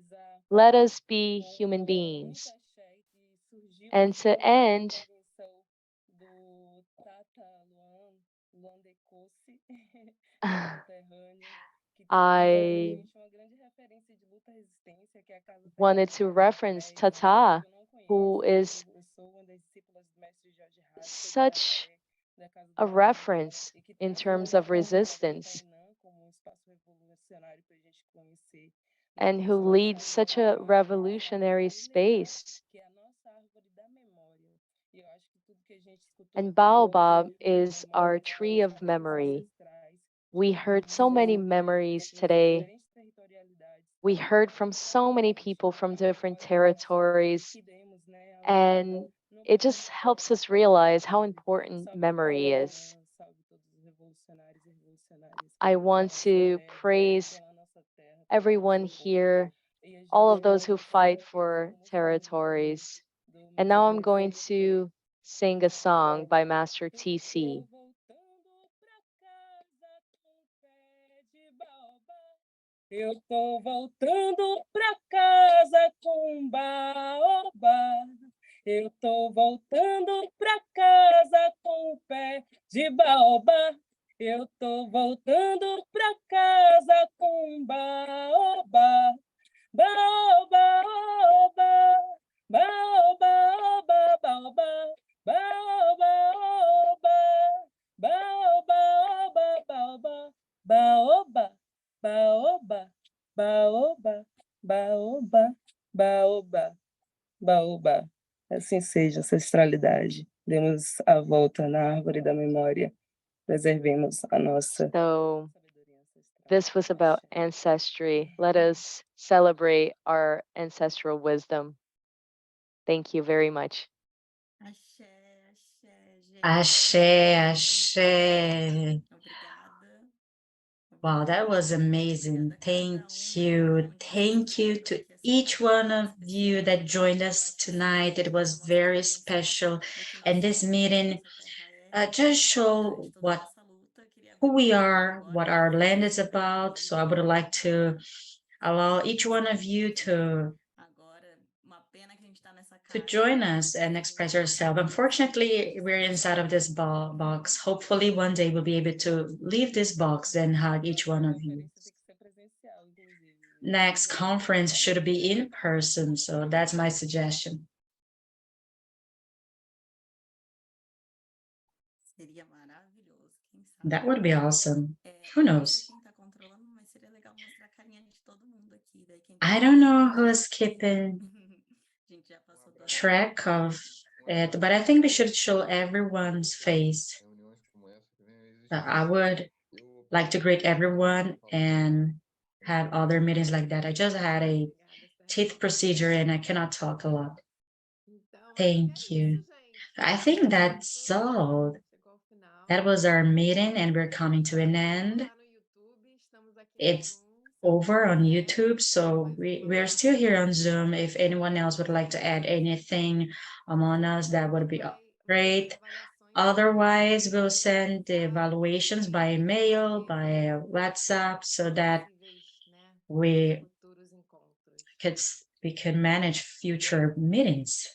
Let us be human beings. And to end, I wanted to reference Tata, who is such a reference in terms of resistance, and who leads such a revolutionary space. And Baobab is our tree of memory. We heard so many memories today. We heard from so many people from different territories, and it just helps us realize how important memory is. I want to praise everyone here, all of those who fight for territories. And now I'm going to sing a song by Master TC. Eu tô voltando pra casa com baobá. Eu tô voltando pra casa com o pé de baobá. Eu tô voltando pra casa com baobá. Baobá, baobá, baobá, baobá, baobá, baobá, baobá, baobá. Baoba, baoba, baoba, baoba, baoba. Assim seja, ancestralidade. Demos a volta na árvore da memória. Preservemos a nossa. So this was about ancestry. Let us celebrate our ancestral wisdom. Thank you very much. Axé, axé. Wow, that was amazing. Thank you. Thank you to each one of you that joined us tonight. It was very special. And this meeting just show who we are, what our land is about. So I would like to allow each one of you to join us and express yourself. Unfortunately, we're inside of this box. Hopefully one day we'll be able to leave this box and hug each one of you. Next conference should be in person, so that's my suggestion. That would be awesome. Who knows? I don't know who's keeping track of it, but I think we should show everyone's face. I would like to greet everyone and have other meetings like that. I just had a teeth procedure and I cannot talk a lot. Thank you. I think that's all. That was our meeting and we're coming to an end. It's over on YouTube, so we're still here on Zoom. If anyone else would like to add anything among us, that would be great. Otherwise, we'll send the evaluations by email, by WhatsApp, so that we can manage future meetings.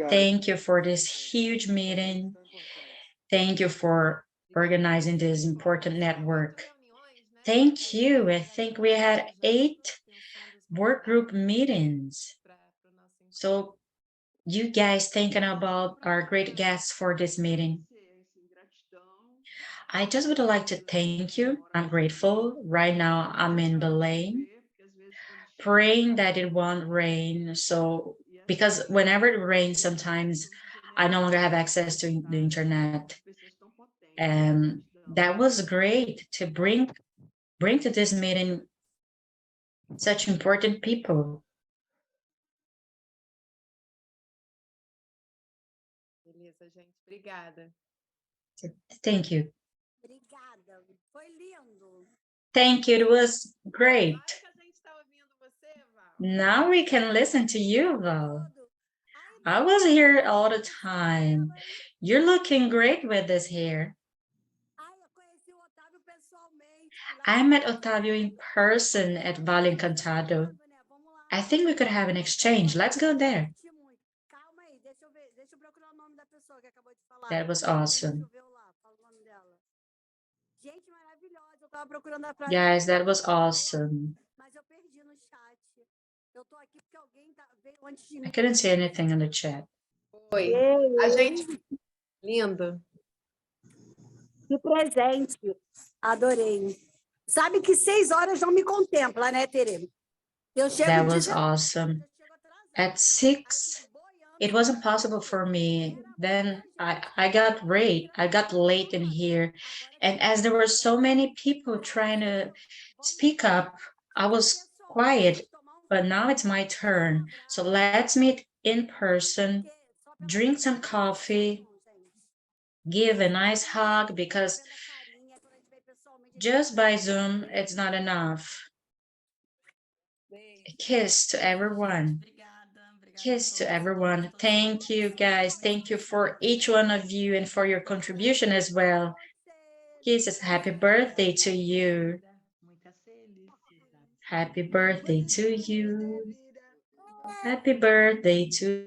Thank you for this huge meeting. Thank you for organizing this important network. Thank you. I think we had 8 work group meetings. So you guys thinking about our great guests for this meeting. I just would like to thank you. I'm grateful. Right now I'm in Belém, praying that it won't rain. So, because whenever it rains, sometimes I no longer have access to the internet. And that was great to bring to this meeting such important people. Beleza, gente. Obrigada. Thank you. Thank you. It was great. Now we can listen to you, Val. I was here all the time. You're looking great with this hair. I met Otávio in person at Vale Encantado. I think we could have an exchange. Let's go there. That was awesome. Guys, that was awesome. I couldn't see anything in the chat. Oi. A gente... Lindo. Que presente. Adorei. Sabe que 6 horas não me contempla, né, Tere? Eu chego That was awesome. At 6, it wasn't possible for me. Then I got late in here. And as there were so many people trying to speak up, I was quiet, but now it's my turn. So let's meet in person, drink some coffee, give a nice hug, because just by Zoom, it's not enough. A kiss to everyone. Kiss to everyone. Thank you, guys. Thank you for each one of you and for your contribution as well. Kisses. Happy birthday to you. Happy birthday to you. Happy birthday to